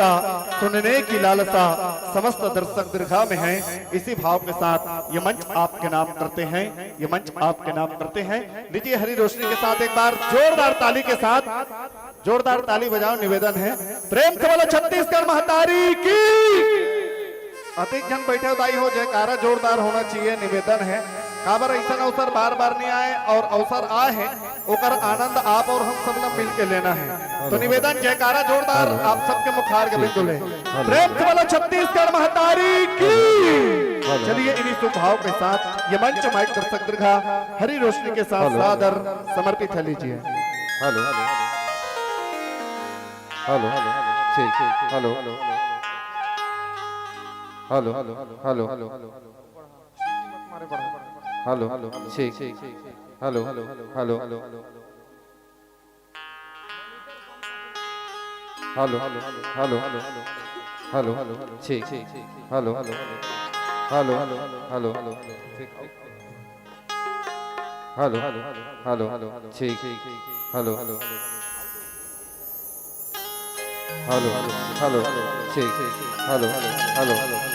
लालसा, सुनने की लालसा समस्त दर्शक दीर्घा में है। इसी भाव के साथ ये मंच आपके नाम करते हैं, ये मंच आपके नाम करते हैं। लीजिए हरी रोशनी के साथ एक बार जोरदार ताली के साथ, जोरदार ताली बजाओ। निवेदन है प्रेम से बोलो छत्तीसगढ़ महतारी की। अधिक जन बैठे दाई हो, जयकारा जोरदार होना चाहिए। निवेदन है काबर ऐसा अवसर बार बार नहीं आए और अवसर आए हैं ओकर आनंद आप और हम सब लोग मिल के लेना है। तो निवेदन जयकारा जोरदार आप सबके मुखार के बिल्कुल है। प्रेम से बोलो छत्तीसगढ़ महतारी की। चलिए इन्हीं सुभाव के साथ ये मंच माइक दर्शक दीर्घा हरी रोशनी के साथ सादर समर्पित है। लीजिए हेलो हेलो ठीक hello hello hello hello hello hello hello ठीक hello hello hello hello hello hello hello hello ठीक hello hello hello hello hello ठीक हेलो हेलो हेलो ठीक हेलो हेलो हेलो हेलो ठीक हेलो हेलो हेलो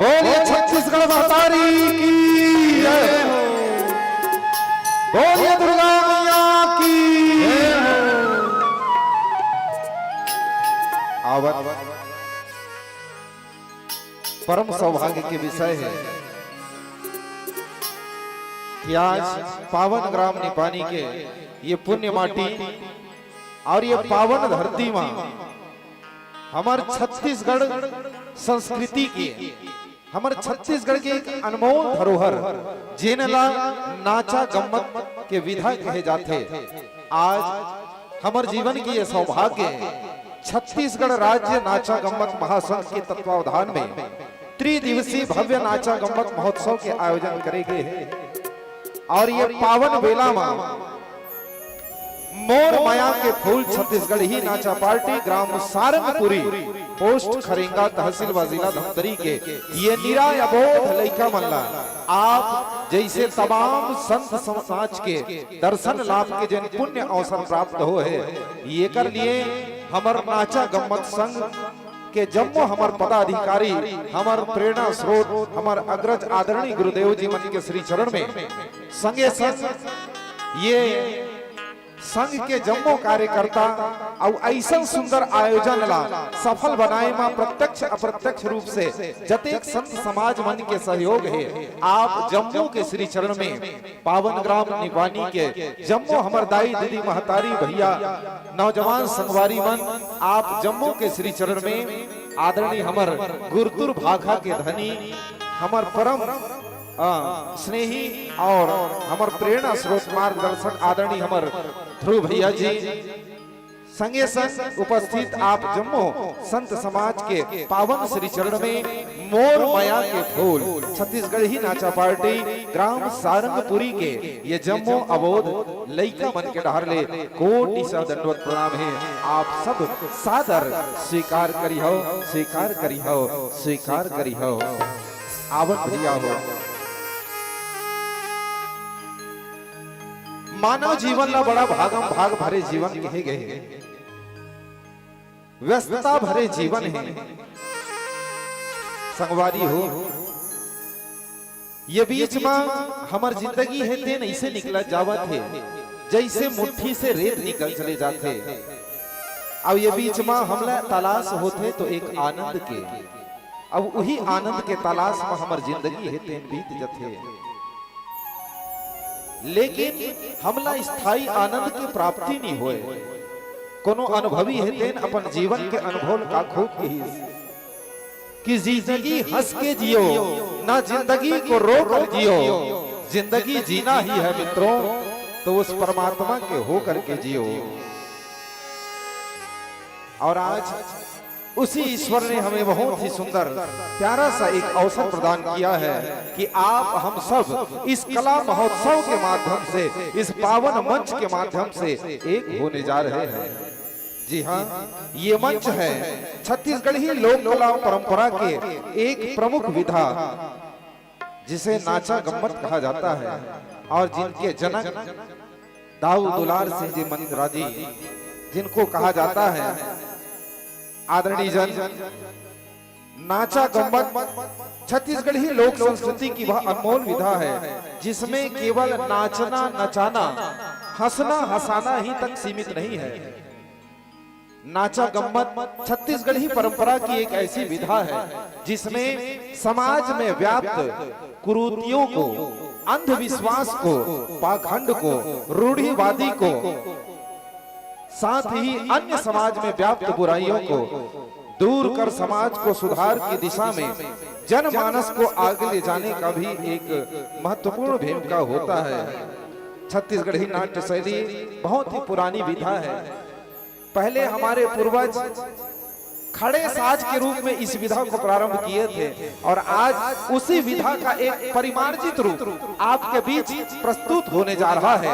बोलिए छत्तीसगढ़ महतारी की जय हो। बोलिए दुर्गा मैया की जय हो। आवत परम सौभाग्य के विषय है कि आज पावन ग्राम निपानी के ये पुण्य माटी और ये पावन धरती मां हमार छत्तीसगढ़ संस्कृति की हमारे छत्तीसगढ़ के एक अनमोल धरोहर जेनला नाचा गम्मत के विधा कहे जाते। आज हमारे जीवन की यह सौभाग्य है छत्तीसगढ़ राज्य नाचा गम्मत महासंघ के तत्वावधान में त्रिदिवसीय भव्य नाचा गम्मत महोत्सव के आयोजन करे गए हैं और ये पावन बेला में मोर माया के फूल छत्तीसगढ़ ही नाचा पार्टी ग्राम सारंगपुरी पोस्ट खरेंगा तहसील व जिला धमतरी के ये निराय अबोध लइका मल्ला आप जैसे तमाम संत समाज के दर्शन लाभ के जन पुण्य अवसर प्राप्त हो है ये कर लिए हमार नाचा गम्मत संघ के जम्मो हमार पदाधिकारी, हमार प्रेरणा स्रोत, हमार अग्रज आदरणीय गुरुदेव जी मन के श्री चरण में संगे संग ये संघ के जम्मो कार्यकर्ता और ऐसा सुंदर आयोजन ला सफल बनाए में प्रत्यक्ष अप्रत्यक्ष रूप से जतेक संत समाज मन के सहयोग है। आप जम्मू के श्री चरण में पावन ग्राम निपानी के जम्मू हमर दाई दीदी महतारी भैया नौजवान संगवारी मन, आप जम्मू के श्री चरण में आदरणीय हमर गुरुतुर भाखा के धनी, हमर परम स्नेही और हमर प्रेरणा स्रोत मार्गदर्शक आदरणीय हमर ध्रुव भैया जी, संगे संग उपस्थित आप जम्मू संत समाज के पावन श्री चरण में मोर माया के फूल छत्तीसगढ़ी नाचा पार्टी ग्राम सारंगपुरी के ये जम्मू अवोध लइका मन के ढारले कोटि सा दंडवत प्रणाम है। आप सब सादर स्वीकार करी हो, स्वीकार करी हो, स्वीकार करी हो। आवत भैया हो। मानव जीवन ला बड़ा भागम भाग भरे जीवन कहे गए, व्यस्तता भरे जीवन है। संगवारी हो, ये बीच में हमार जिंदगी है तेन ऐसे निकला जावत है जैसे मुट्ठी से रेत निकल चले जाते। अब ये बीच में हमला तलाश होते तो एक आनंद के, अब वही आनंद के तलाश में हमार जिंदगी है तेन बीत जाते। लेकिन हमला स्थायी आनंद की प्राप्ति नहीं होए। कोनो अनुभवी है तेन अपन जीवन के अनुभव का खूब कि जिंदगी हंस के जियो, ना जिंदगी को रोक कर जियो। जिंदगी जीना ही है मित्रों, तो उस परमात्मा के हो करके जियो। और आज उसी ईश्वर ने हमें बहुत ही सुंदर प्यारा सा एक अवसर प्रदान किया है कि आप हम सब इस कला महोत्सव के माध्यम से, इस पावन मंच के माध्यम से एक होने जा रहे हैं। जी हाँ, ये मंच है छत्तीसगढ़ी लोक कला परंपरा के एक प्रमुख विधा जिसे नाचा गम्मत कहा जाता है, और जिनके जनक दाऊ दुलार सिंह जी मंदराजी, जिनको कहा जाता है आदरणीय जन। नाचा गम्मत छत्तीसगढ़ी लोक संस्कृति की वह अनमोल विधा है जिसमें केवल नाचना नचाना, हंसना हंसाना ही तक सीमित नहीं है। नाचा गम्मत छत्तीसगढ़ी परंपरा की एक ऐसी विधा है जिसमें समाज में व्याप्त कुरीतियों को, अंधविश्वास को, पाखंड को, रूढ़िवादी को, साथ ही अन्य समाज में व्याप्त बुराइयों को दूर कर समाज को सुधार की दिशा में जनमानस को आगे ले जाने का भी एक महत्वपूर्ण भूमिका होता है। छत्तीसगढ़ी नाट्य शैली बहुत ही पुरानी विधा है। पहले हमारे पूर्वज खड़े साज के रूप में इस विधा को प्रारंभ किए थे, और आज उसी विधा का एक परिमार्जित रूप आपके बीच प्रस्तुत होने जा रहा है।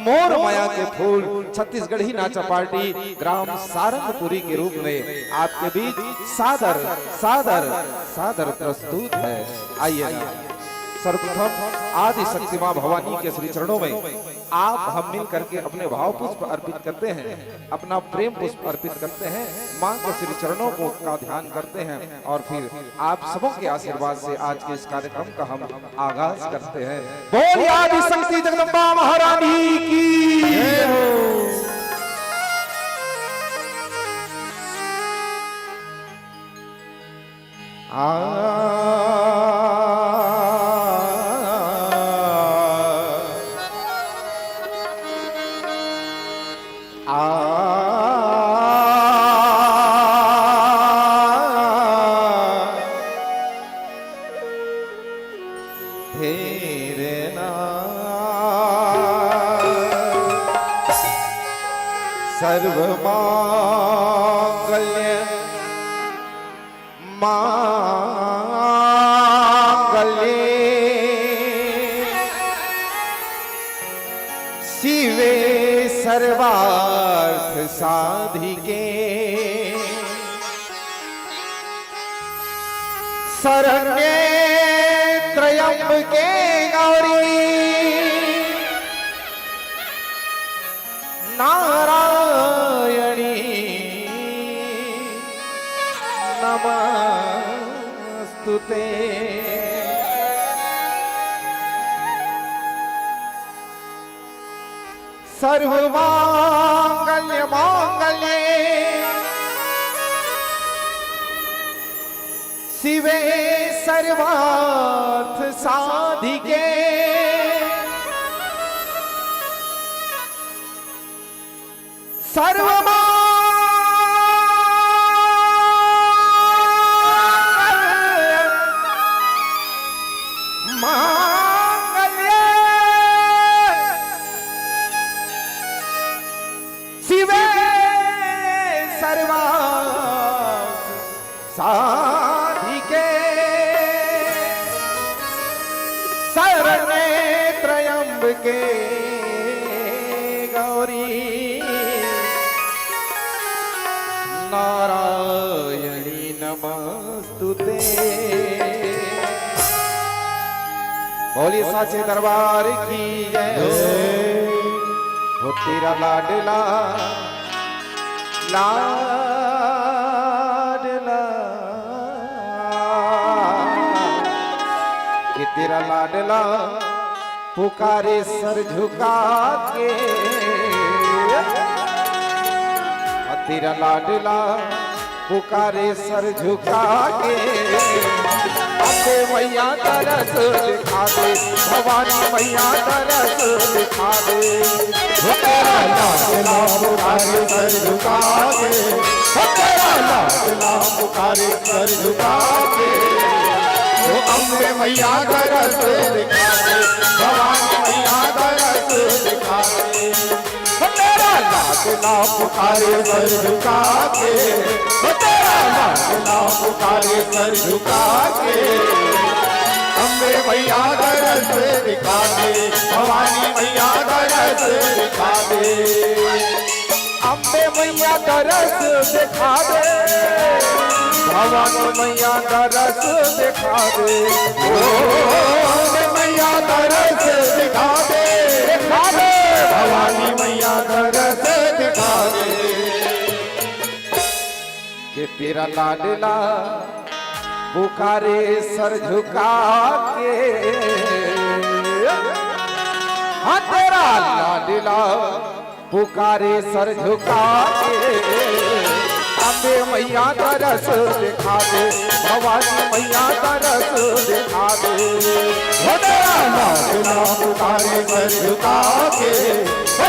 मोर माया के फूल छत्तीसगढ़ी नाचा पार्टी ग्राम सारंगपुरी के रूप में आपके बीच सादर सादर सादर प्रस्तुत है। आइए सर्वप्रथम आदि शक्ति मां भवानी के श्री चरणों में आप हम मिल करके अपने भाव पुष्प अर्पित करते हैं, अपना प्रेम पुष्प अर्पित करते हैं, मां के श्री चरणों को का ध्यान करते हैं, और फिर आप सबों के आशीर्वाद से आज के इस कार्यक्रम का हम आगाज करते हैं। बोलिए आदि शक्ति जगदम्बा महारानी की जय हो। सर्वमांगल्य मांगल्ये शिवे सर्वार्थ साधिके शरण्ये त्र्यंबके गौरी नारायणी नमस्तुते। सर्वमांगल्य मांगल्ये शिवे सर्वार्थ साधिके मांगल्ये शिवे सर्वार्थ साधिके शरण्ये त्र्यंबके गौरी नारायणी नमस्तुते। बोलिए साचे दरबार की जय हो। तेरा लाडला लाडला कि तेरा लाडला पुकारे सर झुका के। तेरा लाडला पुकारे सर झुका के। अबे मैया तरस दिखा दे, भवानी मैया तरस दिखा दे। तेरा लाडला पुकारे सर झुका के, तेरा लाडला पुकारे सर झुका के। वो अम्बे मैया तरस दिखा दे, भवानी मैया तरस दिखा दे। तेरा लाडला पुकारे सर झुका के, तेरा लाडला पुकारे सर झुका के। अम्बे मैया तरस दिखा दे, भवानी मैया तरस दिखा दे। अम्बे मैया तरस दिखा दे, भवानी मैया तरस दिखा दे। अम्बे मैया तरस दिखा दे, भवानी मैया तरस दिखा दे। कि तेरा लाडला पुकारे सर झुका के। हाँ तेरा लाडला पुकारे सर झुका के। अम्बे मैया तरस दिखा दे, भवानी मैया तरस दिखा दे। तेरा लाडला पुकारे सर झुका के,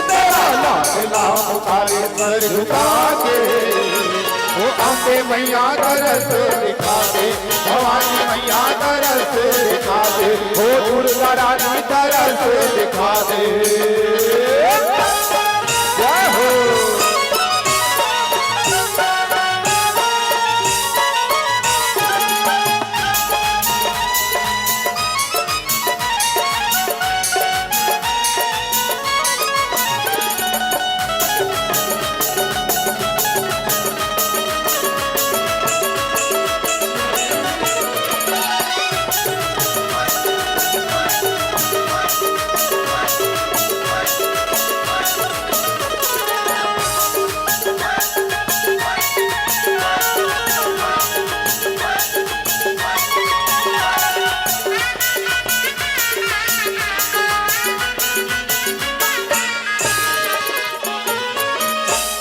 तेरा लाडला पुकारे सर झुका के। वो अम्बे मैया तरस दिखा दे, भवानी मैया तरस दिखा दे। वो दुर्गा रानी तरस दिखा दे। जय हो।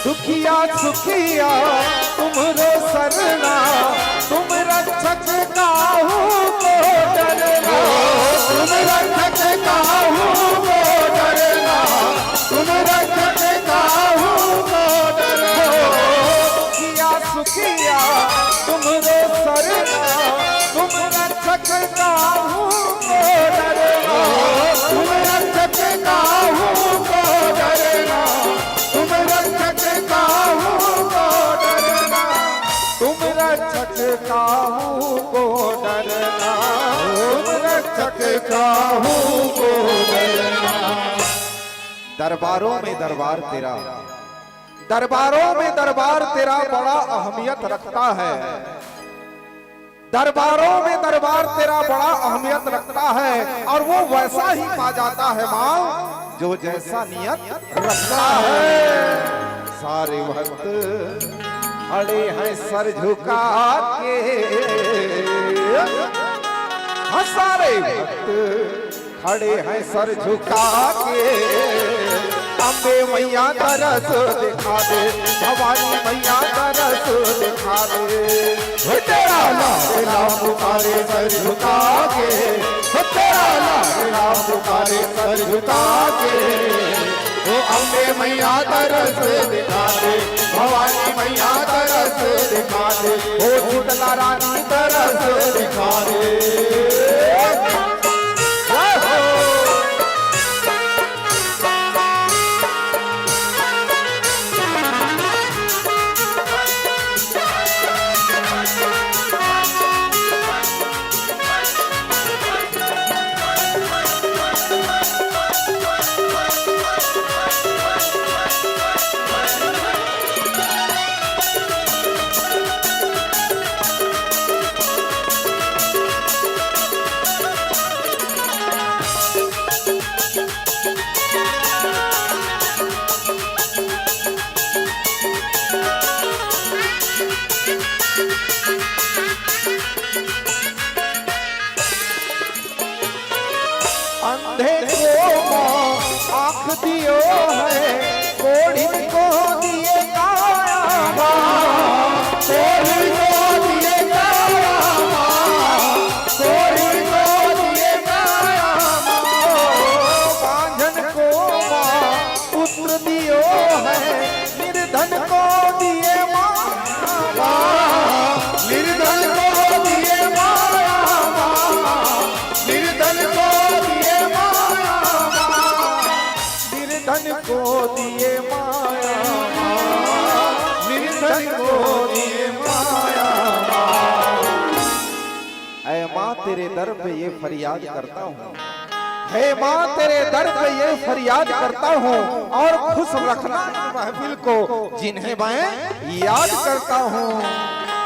दुखिया सुखिया तुमरो सरना, तुम रक्षक काहू को डरना। तुम रक्षक काहू को डरना, तुम रक्षक काहू को डरना। दुखिया सुखिया तुमरो सरना, तुम रक्षक काहू को डरना। तुम रक्षक काहू को डरना, तुम रक्षक काहू को डरना। तुम रक्षक काहू को डरना। तुम रक्षक काहू को डरना। दरबारों में दरबार तेरा, दरबारों में दरबार तेरा बड़ा अहमियत रखता है। दरबारों में दरबार तेरा बड़ा अहमियत रखता है और वो वैसा ही पा जाता है माँ जो जैसा नियत रखता है। सारे भक्त खड़े हैं सर झुका के। हाँ सारे भक्त खड़े हैं सर झुका के। अम्बे मैया तरस दिखा दे, भवानी मैया तरस दिखा दे। तेरा लाडला पुकारे सर झुका के, तेरा लाडला पुकारे सर झुका के। ओ अम्बे मैया तरस दिखा दे, भवानी मैया तरस दिखा दे। ओ शीतला रानी तरस दिखा दे। अंधे को आँख दियो है, कोढ़ी को दिए काया माँ। कोढ़ी को दिए काया माँ, कोढ़ी को दिए काया माँ। बांझन को माँ पुत्र दियो है, निर्धन को दिए माँ। निर्धन को दिए माया माँ, निर्धन को दिए माया माँ। निर्धन को दिए माया माँ, निर्धन को दिए माया माँ। ऐ माँ तेरे दर पे ये फरियाद करता हूँ, हे माँ तेरे दर पे ये फरियाद करता हूँ। और खुश रखना इस महफिल को जिन्हें मैं याद करता हूँ।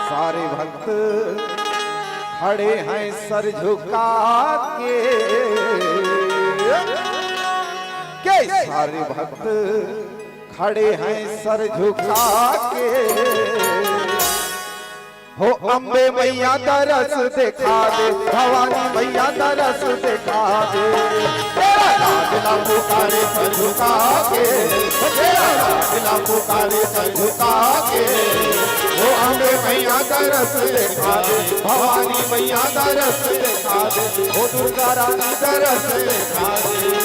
सारे भक्त खड़े हैं सर झुका के सारे भक्त खड़े हैं सर झुका के। हो अम्बे मैया तरस दिखा दे, भवानी मैया तरस दिखा दे। तेरा लाडला पुकारे सर झुका के, तेरा लाडला पुकारे सर झुका के। ओ अम्बे मैया तरस दिखा दे, भवानी मैया तरस दिखा दे। ओ दुर्गा रानी तरस दिखा दे।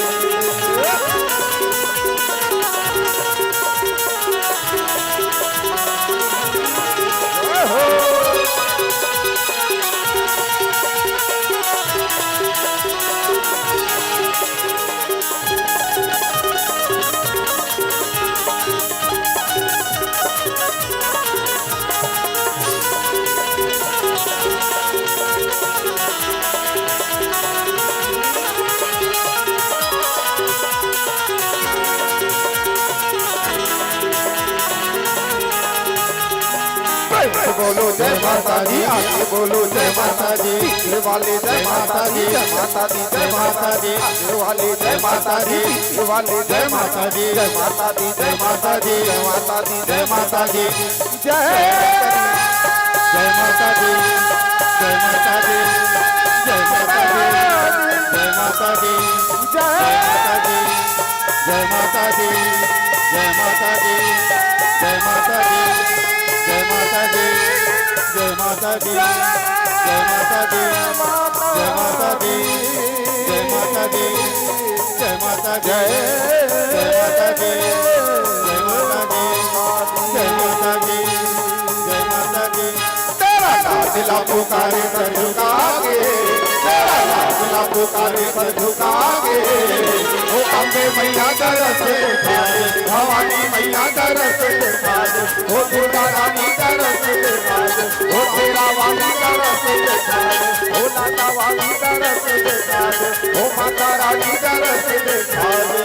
बोलो जय माता दी, आगे बोलो जय माता दी। पीछे वाले जय माता दी, जय माता दी, जय माता दी। आगे वाले जय माता दी, पीछे वाले जय माता दी, जय माता दी, जय माता दी, जय माता दी, जय माता दी। जय जय माता दी, जय माता दी, जय माता दी, जय माता दी, जय माता दी, जय माता दी, जय माता दी, जय माता दी, जय माता दी, जय माता दी, जय माता दी, जय माता दी, जय माता दी, जय माता दी, जय माता दी, जय माता दी, जय माता दी। तेरा लाडला पुकारे सर झुका के, तेरा लाडला पुकारे सर झुका के। ओ अम्बे मैया तरस दिखा दे, भवानी मैया तरस दिखा दे। ओ दुर्गा रानी तरस दिखा दे, ओ तेरा वाली तरस दिखा दे। ओ लाता वाली तरस दिखा दे, ओ माता रानी तरस दिखा दे।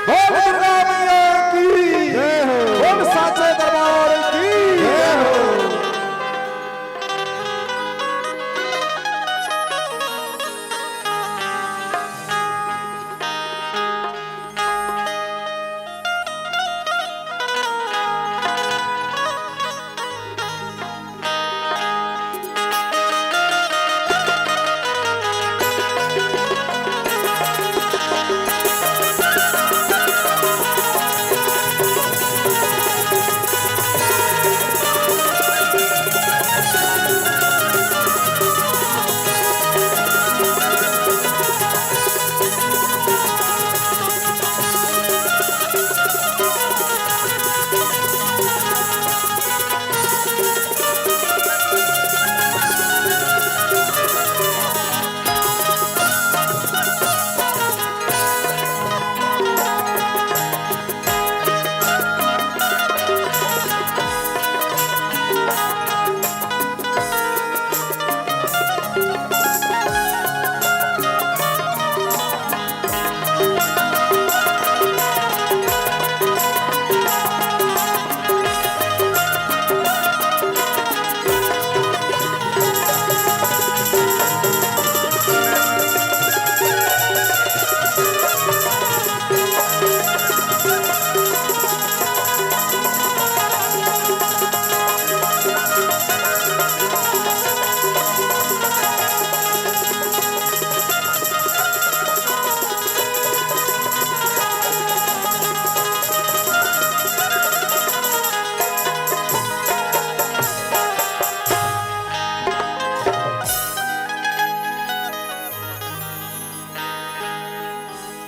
बोल दुर्गा मैया की जय हो, बोल साचे दरबार की जय हो।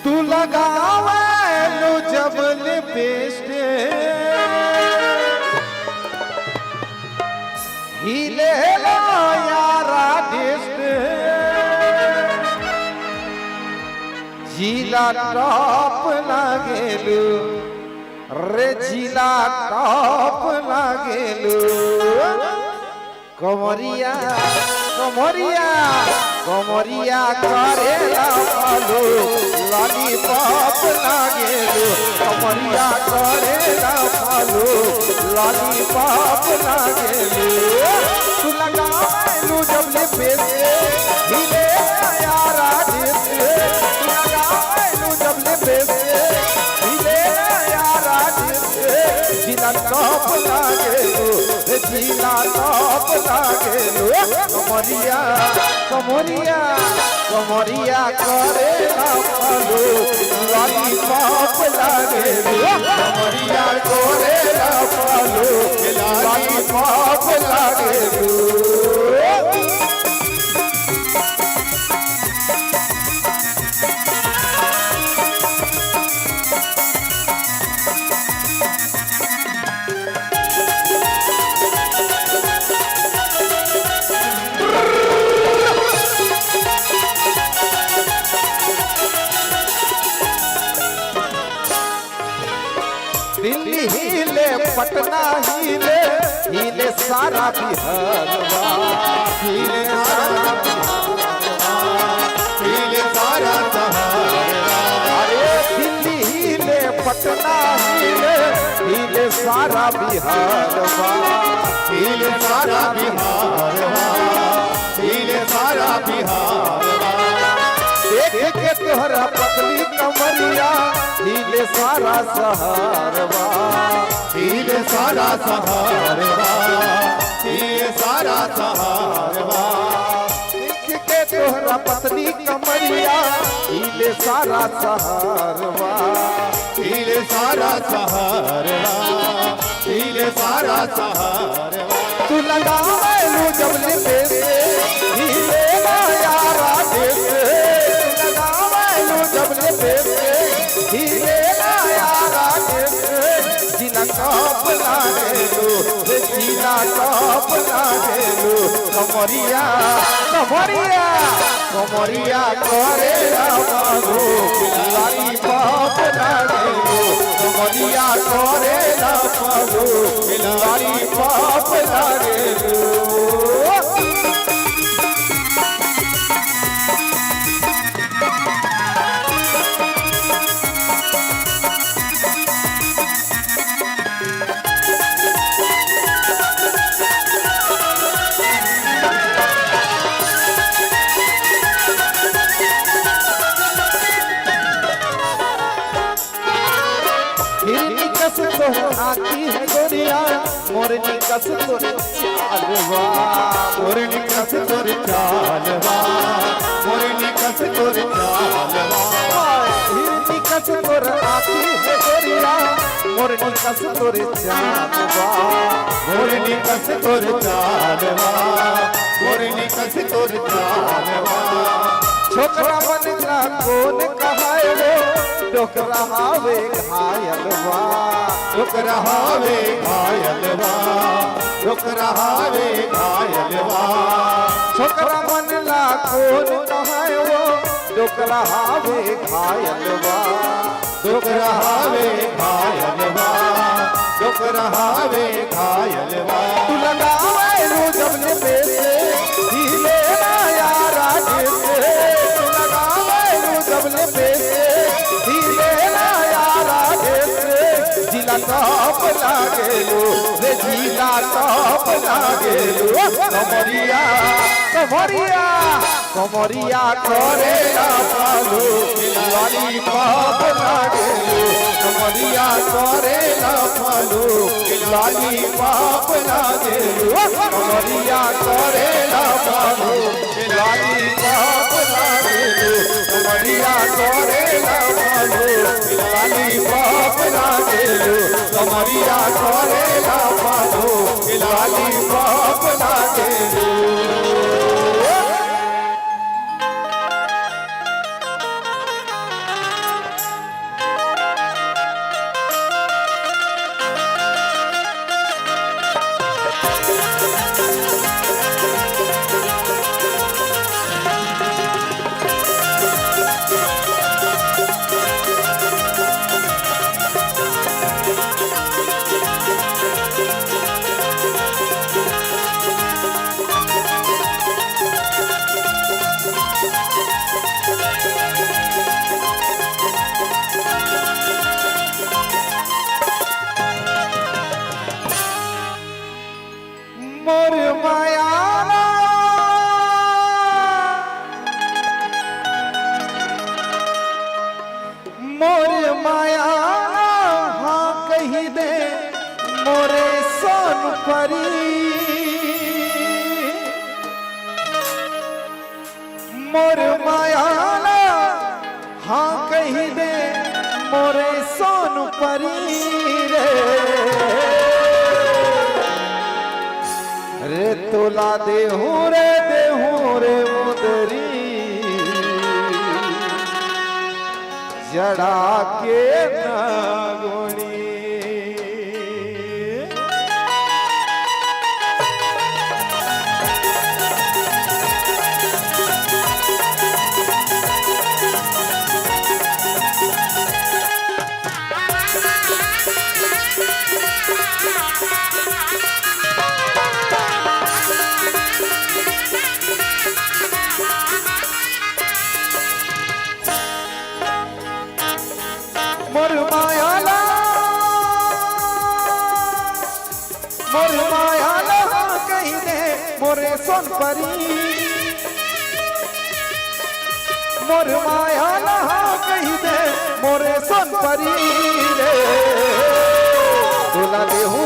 तू लगावे लो जब लिपस्टिक हिले लो यारा जिला टॉप लागेलू रे जिला टॉप लागेलू कमरिया कमरिया कमरिया करेला पालो लॉलीपॉप लागेलू कमरिया करेला पालो लॉलीपॉप लागेलू तू लगावेलू जब लिपस्टिक हिले यारा तू लगावेलू जब लिपस्टिक हिले यारा जिला टॉप लागेलू जिला टॉप लागेलू कमरिया कमरिया कमरिया करेला पालो लॉलीपॉप लागेलू कमरिया करेला पालो लॉलीपॉप लागेलू दिल्ली हिले पटना हिले हिले सारा बिहारवा हिले सारा हिले सारा सहारा अरे दिल्ली हिले पटना हिले हिले सारा बिहारवा हिले सारा बिहारवा हिले सारा बिहारवा देख के तोहरा पतली कमरिया हिले सारा सहारवा हिले सारा सहारवा हिले सारा सहारवा देख के तोहरा पतली कमरिया हिले सारा सहारवा हिले सारा सहारवा हिले सारा सहारवा तू लगावेलू जब लिपस्टिक हिले यारा तू लगावेलू जब लिपस्टिक हिले यारा जिला टॉप लागेलू जिला टॉप लागेलू कमरिया कमरिया कमरिया करेला पालो लॉलीपॉप लागेलू कमरिया करेला पालो लॉलीपॉप लागेलू हिरनी कस तो आती है गोरिया मोरनी कस तो चालवा मोरनी कस तोर चालवा मोरनी कस तोर चालवा हिरनी कस तो आती है गोरिया मोरनी कस तो चालवा मोरनी कस तोर चालवा मोरनी कस तोर चालवा छोकरा बनला कौन कहाए वो डोकरा हावे घायलवा रुक रहा वे घायलवा रुक रहा वे घायलवा छोकरा बनला कौन कहाए वो डोकरा हावे घायलवा रुक रहा वे घायलवा रुक रहा वे घायलवा तू लगावेलू जब लिपस्टिक हिले यारा तू लगावेलू जब लिपस्टिक हिले यारा जिला टॉप लागेलू रे जिला टॉप लागेलू कमरिया कमरिया कमरिया करेला पालो लॉलीपॉप लागेलू कमरिया करेला पालो लॉलीपॉप लागेलू कमरिया करेला पालो लॉलीपॉप लागेलू कमरिया करेला पालो लॉलीपॉप लागेलू कमरिया करेला पालो लॉलीपॉप लागेलू परी मोर मायाला हाँ कही दे मोरे सोन परी रे तोला देहूं रे मुदरी जड़ा के नागोनी मोर मायाला कही दे मोरे सोन परी मोर मायाला कही दे मोरे सोन परी रे तोला देहूं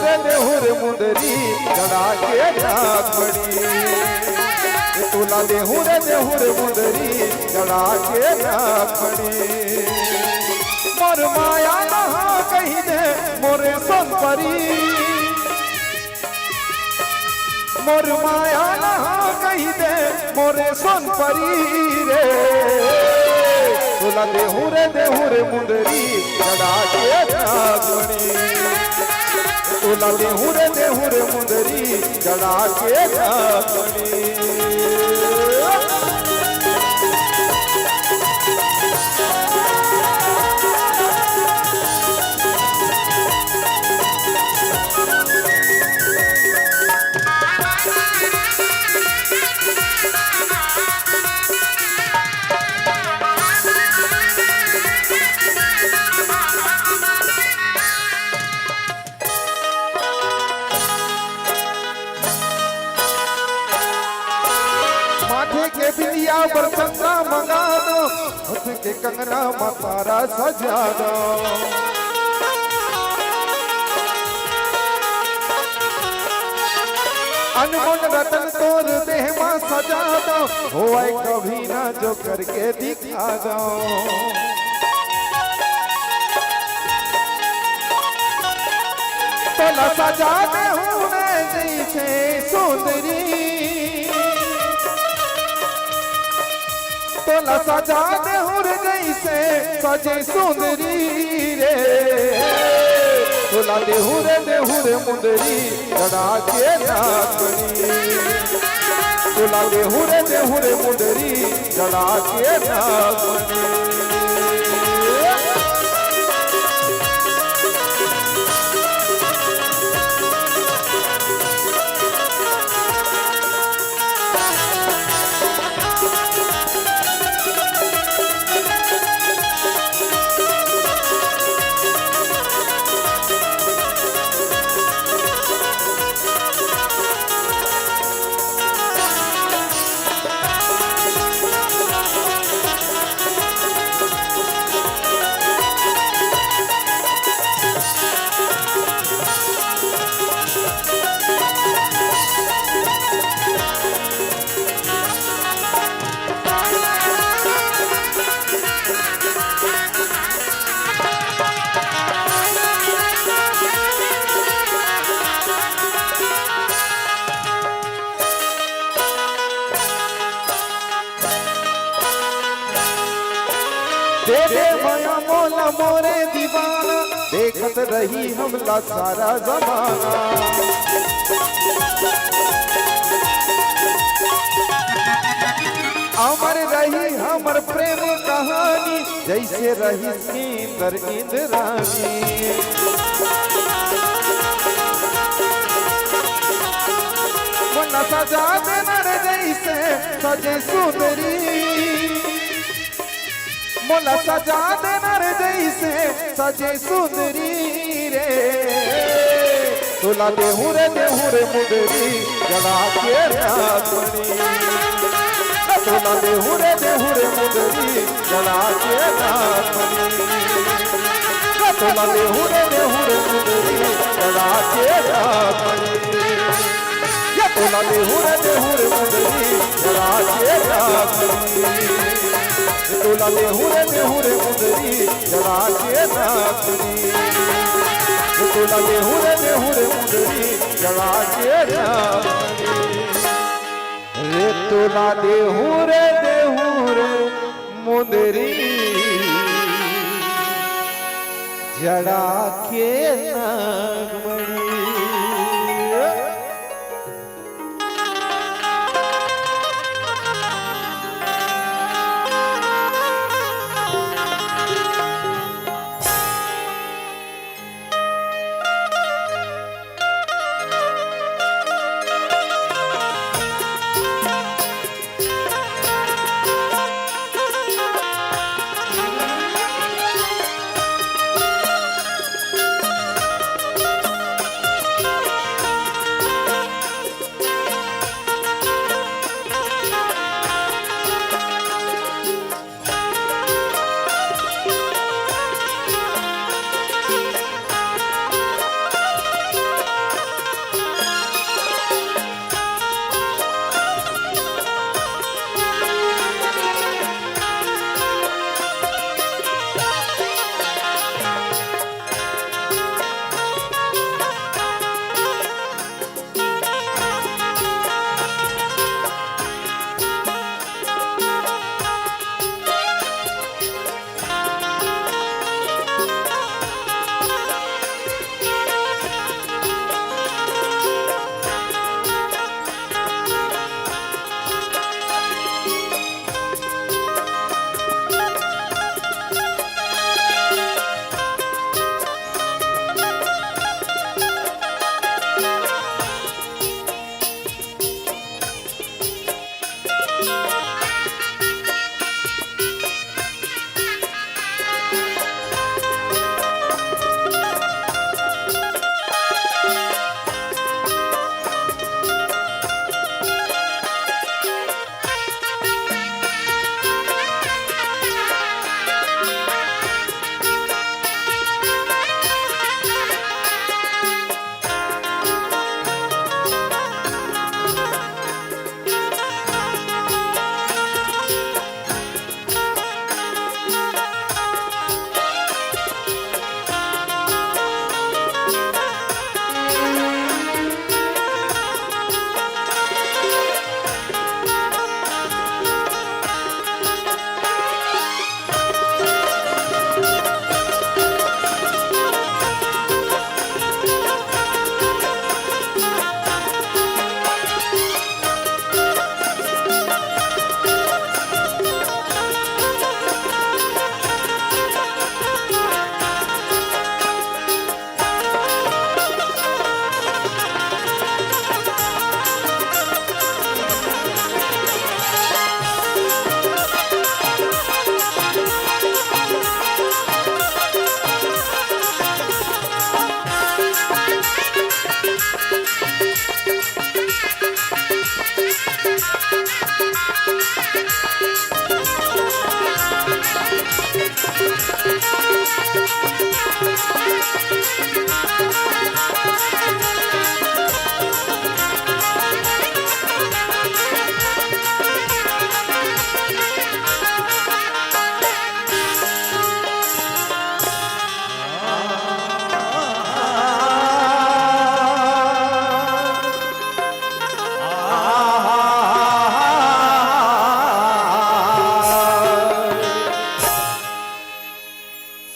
रे मुंदरी जड़ा के नाग पड़ी तोला देहूं रे मुंदरी जड़ा के नाग पड़ी मोर माया नहा कही दे मोरे सोन परी मोर माया नहा कही दे मोरे सोन परी रे तोला देहूं रे मुंदरी जड़ा के नागमणि तोला देहूं रे मुंदरी जड़ा के नागमणि के बिलिया बरसंगा मंगा दो हाथ के कंगना मतारा सजा दो अनमोल रतन तोर देह मां सजा दो होए कभी ना जो करके दिखा दो तोला सजा दे हूं जैसे सुंदरी तोला सजा दे हुर जैसे सजे सुंदरी रे तोला दे हुर मुंदरी जड़ा के नागमणि तोला दे हुर मुंदरी जड़ा के नागमणि दे माया मोला मोरे दीवाना देखत रही हमला सारा जमाना अमर रही हमर प्रेम कहानी जैसे रही सुंदर इंद्रानी मोला सजा देना जैसे सजे सुंदरी मोला सजा देना जैसे सजे सुंदरी रे तोला देहूं रे मुंदरी जड़ा के नागमणि तोला देहूं रे मुंदरी जड़ा के नागमणि तोला देहूं रे मुंदरी जड़ा के नागमणि तोला देहू रे मुंदरी जड़ा के नागमणि तोला देहू रे मुंदरी जड़ा के नागमणि तोला देहू रे मुंदरी जड़ा के नागमणि रे तोला देहू रे मुंदरी जड़ा के नागमणि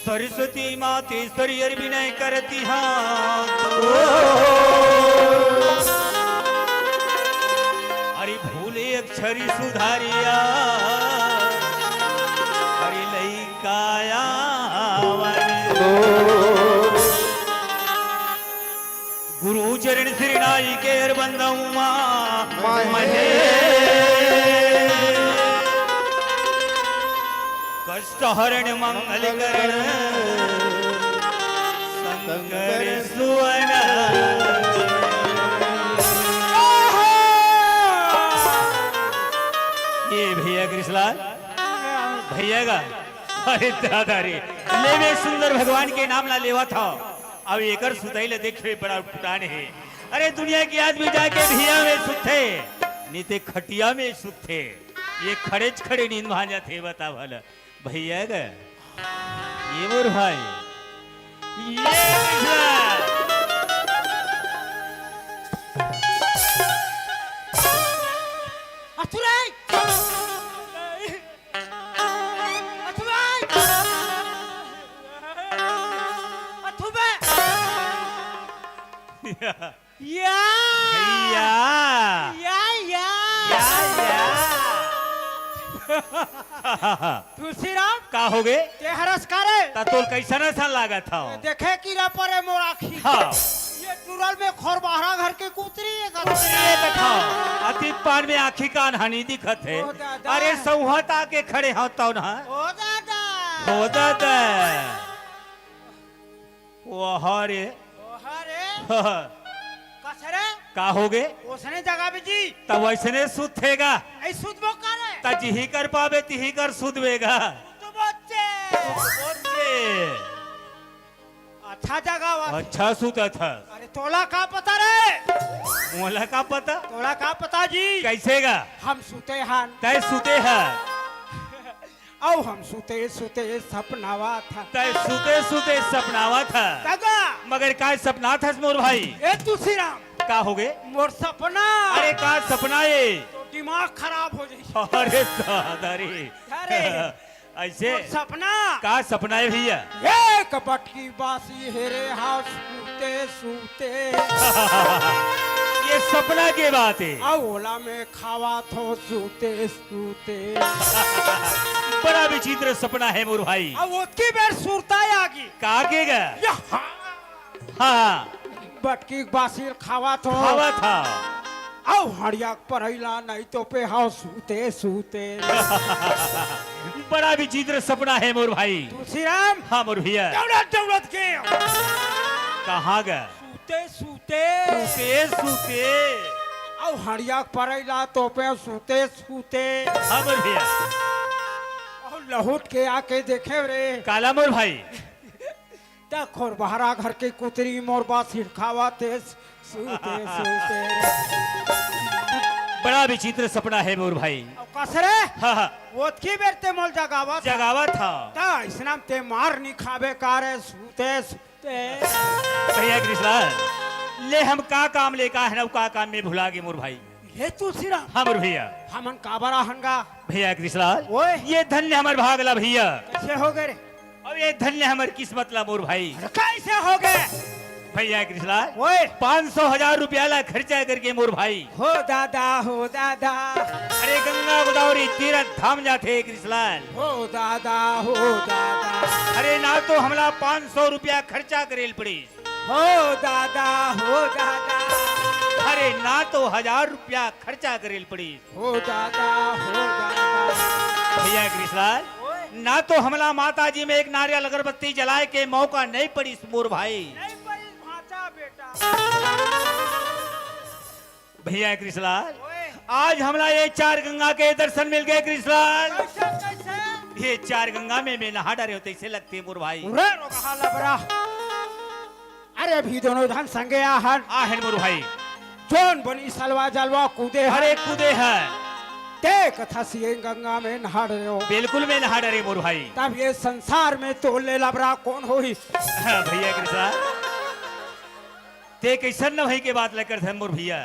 सरस्वती मातेश्वरी अभिनय करती हाँ अरे भूले अक्षरी सुधारिया अरे लई काया गुरु चरण श्री नाई के बंदुमा महे कष्ट हरण मंगल करण शंकर सुवन ये भैया कृष्णलाल भैया का अरे दादा रे लेवे सुंदर भगवान के नाम ला लेवा था अब एकर सुतैले देखे बड़ा फुटान है अरे दुनिया की आदमी जाके भिया में सुते नीते खटिया में सुते ये खड़े खड़े नींद भाजा थे बता भला भैया ग ये मोर भाई ये अथुराई अथुराई अथुबे या भैया या या या तुलसीराम का हो गए ते हरस करे ता तोल कैसा न लागा था देखे कि ना परे मोर आखी हाँ ये टूरल में खोर बहरा घर के कुतरी है ये कथा अति पान में आखी का अनहानी दिखत है ओ दादा। अरे सौहत आके खड़े हो तो ना ओ दादा हो दादा वो हरे ओ हरे कसरे का हो गए ओसने जगह में जी तब वैसने सुधेगा ऐ सुधबो करे ता जिही कर पावे तिही कर सुधवेगा तो बच्चे अच्छा जगह वा अच्छा सुता था अरे तोला का पता रे मोला का पता तोला का पता जी कैसेगा हम सुते हन तय सुते है औ हम सुते सुते सपनावा था तय सुते सुते सपनावा था दादा मगर का सपना था मोर भाई ए तुलसीराम का हो गए मोर सपना अरे का सपना ये तो दिमाग खराब हो जाई अरे दादारी अरे ऐसे मोर सपना का सपना है भैया एक बटकी बासी हेरे हाथ सूते सूते ये सपना के बात है ओला में खावा थो सूते सूते बड़ा विचित्र सपना है मोर भाई अब उसकी बेर सुरता आगी का आगेगा यहाँ हाँ बटकी बासी खावा थो हवा था औ हड़िया परैला नहीं तो पे हाउ सूते सूते बड़ा विचित्र सपना है मोर भाई तुलसीराम हाँ मोर भैया दौड़त दौड़त के कहाँ गया सूते सूते सूते सूते औ हड़िया परैला तो पे सूते सूते हाँ मोर भैया और लहुट के आके देखे रे काला मोर भाई खोर बहरा घर के कुतरी मोर बात खावा थे सूते सूते बड़ा विचित्र सपना है मोर भाई अब कसरे हाँ हाँ ओतकी बेर ते मोल जगावा था जगावा था ता इसनाम ते मार नहीं खाबे कारे सूते सूते भैया कृष्ण ले हम का काम ले का है ना का काम में भुला गए मोर भाई हे तुलसीराम हाँ मोर भैया हमन काबरा हंगा भैया कृष्ण ओए ये धन्य हमार भागला भैया कैसे हो गए रे अब ये धन्य हमार किस्मत ला मोर भाई अरे कैसे हो गए भैया कृष्ण ओए 500,000 रुपया ला खर्चा करके मोर भाई हो दादा अरे गंगा गोदावरी तीरथ धाम जाते कृष्णलाल हो दादा अरे ना तो हमला 500 रुपया खर्चा करेल पड़ी हो दादा अरे ना तो 1000 रुपया खर्चा करेल पड़ी हो दादा भैया कृष्णलाल ओए ना तो हमला माता जी में एक नारियल अगरबत्ती जलाए के मौका नहीं पड़ी मोर भाई नहीं पड़ी भाचा बेटा भैया कृष्णलाल ओए आज हमला ये 4 गंगा के दर्शन मिल गए कृष्णलाल कैसे ये 4 गंगा में मैं नहा डरे होते ऐसे लगते हैं मोर भाई उरे रोगा लबरा अरे अभी दोनों धन संगे आहन आहन मोर भाई जोन बनी सलवा जलवा कूदे अरे कूदे है ते कथा सिए गंगा में नहा रहे हो बिल्कुल मैं नहा डरे मोर भाई तब ये संसार में तो ले लबरा कौन होई हाँ, भैया कृष्णा ते कैसन न भाई के बात लेकर थे मोर भैया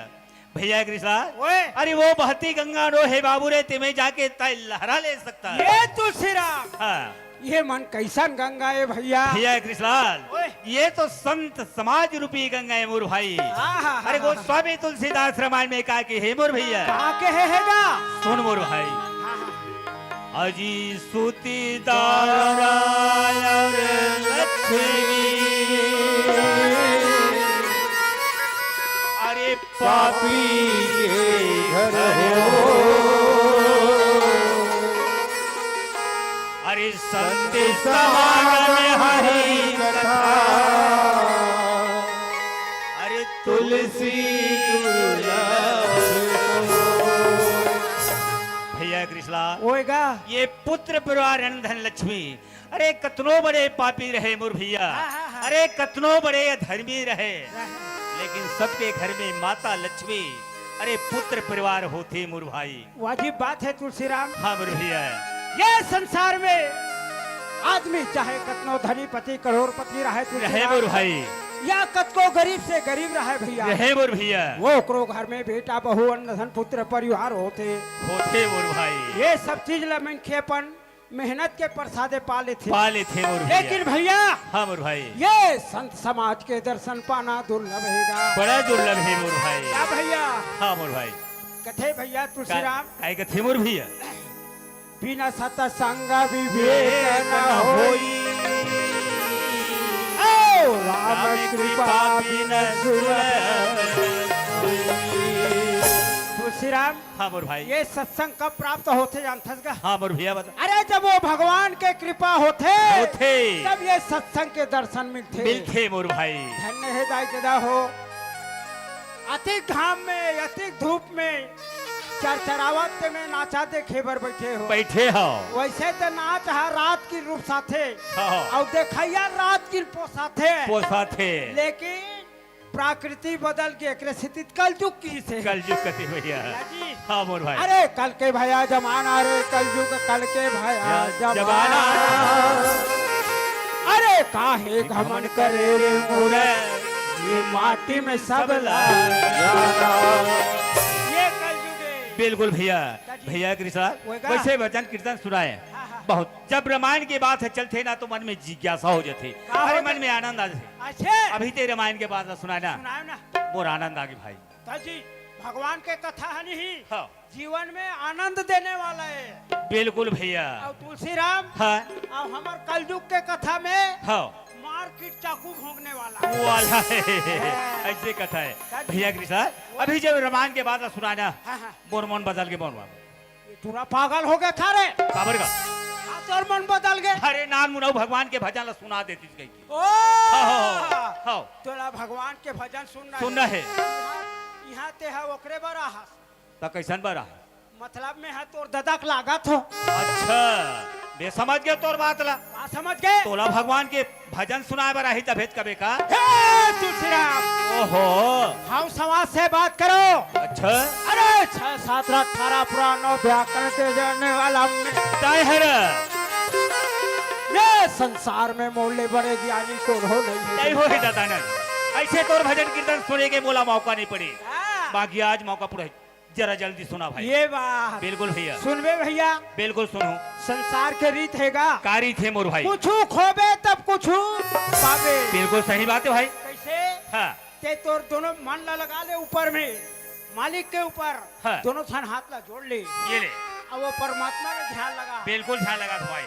भैया कृष्णा ओए अरे वो बहती गंगा रो है बाबू रे तुम्हें जाके तय लहरा ले सकता है ये तुलसीराम हाँ ये मन कैसन गंगा है भैया भैया कृष्णलाल ओए। ये तो संत समाज रूपी गंगा है मोर भाई आहा, अरे वो स्वामी तुलसीदास रामायण में कहा कि हे मोर भैया कहाँ के हैगा सुन मोर भाई अजी सूती अरे पापी घर हो अरे संत समागम हरि कथा अरे तुलसी भैया कृष्णा होएगा ये पुत्र परिवार धन लक्ष्मी अरे कतनो बड़े पापी रहे मोर भैया अरे कतनो बड़े धर्मी रहे लेकिन सबके घर में माता लक्ष्मी अरे पुत्र परिवार होते मोर भाई। वाजिब बात है तुलसीराम। हाँ मोर भैया। ये संसार में आदमी चाहे कतनो धनीपति करोड़पति रहे रहे मोर भाई, या कतको गरीब से गरीब रहे भैया, रहे मोर भैया, वो करो घर में बेटा बहू अन्न धन पुत्र परिवार होते मोर भाई। ये सब चीज लमनखेपन मेहनत के प्रसादे पाले थे मोर भैया। लेकिन भैया हाँ मोर भाई, ये संत समाज के दर्शन पाना दुर्लभ है, बड़ा दुर्लभ है मोर भाई। क्या भैया? हाँ मोर भाई। कथे भैया तुलसीराम काय कथे मोर भैया? बिना सत्संग विवेक न होई, ओ राम कृपा बिन तुलसीराम। हाँ मोर भाई। ये सत्संग कब प्राप्त होते जानथस का? हाँ मोर भैया बता। अरे जब वो भगवान के कृपा होते होते तब ये सत्संग के दर्शन मिलते मोर भाई। धन्य है दाई दादा हो। अतिक घाम में अतिक धूप में चरचरावत में नाचा देखे बर बैठे हो वैसे तो नाच है रात की रूप साथे और देखैया रात की पोसाथे लेकिन प्रकृति बदल के एक स्थिति कलयुग की से कलयुग कते भैया। हाँ मोर भाई। अरे कल के भैया जमाना रे कलयुग कल के भैया जमाना, अरे काहे घमन करे रे मोरे ये माटी में सब ये कलयुग है। बिल्कुल भैया। भैया कृष्णा वैसे भजन कीर्तन सुनाए बहुत। जब रामायण की बात है चलते ना तो मन में जिज्ञासा हो जाती, अरे मन में आनंद आ जाते। अच्छा अभी ते रामायण के बाद सुनाना मोर आनंद आ गई भाई। ताजी भगवान के कथा है नहीं हाँ। जीवन में आनंद देने वाला है। बिल्कुल भैया। और तुलसीराम हाँ। और हमार कलयुग के कथा में हाँ। मार्केट चाकू भोंकने वाला है। ऐसे कथा है भैया कृष्णा। अभी जब रामायण के बाद सुनाना मोर मन बदल के बोल पूरा पागल हो गया था रे काबर का और मन बदल गए। अरे नान मुनाऊ भगवान के भजन सुना देती कहीं की। ओ तोला भगवान के भजन सुनना है। यहाँ ते है ओकरे बरा तो कैसन बरा मतलब में है तोर ददक लागत हो। अच्छा बे समझ गए तोर बात ला समझ गए। तोला भगवान के भजन सुनाए बरा ही तभेद कबे का। तुलसीराम ओहो हम समाज से बात करो। अच्छा अरे 6 7 18 पुराणों व्याकरण के जानने वाला ये संसार में मोले बड़े ज्ञानी को नहीं हो ही दादा न ऐसे तोर भजन कीर्तन सुने के मोला मौका नहीं पड़ी, बाकी आज मौका पूरा जरा जल्दी सुना भाई। ये बात बिल्कुल भैया। सुनबे भैया बिल्कुल सुनो। संसार के रीत हैगा कारी थे मोर भाई, कुछ खोबे तब कुछ पाबे। बिल्कुल सही बात है भाई। कैसे? हाँ। ते तोर दोनों मन लगा ले ऊपर में मालिक के ऊपर। हाँ। दोनों थान हाथ ला जोड़ ले ये ले और वो परमात्मा में ध्यान लगा। बिल्कुल ध्यान लगा भाई।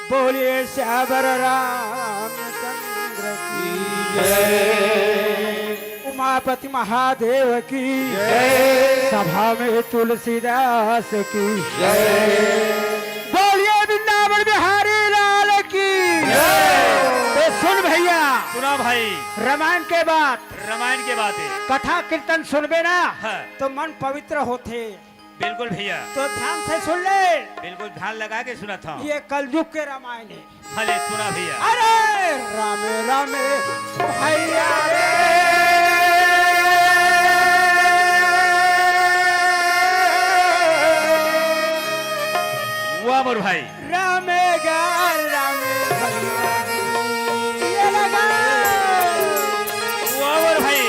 बोलिए श्यावर रामचंद्र की जय, उमापति महादेव की जय, सभा में तुलसीदास की जय, बोलिए वृंदावन बिहारी लाल की जय। सुन भैया सुना भाई। रामायण के बाद है कथा कीर्तन सुनबे ना हाँ। तो मन पवित्र होते। बिल्कुल भैया। तो ध्यान से सुन ले। बिल्कुल ध्यान लगा के सुना था। ये कलयुग के रामायण है। भले सुना भैया। अरे रामे रामे भैया रे वाह मोर भाई। रामे गार रामे भैया ये लगा वाह मोर भाई।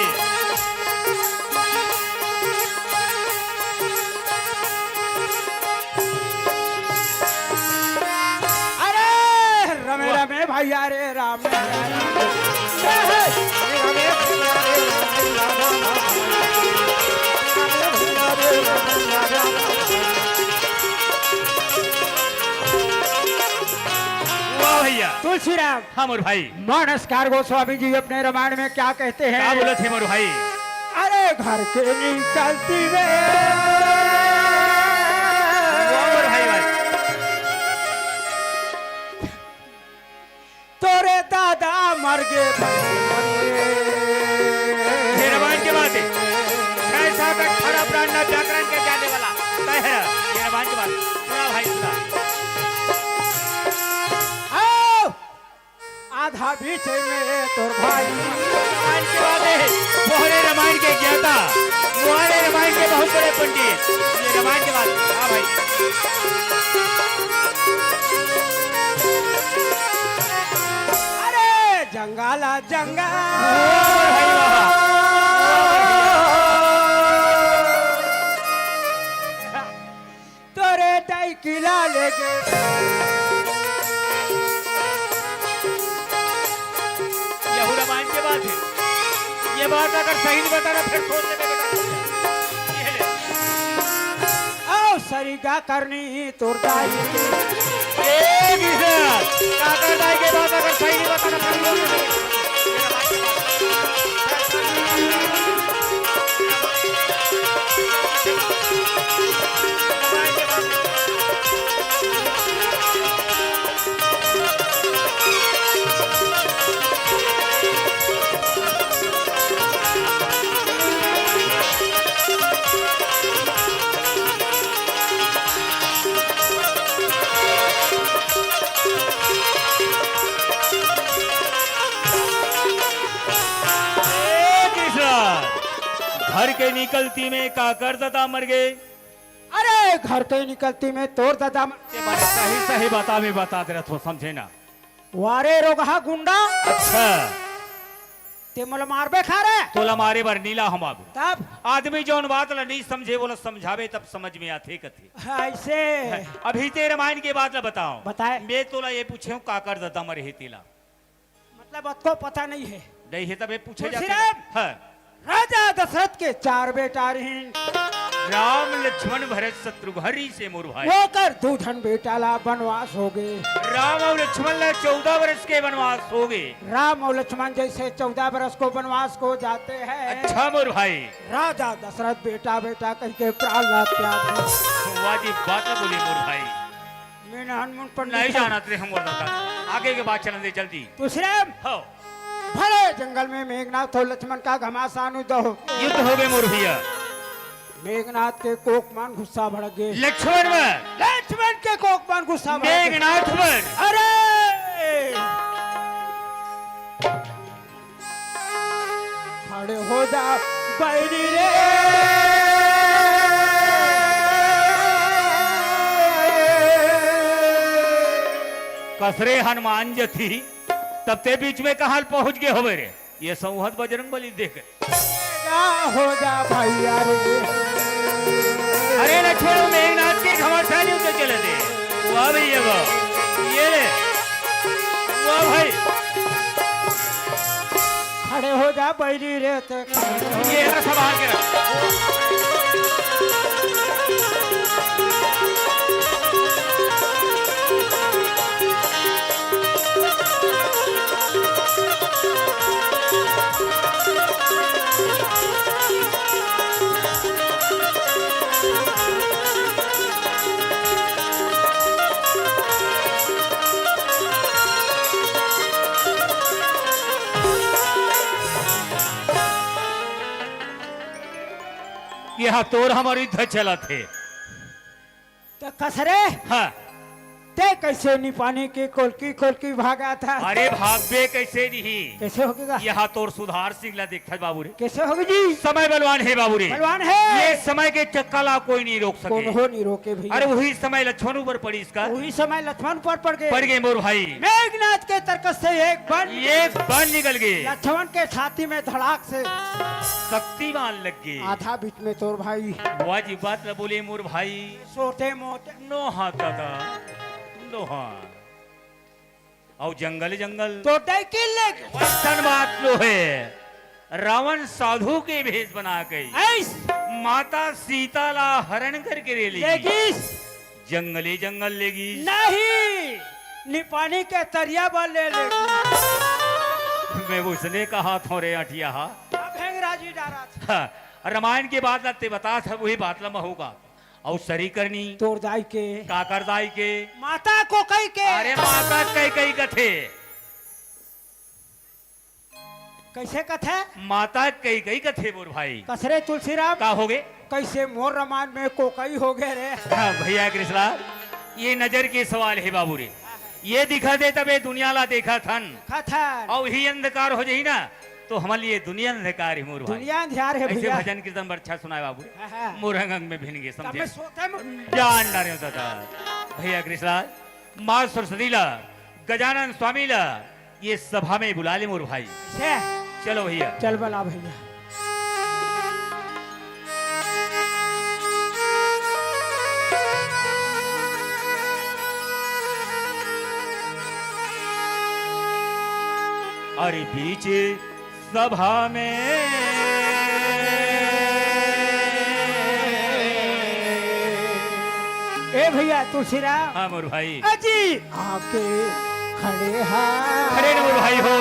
रामे भैया रे रामे भैया। तुलसीराम। हाँ मोर भाई। मानसकार गोस्वामी जी अपने रामायण में क्या कहते हैं? क्या बोले थे मोर भाई? अरे घर के निकलती वे तोरे दादा मर गए। रामायण के बात है। 6-7-18 प्राण व्याकरण के जाने वाला रामायण के बात सुना भाई सुना। आधा बीच में तोर भाई। रामायण के बाद है मोहरे रामायण के ज्ञाता, मोहरे रामायण के बहुत बड़े पंडित। ये रामायण के बाद हाँ भाई अरे जंगाला जंगल भाई बाबा। तोरे दाई किला लेके यही रामायण के बाद है। ये बात अगर सही नहीं बताना फिर सोच ले बेटा। ये ले। आओ सरिगा करनी तोर दाई के। एक ही से काकर दाई के बात अगर सही नहीं बताना फिर सोच ले बेटा। ये रामायण के घर के निकलती में काकर दादा मर गए। अरे घर के निकलती में तोर दादा ये बात सही सही बता में बता दे रहा तो समझे ना। वारे रोगहा गुंडा अच्छा ते मोला मारबे खा रे तोला मारे बर नीला हम आबू तब आदमी जौन बात ला नहीं समझे बोला समझावे तब समझ में आते कथे। ऐसे अभी ते रामायण के बात ला बताओ। बताए। मैं तोला ये पूछे हूँ काकर दादा मरे हे तेला मतलब आपको पता नहीं है। नहीं है तब ये पूछे जाते तुलसीराम! हाँ। राजा दशरथ के 4 बेटा रहीन। राम लक्ष्मण भरत शत्रुघ्न से मोर भाई वो कर दूधन बेटा ला वनवास हो गए। राम और लक्ष्मण ला 14 वर्ष के वनवास हो गए। राम और लक्ष्मण जैसे 14 वर्ष को वनवास को जाते हैं। अच्छा मोर भाई राजा दशरथ बेटा बेटा कह के प्राण ला त्याग वाजी बात ना बोली मोर भाई मैंने हनुमान पर नहीं जाना तेरे हम बोलता आगे के बात चलने दे जल्दी। दूसरे हो भले जंगल में मेघनाथ और लक्ष्मण का घमासान युद्ध हो युद्ध हो गए मोर भैया। मेघनाथ के कोकमान गुस्सा भड़क गए। लक्ष्मण में लक्ष्मण के कोकमान गुस्सा भड़क गए। मेघनाथ में अरे खड़े हो जा बैरी रे कसरे हनुमान जी थी तब ते बीच में कहां पहुंच गए होवे रे। ये संहत बजरंग बली देख हो जा भैया रे। अरे लक्ष्मण मेघनाथ के घमासान युद्ध चले थे। वाह भैया वाह ये ले वाह भाई खड़े हो जा बैरी रे ते ये ना संभाल के रख। यहाँ तोर हमारी युद्ध चला थे। तो कसरे हाँ ते कैसे नहीं पानी की कोलकी भागा था। अरे भागबे कैसे नहीं कैसे होगा यहाँ तोर सुधार सिंह देखा बाबू रे। कैसे होगी जी समय बलवान है बाबू रे। बलवान है ये समय के चक्का ला कोई नहीं रोक कौन सके। हो नहीं रोके भैया। अरे वही समय लक्ष्मण ऊपर पड़ी इसका वही समय लक्ष्मण पर पड़ गए मोर भाई। मेघनाथ के तर्कस से एक बन निकल गए लक्ष्मण के छाती में धड़ाक से शक्तिमान लग गए। आधा बीच में तोर भाई वाजी बात न बोले मोर भाई सोते मोते नोहा दादा नोहा और जंगल तो किले वैसन बात लो है। रावण साधु के भेष बना गई माता सीता ला हरण करके ले लेगी जंगली जंगल लेगी नहीं निपानी के तरिया बल ले मैं उसने कहा थोड़े अटिया भेंगराजी डारा था। रामायण की बात लगते बता था वही बात लम्बा होगा और सरी करनी तोर दाई के काकर दाई के माता को कई के अरे माता कई कथे कैसे कथे माता कई कथे मोर भाई कसरे तुलसीराम का हो गए कैसे मोर रामायण में कोकई हो गए रे। भैया कृष्णा ये नजर के सवाल है बाबू रे। ये दिखा दे तब ये दुनिया ला देखा थन कथन और ही अंधकार हो जाई ना तो हमारे लिए दुनिया अंधकार है मोर भाई। दुनिया अंधियार है ऐसे भैया। भजन कीर्तन बड़ा अच्छा सुनाए बाबू हाँ, हाँ। मोरंग अंग में भिन गए तब समझे मैं सोते में जान डारे होता था भैया कृष्णलाल माँ सरस्वती ला गजानन स्वामी ला ये सभा में बुला ले मोर भाई। से चलो भैया चल बला भैया। अरे बीच सभा में ए भैया तुलसीराम हाँ मोर भाई अजी आके खड़े खड़े न मोर भाई हो।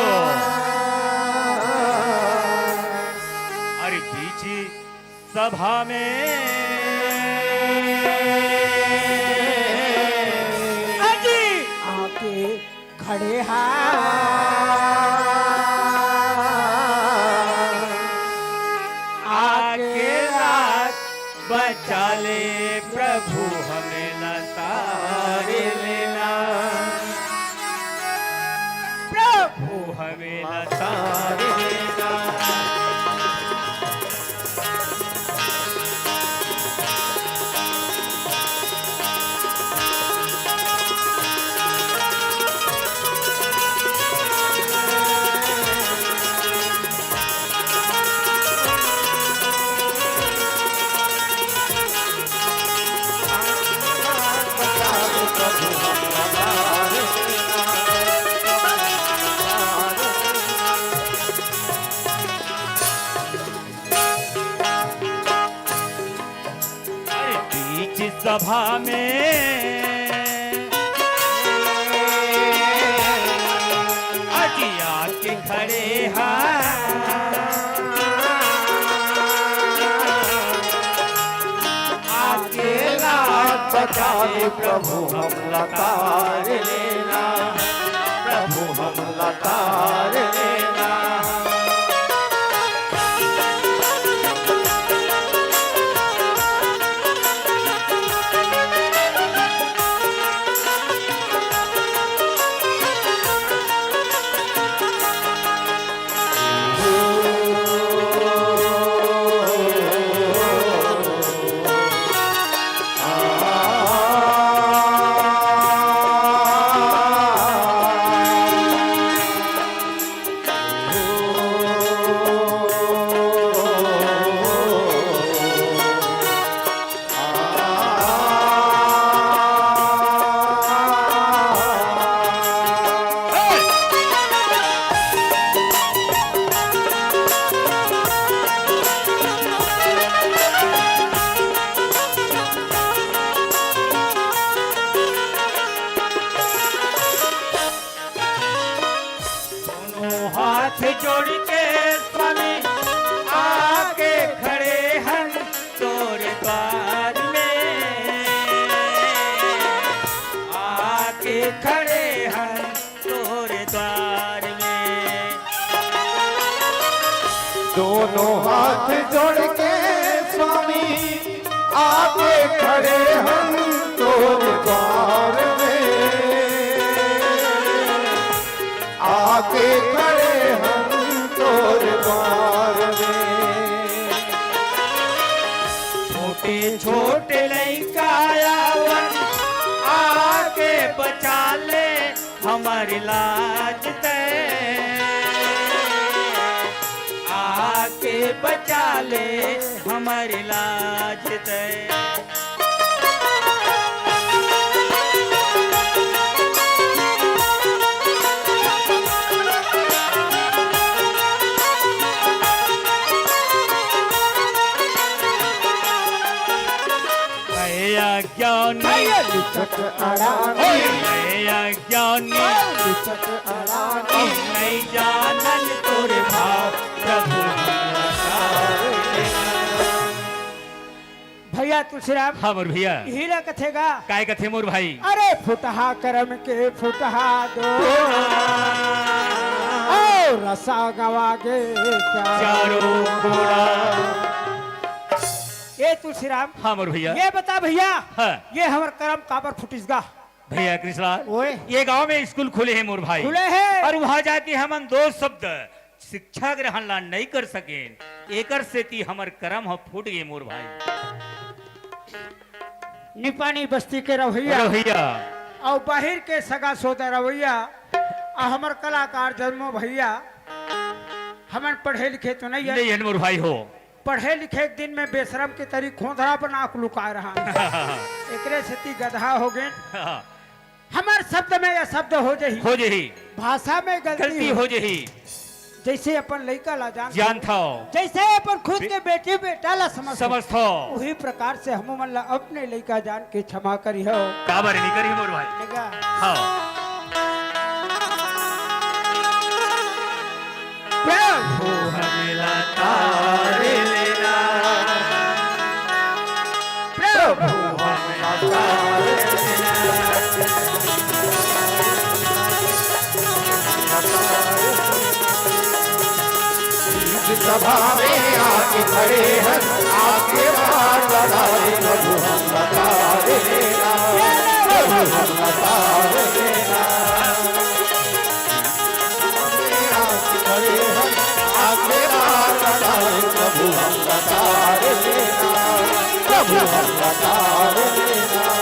अरे बीच सभा में अजी आके खड़े आके रात बचा ले प्रभु हमें न तारे लेना प्रभु हमें न तारे लेना। सभा में अजिया के खड़े आके रात बचा ले प्रभु हम लतार लेना, प्रभु हम लतार लेना। हाथ जोड़ के स्वामी आके खड़े हैं तोरे द्वार में, आके खड़े हैं तोरे द्वार में। दोनों हाथ जोड़ के स्वामी आके खड़े हम तोरे द्वार में, आके खड़े हम तोरे द्वार में। छोटे छोटे लइका आवन आके बचा ले हमारी लाज ते, आके बचा ले हमारी लाज ते। ज्ञानी लिचट अड़ानी, ज्ञानी लिचट अड़ानी, नहीं जानन तोरे भाव प्रभु भैया तुलसीराम। हाँ मोर भैया हीरा कथेगा काय कथे मोर भाई। अरे फुटहा करम के फुटहा दो ओ रसा गवागे चारों गोड़ा। ये तुलसीराम। हाँ मोर भैया ये बता भैया हाँ। ये हमर करम काबर फुटिसगा भैया कृष्णा ओए ये गांव में स्कूल खुले हैं मोर भाई खुले हैं और वहां जाके हम दो शब्द शिक्षा ग्रहण ला नहीं कर सके एकर से ती हमर करम हो फूट गए मोर भाई। निपानी बस्ती के रवैया भैया और बाहर के सगा सोदा रवैया और हमर कलाकार जन्मो भैया हमन पढ़े लिखे तो नहीं है नहीं मोर भाई हो पढ़े लिखे दिन में बेशरम के तरी खोदरा पर नाक लुका रहा एकरे से ती गधा हो गए हमार शब्द में या शब्द हो जही भाषा में गलती हो जही जैसे अपन लड़का ला जानता जैसे अपन खुद के बेटे बेटा ला समझता वही प्रकार से हम मन ला अपने लड़का जान के क्षमा करी हो काबर नहीं करी मोर भाई। हाँ प्रभु हमें तारे लेना प्रभु सभा में आके खड़े हैं आपके बार लड़ाई प्रभु हम बता देना प्रभु हम बता देना आके खड़े हैं आपके बार लड़ाई प्रभु हम बता देना प्रभु हम बता देना।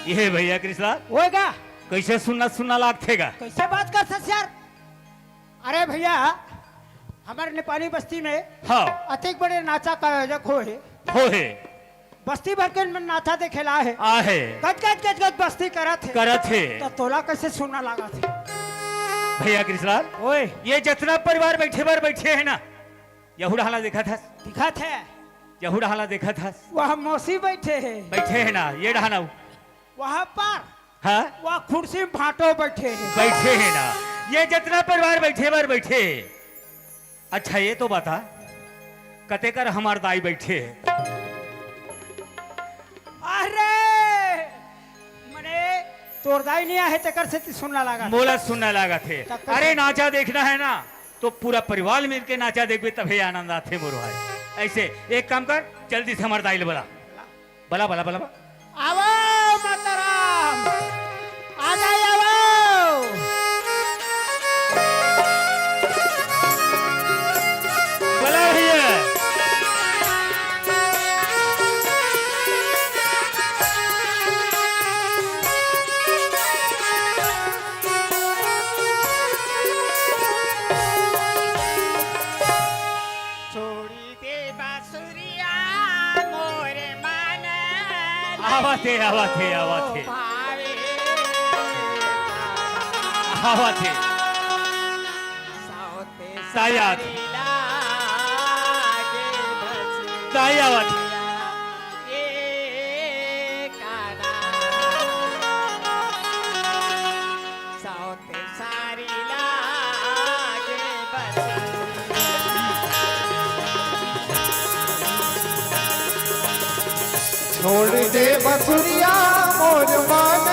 ये भैया कृष्णा होएगा कैसे सुनना लागतेगा कैसे बात कर सकते यार। अरे भैया हमारे नेपाली बस्ती में हाँ अतिक बड़े नाचा का आयोजक हो है बस्ती भर के नाचा देखेला है आहे गज गज गज गज बस्ती करत है तो तोला कैसे सुनना लगा थे भैया कृष्णा ओए ये जितना परिवार बैठे है ना यहूड़ा हाला देखा था यहूड़ा हाला देखा था वहाँ मौसी बैठे है ना ये डहाना वहाँ पर हाँ वहाँ कुर्सी में भाटो बैठे है ना ये जितना परिवार बैठे अच्छा ये तो बता कते कर हमार दाई बैठे अरे मने तोर दाई नहीं है तेकर से सुनना लगा मोला सुनना लगा थे अरे नाचा देखना है ना तो पूरा परिवार मिलके नाचा देखबे तभी आनंद आते मोर भाई। ऐसे एक काम कर जल्दी से हमार दाई बोला बला बला बला आवो माताराम आ जाए आवो बला भैया छोड़ी दे बांसुरिया मोरे मन आवाज है सायात सायावत छोड़ दे बसुरिया मोर मान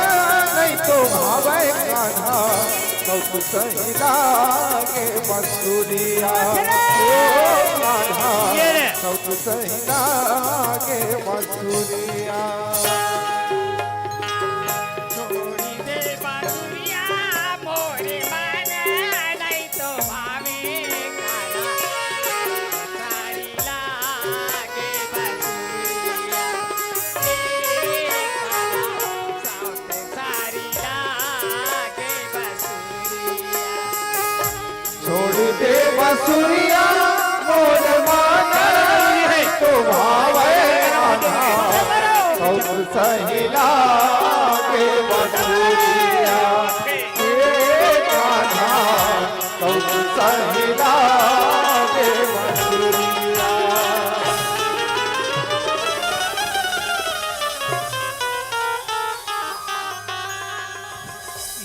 नहीं तो भावे कान्हा तो सही लागे बसुरिया ओ कान्हा तो सही लागे बसुरिया। छोड़ी दे बांसुरिया मोरे मन नहीं तो भावे छोड़ दे बसुरिया सहिला के बसुरिया कान्हा तुम सहिला के बसुरिया।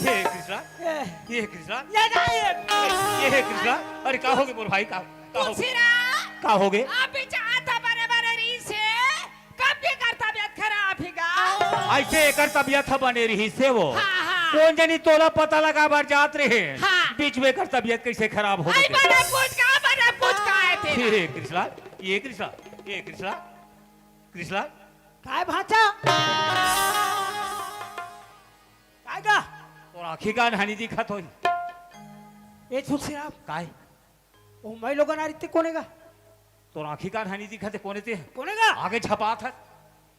ये कृष्णा, ये कृष्णा, ये नहीं ये है कृष्णा। अरे का हो गए मोर भाई, का हो गए? तुलसीरा का हो गए? आप चाहता बड़े बड़े री से कब भी करता तबियत खराब हिगा। ऐसे एकर तबियत है बने रही से वो हाँ हाँ कौन जनी तोला पता लगा बार जात रहे हाँ। बीच में एकर तबियत कैसे खराब हो आई गई? बड़ा कुछ का है तेरा। ये कृष्णा, ये कृष्णा, ये कृष्णा, कृष्णा काय भाचा काय गा और आखी का हानि दिखत हो ए तुलसीराम काय ओ मैं लोगन आ रीते कोने गा तो आखी का हानि दिखत कोने ते कोने गा आगे छपा था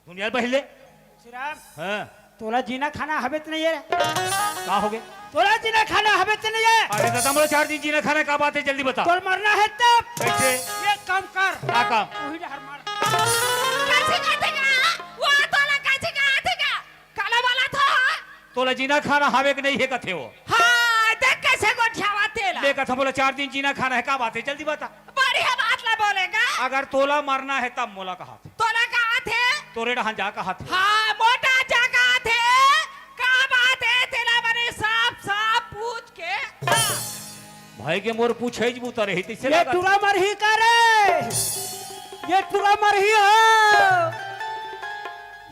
दुनिया पहले। तुलसीराम हाँ तोला जीना खाना हवे त नहीं है का हो गए? तोला जीना खाना हवे त नहीं है। अरे दादा मोला 4 दिन जीना खाना का बात है, जल्दी बता तोर मरना है तब कैसे? ये काम कर का काम? वही हर मार कैसे कहतेगा वो तोला कैसे कहतेगा काला वाला था। तोला जीना खाना हवे कि नहीं है कथे वो हाँ देख कैसे गोठियावा तेला। लेकर था बोला 4 दिन जीना खाना है, का बात है जल्दी बता। बढ़िया बात ला बोलेगा। अगर तोला मरना है तब मोला कहा थे तोला कहा थे तोरे डहां जा कहा थे। हाँ मोटा जगह थे का बात है तेला बने साफ साफ पूछ के। हाँ। भाई के मोर पूछे जबू तो रही तिसे ये टुरा मरही करे ये टुरा मरही हो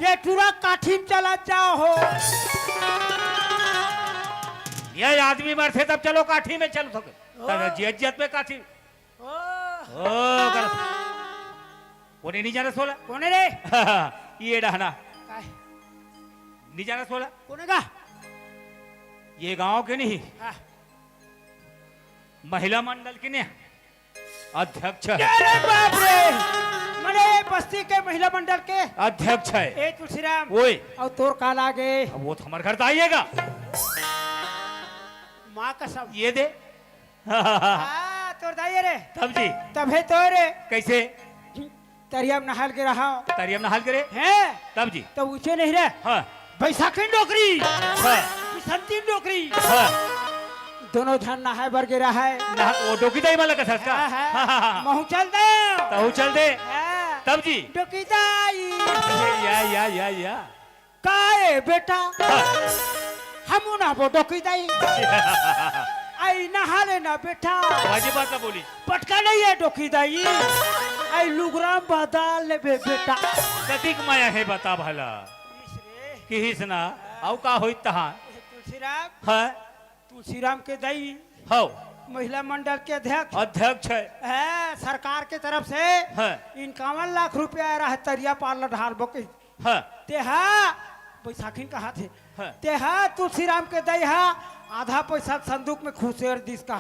ये टुरा काठी में चला जाओ हो। ये आदमी मरते तब चलो काठी में चलो तब जियत में काठी ओ कर कोने नहीं जाना सोला कोने रे ये डहना काय नहीं जाना सोला कोने गा ये गांव के नहीं हाँ। महिला मंडल के नहीं अध्यक्ष है। अरे बाप रे मने बस्ती के महिला मंडल के अध्यक्ष है ए तुलसीराम ओए और तोर का लागे अब वो तो हमारे घर तो आइएगा माँ कसम ये दे हाँ तोर दाई रे तब जी तब है तोरे कैसे तरिया में नहाल के रहा तरियम नहाल करे है तब जी तो ऊंचे नहीं रहे हाँ बैसाखी नौकरी हाँ संती नौकरी हाँ दोनों धन नहाए बर गिरा है वो डोकीदाई वाला कथा का महू चल दे तहु चल दे हाँ। तब जी डोकीदाई या काए बेटा हाँ। हम ना वो डोकीदाई आई नहाले ना बेटा वाजी बात ना बोली पटका नहीं है डोकीदाई आई लुगराम बदल ले बेटा कतिक माया है बता भला कि हिसना आउ का होई तहां तुलसीराम हाँ तुलसीराम के दाई हो महिला मंडल के अध्यक्ष अध्यक्ष है सरकार के तरफ से हाँ 51 लाख रुपया आ रहा है तरिया पार्लर ढाल बके हाँ तेहा बैसाखी कहा थे हाँ। तेहा तुलसीराम के दई हा आधा पैसा संदूक में खुशेर दिस का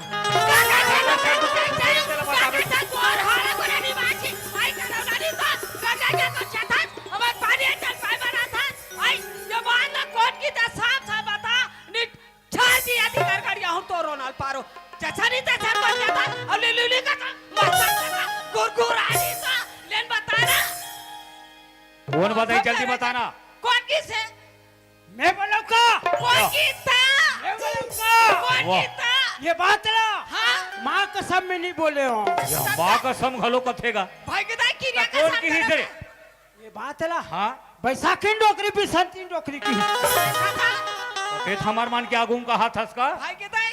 कौन बताई जल्दी बताना कौन किस है मैं बोलूं का कौन गीता मैं बोलूं का कौन वाह। गीता ये बात ना हाँ माँ कसम में नहीं बोले हो यह माँ का सम घलो कथेगा भाई के दाई किरिया का कौन की हिस रे ये बात ना हाँ बैसाखी नौकरी भी संती नौकरी की ते हमार मान के आगूम का हाथ हंस का भाई के दाई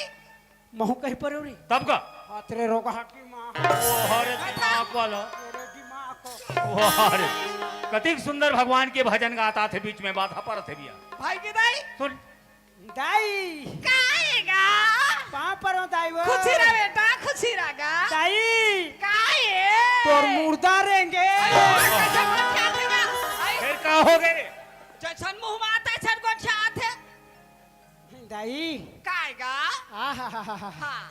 महू कहीं पर हो रही तब का हाथरे रोगा हाकी माँ ओ हरे दिमाग वाला तेरे दिमाग को ओ हरे कतिक सुंदर भगवान के भजन गाता थे बीच में बाधा पर थे भैया भाई के दाई सुन दाई काएगा कहाँ पर हो दाई वो खुशी रहा बेटा खुशी रहा दाई काए तोर मुर्दा रहेंगे फिर का हो गए जैसन मुंह में आता है को थे दाई काएगा आहा हाँ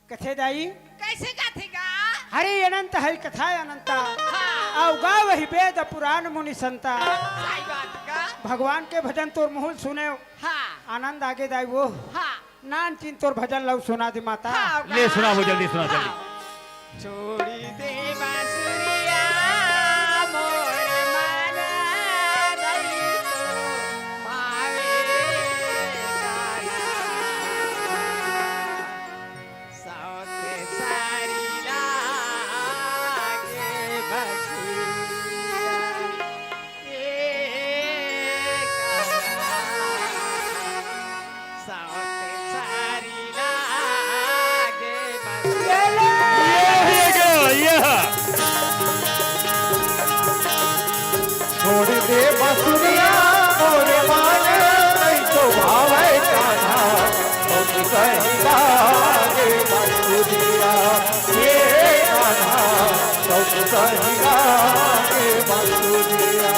कथे दाई कैसे कथेगा हरि अनंत हरि कथा अनंत हाँ अवगा वही वेद पुराण मुनि संता सही बात का भगवान के भजन तोर मुहुल सुने हाँ आनंद आगे दाई वो हाँ नान चिन तोर भजन लव सुना दे माता हाँ ले सुना वो जल्दी सुना जल्दी छोड़ी दे बांसुरिया मोर माना सही लागे बांसुरिया ये कान्हा सब सही लागे बांसुरिया।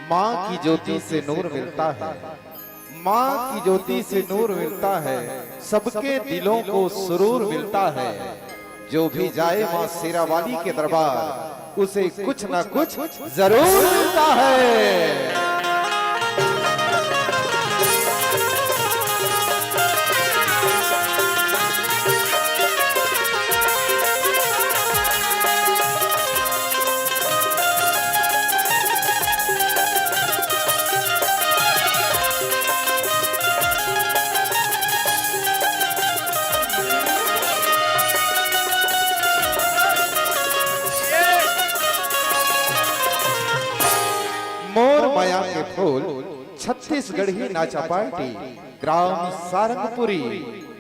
माँ की ज्योति से नूर मिलता है, माँ की ज्योति से नूर मिलता है, सबके दिलों को सुरूर मिलता है। जो भी जाए माँ शेरावाली के दरबार उसे कुछ ना कुछ जरूर मिलता है। माया के फूल छत्तीसगढ़ी नाचा पार्टी ग्राम सारंगपुरी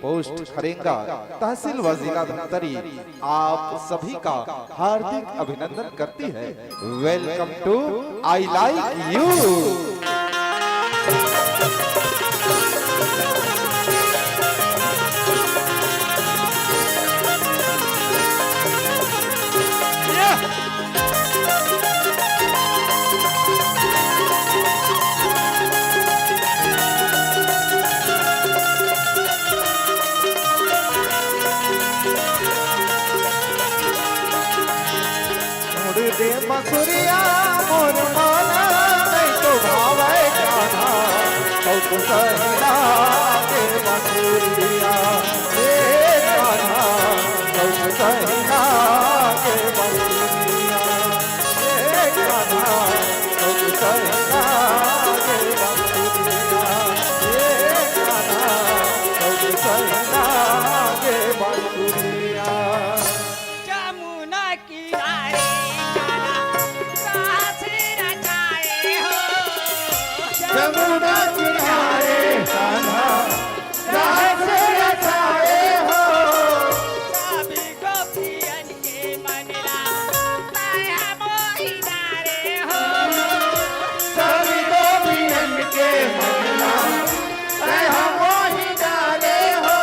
पोस्ट खरेंगा तहसील व जिला धमतरी आप सभी का हार्दिक अभिनंदन करती है। Welcome to I like you. दे बसुरिया मोर माला नहीं तो भावे कान्हा सब सही लागे बसुरिया ये कान्हा सब सही लागे बसुरिया ये कान्हा सब सही लागे बसुरिया ये कान्हा सब सही लागे बसुरिया। जमुना किनारे जमुना किनारे कान्हा रास रचाए हो, सभी गोपियन के मनला माया मोहिना रे हो। सभी गोपियन के मनला तैहा मोहि डाले हो,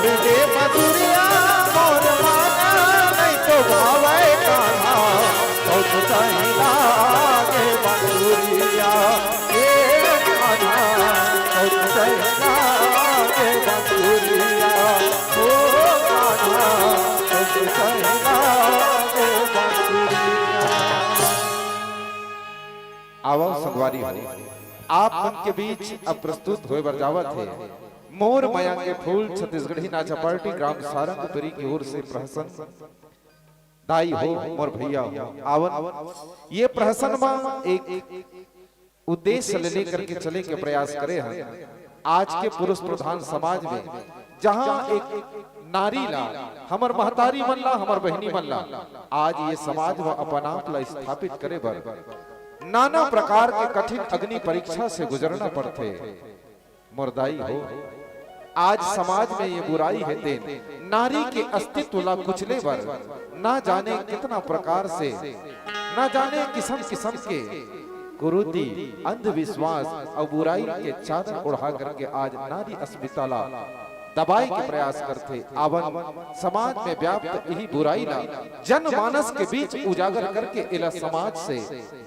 मोर दे मधुरिया मोर माना नहीं तो भावे कान्हा बहुत सही लागे मधुरिया ये कान्हा बहुत सही लागे मधुरिया ओ कान्हा बहुत सही लागे मधुरिया। आओ संगवारी हो आप मन के बीच अब प्रस्तुत हुए बरजावत है मोर माया के फूल छत्तीसगढ़ी नाचा पार्टी ग्राम सारंगपुरी की ओर से प्रहसन दाई हो मोर भैया हो आवन ये प्रहसन में एक उद्देश्य ले लेकर के चले के प्रयास करे हैं। आज के पुरुष प्रधान समाज में जहां एक नारी ला हमर महतारी मन ला हमर बहनी मन ला आज ये समाज में अपन आप ला स्थापित करे बर नाना प्रकार के कठिन अग्नि परीक्षा से गुजरना पड़ते मुर्दाई हो। आज समाज में ये बुराई है ते नारी के अस्तित्व ला कुचले बर ना जाने कितना प्रकार से ना जाने किस्म किस्म के कुरीति अंधविश्वास और बुराई के चादर उड़ा करके आज नारी अस्मिता ला दबाए के प्रयास करते आवन समाज में व्याप्त यही बुराई ला जनमानस के बीच उजागर करके इला समाज से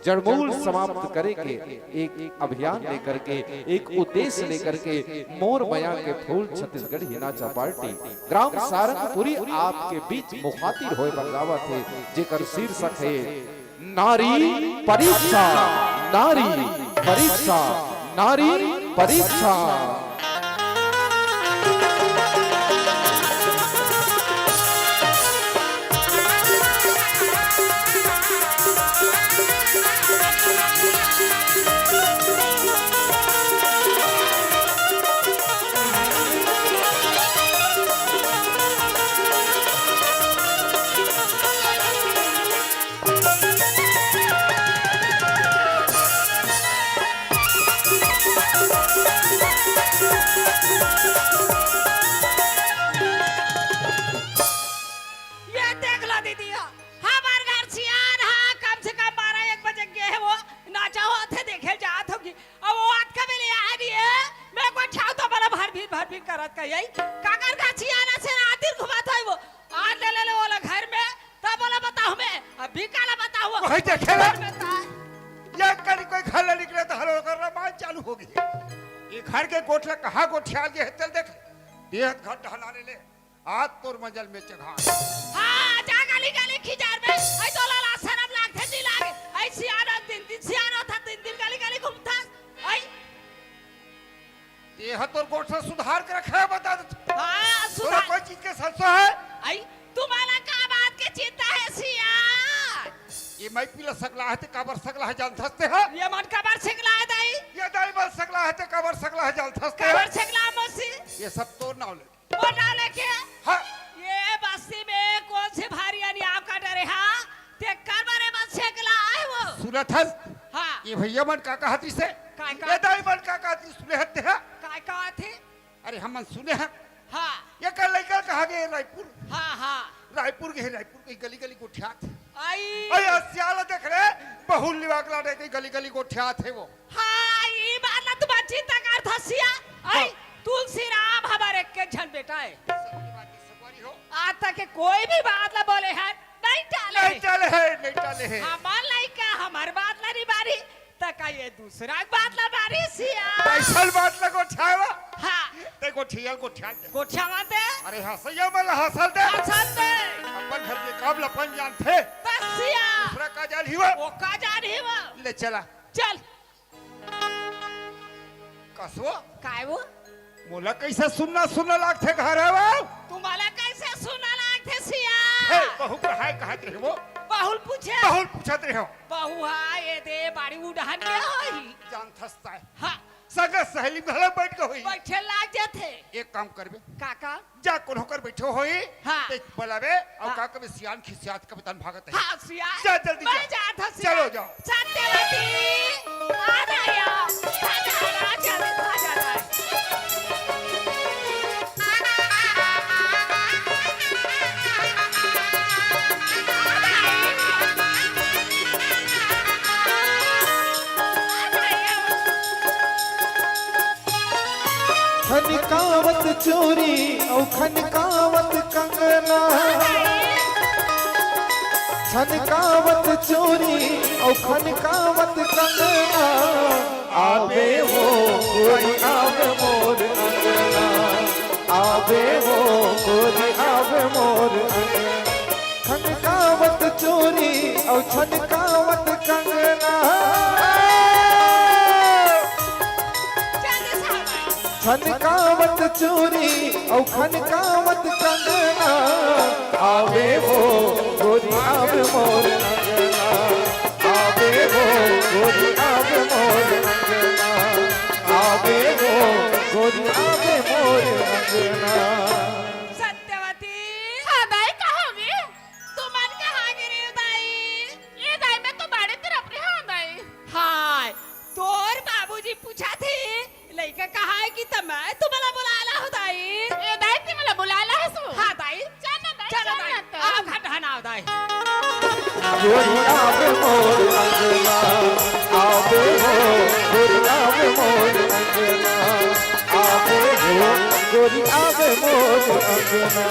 जड़मूल समाप्त करे के एक अभियान लेकर के एक उद्देश्य लेकर के मोर माया के फूल छत्तीसगढ़ हिनाचा पार्टी ग्राम सारंगपुरी आपके बीच मुखातिब होए बंगावत है जेकर शीर्षक है नारी परीक्षा नारी परीक्षा नारी परीक्षा। करत का यही काकर का छियाना से रातिर घुमात है वो आज ले ले वाला घर में तब बोला बताओ मैं अभी काला बताओ कोई देखे ये करी कोई घर निकले तो हलो कर रमान चालू हो गई ये घर के गोठला कहां गोठियाल के चल देख बेहद घर ढलाने ले आज तोर मंजल में चढ़ा हां जा गाली गाली खिजार में आई तो लाला शर्म लागथे दी लागे आई सियाना दिन दिन सियाना था दिन दिन गाली गाली घूमता आई ये तोर गोठला सुधार के रखा है बता दे हां सुधार कोई चीज के संशय है आई तुम्हारा का बात के चिंता है सिया ये मैं पीला सकला है ते काबर सकला है जान थसते है ये मन काबर सकला है दाई ये दाई बल सकला है ते काबर सकला है जान थसते है काबर सकला मसी ये सब तोर नाव ले वो नाव लेके हां ये बस्ती में कौन से भारी यानी आपका डरे हां ते काबर मन सकला है वो सूरत है हां ये भैया मन का कहती से ये दाई मन का कहती सुने हते है काय कहा थे अरे हम सुने हैं हां ये कल लेकर कहा गए रायपुर हां हां रायपुर के रायपुर की गली गली गोठिया थे आई अरे सियाल देख रहे बहुल निवाकला दे गली गली गोठिया थे वो हां ये बात ना तुम चिंता कर थसिया आई तुलसी राम हमारे के झन बेटा है आज तक के कोई भी बात ना बोले है नहीं टाले है हमार लाइका हमार बात ना नहीं बारी तक ये दूसरा बात ना बारी सिया कैसल बात लगो छावा हां ते गोठिया गोठिया दे अरे हसैया वाला हसल दे अपन घर के काबला पन जान थे तसिया दूसरा का जान हिवा वो का जान हिवा ले चला चल कसवा काय वो मोला कैसे सुनना लागथे घर है वो तुम्हाला कैसे सुना लागथे सिया हे बहु कहत रहे वो बहुल पूछे बहुल पूछत रहे हो बहु हा ये दे बाड़ी उड़ान के होई जान थसता है हां सगा सहेली घर बैठ के होई बैठे लाग जाथे एक काम करबे काका जा कोनो कर बैठो होई हाँ। ते बुलावे और का कभी सियान खिसियात का बतन भागत है हां सिया जा जल्दी मैं जा था सिया चलो जाओ सत्यवती आ गया आ जल्दी आ जा खनिकावत चोरी और खनकावत कंगना छनकावत चोरी और खनकावत कंगना आवे हो कोई आवे मोर अंगना आवे हो कोई आवे मोर अंगना खनकावत चोरी और छनकावत कंगना खनकावत चोरी और खनकावत कंगना आवे हो गोरी आवे मोर अंगना आवे हो गोरी आवे मोर अंगना आवे हो गोरी आवे मोर अंगना सत्यवती हाँ दाई कहाँ गे तू मन कहाँ गिरी दाई ये दाई मैं तो बाड़े तरफ रे हाँ दाई हाय तोर बाबूजी पूछा थे लड़का कहा है कि मैं तुम्हाला बुलाला हो दाई ए दाई तुम्हाला बुलाला है सो हाँ दाई चलो दाई आप घटाना हो दाई गोरी आवे मोर अंगना आवे हो गोरी आवे मोर अंगना आवे हो गोरी आवे मोर अंगना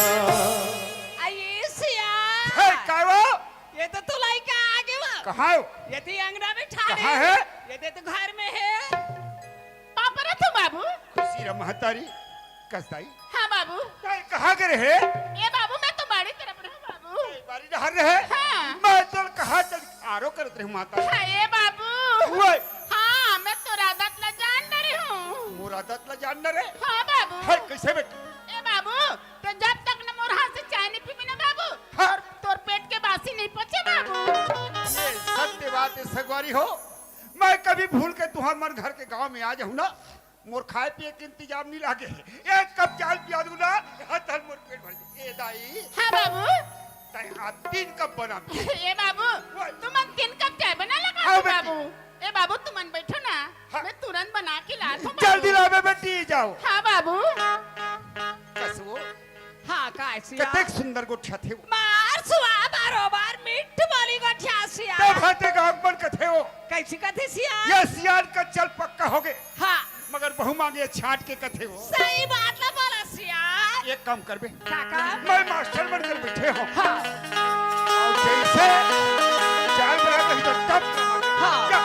आइए सिया हे काय वो ये तो तू लड़का आगे वो कहाँ हो ये तो अंगना में ठाड़े कहाँ है ये तो घर में है पापा रे तू बाबू खुशी रे महतारी कसदाई हाँ बाबू काय कहाँ गए है ये बाबू मैं तुम्हारी तरफ रहूं बाबू बारी डहर रहे हाँ। मैं तो कहाँ चल आरो करत रही माता हाँ ये बाबू वो हाँ मैं तो राधत ला जान रही हूँ मोरा दत ला जान न रे हाँ बाबू है कैसे बेट ए बाबू तो जब तक न मोर हाथ से चाय नहीं पीबी ना बाबू हाँ। और तोर पेट के बासी नहीं पचे बाबू ये सत्य बात है सगवारी हो मैं कभी भूल के तुम्हार मन घर के गांव में आ जाऊं ना मोर खाए पिए के इंतजाम नहीं लागे एक कप चाय पिया दूं ना हथल मोर पेट भर जाए ए दाई हाँ बाबू तय आप 3 कप बना ए बाबू तुम 3 कप चाय बना लगा हाँ, बाबू ए बाबू तुम बैठो ना हाँ। मैं तुरंत बना के लाता हूँ जल्दी लावे बेटी जाओ हाँ बाबू कसो हाँ कैसी कतेक सुंदर गोठिया थे वो मार सुआ बारोबार मीठ बोली गठिया सिया तब हाथे का आगमन कथे हो कैसी कथी सिया ये सियार का चल पक्का हो गए हाँ मगर बहु मांगे छाट के कथे हो सही बात ना बोला सिया एक काम कर बे काका मैं मास्टर बनकर बैठे हो हाँ और जैसे चाय बना कहीं तो तब हाँ। जा।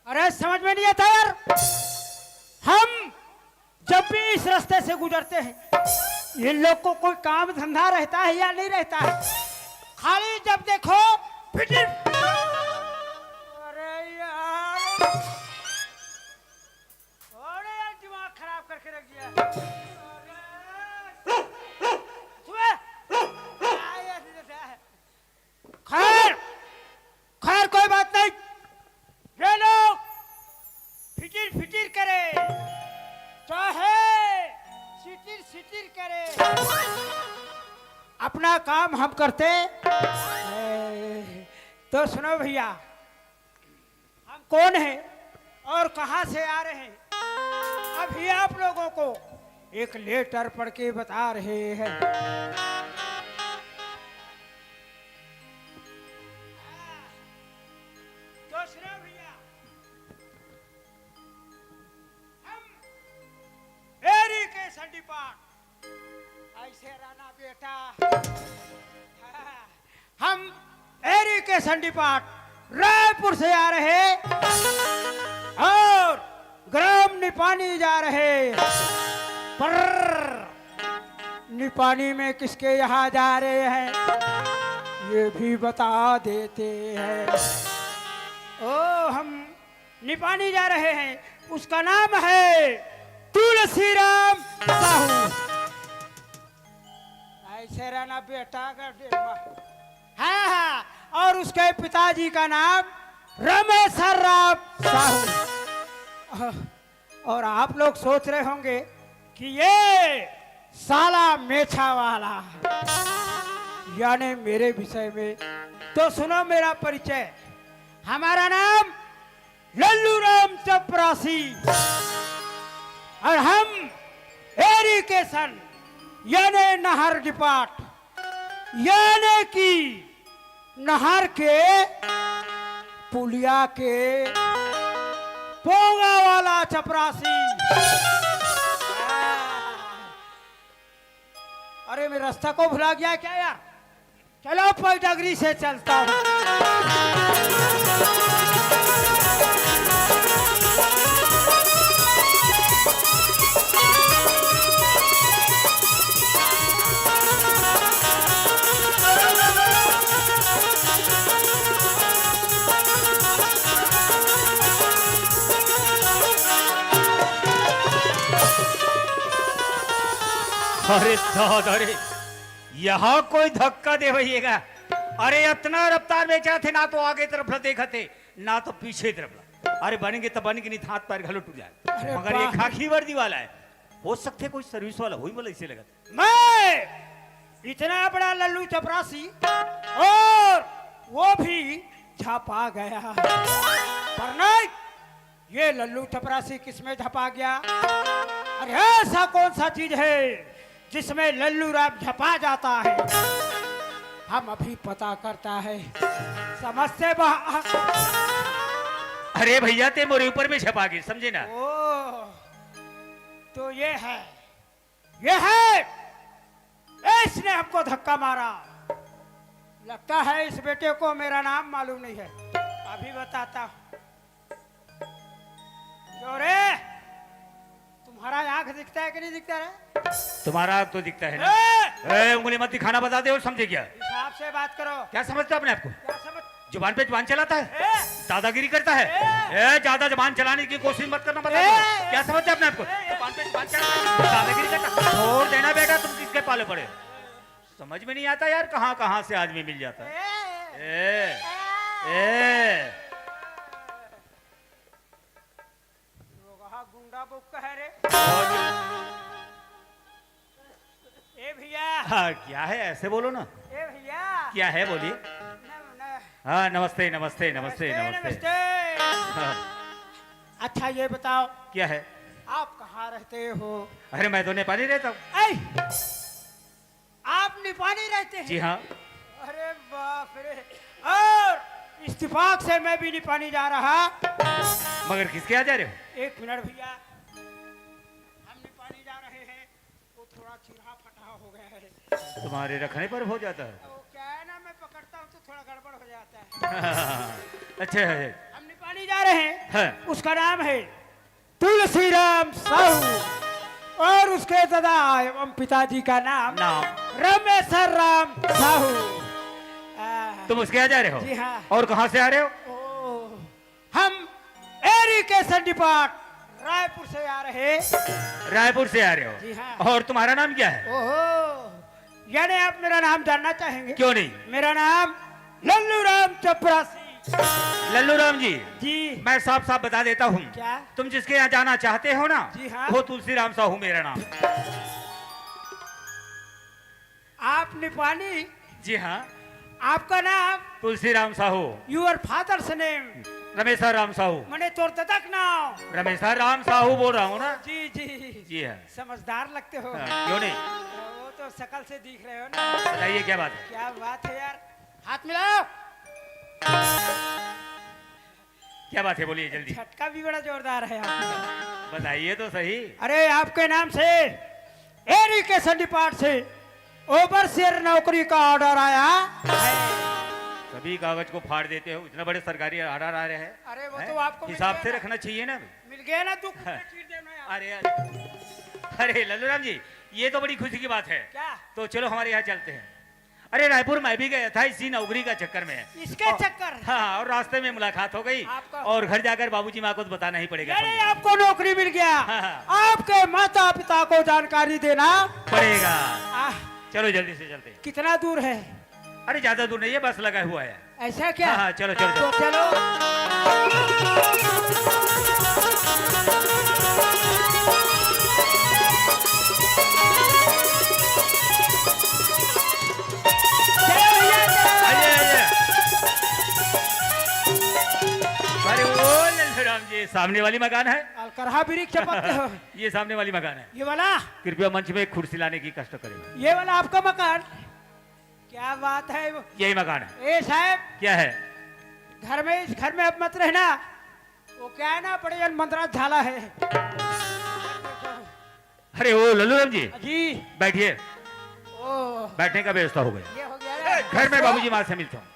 अरे समझ में नहीं आता यार हम जब भी इस रास्ते से गुजरते हैं इन लोग को कोई काम धंधा रहता है या नहीं रहता है खाली जब देखो फिटिर अरे यार अरे यार दिमाग खराब करके रख दिया खैर खैर कोई बात नहीं ये लोग फिटिर फिटिर करे चाहे सिटिर सिटिर करे अपना काम हम करते तो सुनो भैया हम कौन हैं और कहां से आ रहे हैं अभी आप लोगों को एक लेटर पढ़ के बता रहे हैं तो सुनो भैया हम एरी के संडीपाट ऐसे राना बेटा हम एरी के संडीपाट रायपुर से आ रहे और ग्राम निपानी जा रहे पर निपानी में किसके यहाँ जा रहे हैं ये भी बता देते हैं ओ हम निपानी जा रहे हैं उसका नाम है तुलसीराम साहू ऐसे रहना बेटा का हाँ हाँ और उसके पिताजी का नाम रमेश्वर राम साहू और आप लोग सोच रहे होंगे कि ये मेछा वाला यानी मेरे विषय में तो सुनो मेरा परिचय। हमारा नाम लल्लू राम चपरासी और हम एरिकेशन यानी नहर डिपार्ट यानी कि नहर के पुलिया के पोंगा वाला चपरासी। अरे मैं रास्ता को भुला गया क्या यार? चलो पैटागरी से चलता हूँ। अरे दाद, अरे यहाँ कोई धक्का दे भैया। अरे इतना रफ्तार में थे ना तो आगे तरफ न देखा थे ना तो पीछे तरफ। अरे बनेंगे तो बन के नहीं, हाथ पैर घलो टूट जाए। मगर ये खाकी वर्दी वाला है, हो सकते कोई सर्विस वाला हुई, मतलब इसे लगा मैं इतना बड़ा लल्लू चपरासी और वो भी झपा गया। पर नहीं, ये लल्लू चपरासी किसमें झपा गया? अरे ऐसा कौन सा चीज है जिसमें लल्लू राम झपा जाता है? हम अभी पता करता है। समझ से अरे भैया ते मोरे ऊपर में छपा गई, समझे ना? ओ, तो ये है इसने हमको धक्का मारा। लगता है इस बेटे को मेरा नाम मालूम नहीं है। अभी बताता हूं। क्यों रे, तुम्हारा आंख दिखता है कि नहीं दिखता है? तुम्हारा आंख तो दिखता है ना। उंगली मत दिखाना, बता दे और समझे क्या? हिसाब से बात करो। क्या समझते हो अपने आप को? क्या समझ? जुबान पे जुबान चलाता है, दादागिरी करता है। ज्यादा जुबान चलाने की कोशिश मत करना, बता दो। क्या समझते हो अपने आप को? जुबान पे जुबान चलाता है, दादागिरी करता है। छोड़ देना बेटा, तुम किसके पाले पड़े? समझ में नहीं आता यार, कहाँ कहाँ से आदमी मिल जाता है। गुंडा बुक है रे। ए भैया। हाँ, क्या है? ऐसे बोलो ना। ए भैया। क्या है, बोलिए। हाँ, नमस्ते नमस्ते नमस्ते नमस्ते। हाँ। अच्छा ये बताओ, क्या है? आप कहाँ रहते हो? अरे मैं तो नेपाली रहता हूँ। आप नेपाली रहते हैं? जी हाँ। अरे बाप रे। और इस्तीफाक से मैं भी नेपाली जा रहा। मगर किसके यहाँ जा रहे हो? एक मिनट भैया, हम नेपाली जा रहे हैं। वो थोड़ा चिरा फटा हो गया है। तुम्हारे रखने पर हो जाता है। वो क्या है ना, मैं पकड़ता हूँ तो थोड़ा गड़बड़ हो जाता है। अच्छा है। हम नेपाली जा रहे हैं। हाँ। उसका नाम है तुलसीराम साहू और उसके दादा एवं पिताजी का नाम रमेश्वर राम साहू। तुम उसके यहाँ जा रहे हो? जी हाँ। और कहाँ से आ रहे हो? हम एरिकेशन डिपार्ट रायपुर से आ रहे। रायपुर से आ रहे हो? जी हाँ। और तुम्हारा नाम क्या है? ओहो, यानी आप मेरा नाम जानना चाहेंगे? क्यों नहीं। मेरा नाम लल्लू राम चपरासी। लल्लू राम जी। जी। मैं साफ साफ बता देता हूँ। क्या? तुम जिसके यहाँ जाना चाहते हो ना, जी हाँ। वो तुलसीराम साहू मेरा नाम। आप नेपाली? जी हाँ। आपका नाम? Tulsiram Sahu. Your father's name? Rameshwar Ram Sahu. मैंने तोर तक नाम रमेश्वर राम साहू बोल रहा हूँ ना। जी जी जी है। समझदार लगते हो। क्यों नहीं? वो तो शकल से दिख रहे हो ना। बताइए क्या बात है? क्या बात है यार, हाथ मिलाओ। क्या बात है, बोलिए जल्दी। झटका भी बड़ा जोरदार है आपका। बताइए तो सही। अरे आपके नाम से एरिकेशन डिपार्ट से ओवरसियर नौकरी का ऑर्डर आया है। सभी कागज को फाड़ देते हो, इतने बड़े सरकारी ऑर्डर आ रहे हैं। अरे वो तो आपको हिसाब से रखना चाहिए ना। मिल गया ना, तू चीर देना यार। अरे लल्लू राम जी, ये तो बड़ी खुशी की बात है। क्या? तो चलो हमारे यहाँ चलते हैं। अरे रायपुर मैं भी गया था इसी नौकरी का चक्कर में। इसके चक्कर? हाँ, और रास्ते में मुलाकात हो गई और घर जाकर बाबूजी माँ को तो बताना ही पड़ेगा। यानी आपको नौकरी मिल गया। हाँ। आपके माता पिता को जानकारी देना पड़ेगा। चलो जल्दी से चलते हैं। कितना दूर है? अरे ज्यादा दूर नहीं है, बस लगा हुआ है। ऐसा क्या? हाँ, चलो चलो तो चलो। ये सामने वाली मकान है, अलकरहा वृक्ष पत्ते हो। ये सामने वाली मकान है। ये वाला कृपया मंच में एक कुर्सी लाने की कष्ट करें। ये वाला आपका मकान? क्या बात है। यही मकान है। ए साहब, क्या है? घर में, इस घर में अब मत रहना। वो क्या है ना, बड़े मंदरा झाला है। अरे ओ लल्लू राम जी, जी बैठिए। ओ, बैठने का व्यवस्था हो गया। ये हो गया रे। घर में बाबूजी माँ से मिलता हूँ।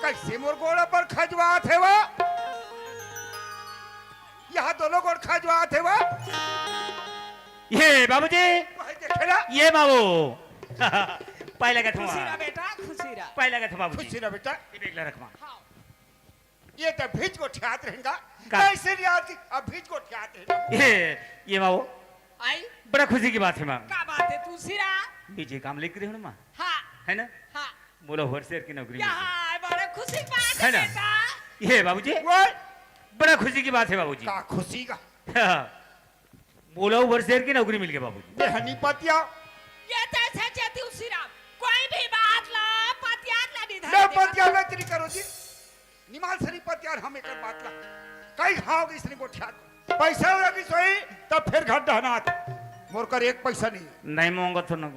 कैसे मोर गोड़ा पर खजवा थे वो? यहाँ दोनों गोड़ खजवा थे वो? ये बाबूजी, वही देखे ना? ये बाबू पहले का खुशी रहा था, बेटा, खुशी रहा। पहले का था बाबूजी। खुशी ना बेटा, ये बेगला रखमा। ये तो भीज को ठियात रहेगा। का? कैसे याद की अब भीज को ठियात है। ये बाबू, आई बड़ा खुशी की बात है माँ। का बात है तुलसी रहा? बीजे काम लेकर रही हूँ ना माँ, हाँ है ना? हाँ, बोलो होरसेर की नौकरी मिल यहाँ बड़ा खुशी की बात है है ना? बेटा। ये बाबूजी, वो बड़ा खुशी की बात है बाबूजी। का खुशी का बोलो वर्षेर की नौकरी मिल गई बाबूजी। बेहनी पतिया ये तो सच्चे तुलसी राम, कोई भी बात ला पतियार ला न निधर पतिया में तेरी करो जी। निमाल सरी पतियार हम एक बात ला कई खाओगे इसने को ठियात। पैसा होगा कि सोई तब फिर घर डहनात। मोर कर एक पैसा नहीं है। नहीं मांगा तो ना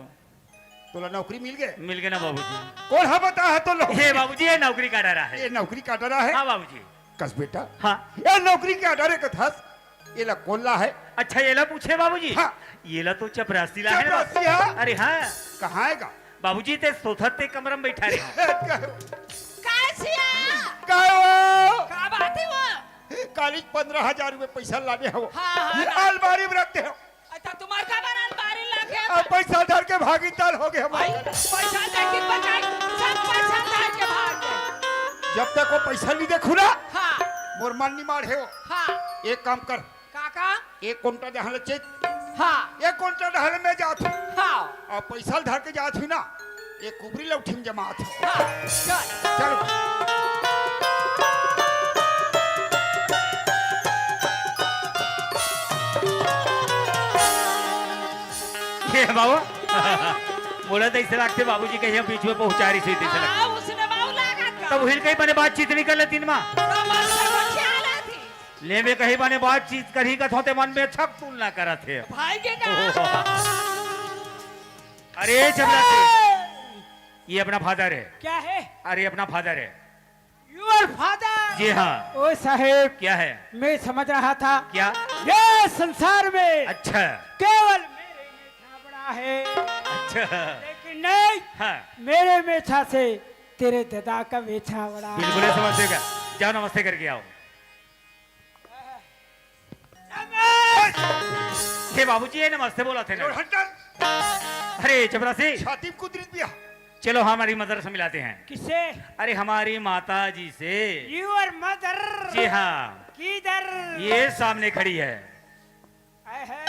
तोला नौकरी मिल गए? मिल गया ना बाबूजी। कौन हा बता है तो हे बाबूजी, ये नौकरी का डरा है। ये नौकरी का डरा है। हाँ बाबूजी। कस बेटा, हाँ। ये नौकरी का डरे का था। ये ला कोल्ला है। अच्छा ये ला पूछे बाबूजी। हाँ। ये ला तो चपरासी ला है। चपरासी है? अरे हाँ कहाँ आएगा? बाबूजी, ते सोथत ते कमरम बैठा रहे। कैसिया का बात है वो? कॉलेज 15,000 रुपए पैसा लाने हो। हाँ, हाँ। अलमारी में रखते हो। अच्छा तुम्हारे का बना बारी लगे अब पैसा धर के भागीदार हो गए भाई, हमारे। पैसा लेके बचाई, सब पैसा धर के भाग गए। जब तक वो पैसा नहीं देखू ना, हाँ मोर मन नहीं मार है वो। हाँ एक काम कर, काका एक कुंटा दहल चेक, हाँ एक कुंटा दहल में जात हूँ हाँ और पैसा धर के जात हूँ ना, एक कुबरी लौठी में जमात हूँ। हाँ चल चलो ये बाबू बोला तो इसे लगते बाबूजी कहीं बीच में पहुंचा रही थी। हाँ उसने बाबू लगा का तब हिल कहीं बने बातचीत नहीं कर लेती माँ। कमर से वो ख्याल आती ले में कहीं बने बातचीत करी का थोते मन में छक तुलना करा थे। भाई के का अरे चपरासी, ये अपना फादर है। क्या है? अरे अपना फादर है। Your father? जी हाँ। ओ साहेब, क्या है? मैं समझ रहा था क्या? ये संसार में अच्छा केवल मेरे मेछा बड़ा है, अच्छा। लेकिन नहीं, हाँ मेरे मेछा से तेरे दादा का मेछा बड़ा है। बिल्कुल समझेगा। जाओ नमस्ते करके आओ। हे बाबूजी, ये नमस्ते बोला थे ना। अरे चपरासी, छाती में कुदरीत भी चलो हमारी मदर से मिलाते हैं। किसे? अरे हमारी माता जी से। Your mother? जी हाँ, किधर? ये सामने खड़ी है। आए है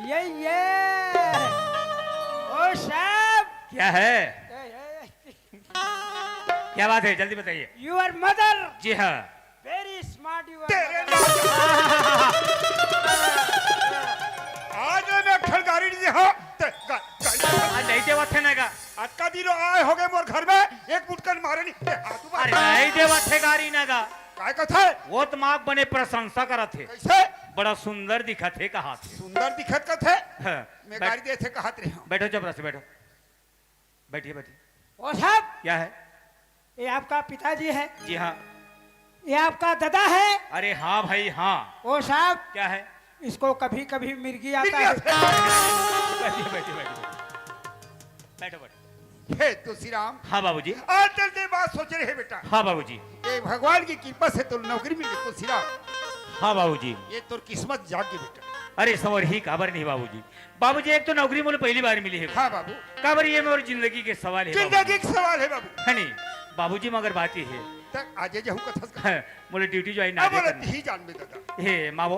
ये ओ साहब, क्या है? क्या बात है, जल्दी बताइए। योर मदर जी हाँ। Very smart. तेरे आज मैं खलगारी नहीं हो आज नहीं देवा थे ना का। अक्का दिनो आए हो गए मोर घर में एक मुटकन मारे नहीं हाथ अरे नहीं देवा थे गाड़ी ना का। काय कथा है? वो तमाक बने प्रशंसा करा थे। कैसे बड़ा सुंदर दिखा थे, कहा थे। सुंदर दिखत कथे? हाँ, मैं गाड़ी दे थे कहत रही हूँ। बैठो चपरासी, बैठो। बैठिए बैठिए। ओ साहब, क्या है? ये आपका पिताजी है? जी हाँ। ये आपका दादा है? अरे हाँ भाई हाँ। ओ साहब, क्या है? इसको कभी कभी मिर्गी आता है। बैठिए बैठिए बैठिए। बैठो बैठो। हे तुलसी राम, हाँ बाबूजी। आज चलते बात सोच रहे हैं बेटा। हाँ बाबूजी। ये भगवान की कृपा से तो नौकरी मिल गई तुलसी राम। हाँ बाबूजी। ये तो किस्मत जाग गई बेटा। अरे सवर ही काबर नहीं बाबूजी। बाबूजी, एक तो नौकरी मुझे पहली बार मिली है। हाँ बाबू, काबर ये मेरी जिंदगी के सवाल है। जिंदगी का सवाल है बाबू। है नहीं बाबूजी, मगर बात ये है, तक आजे जाऊँ कथा हाँ, मुझे ड्यूटी ज्वाइन ना अब बोलत करनी। ही जान में दादा। हे माँ, वो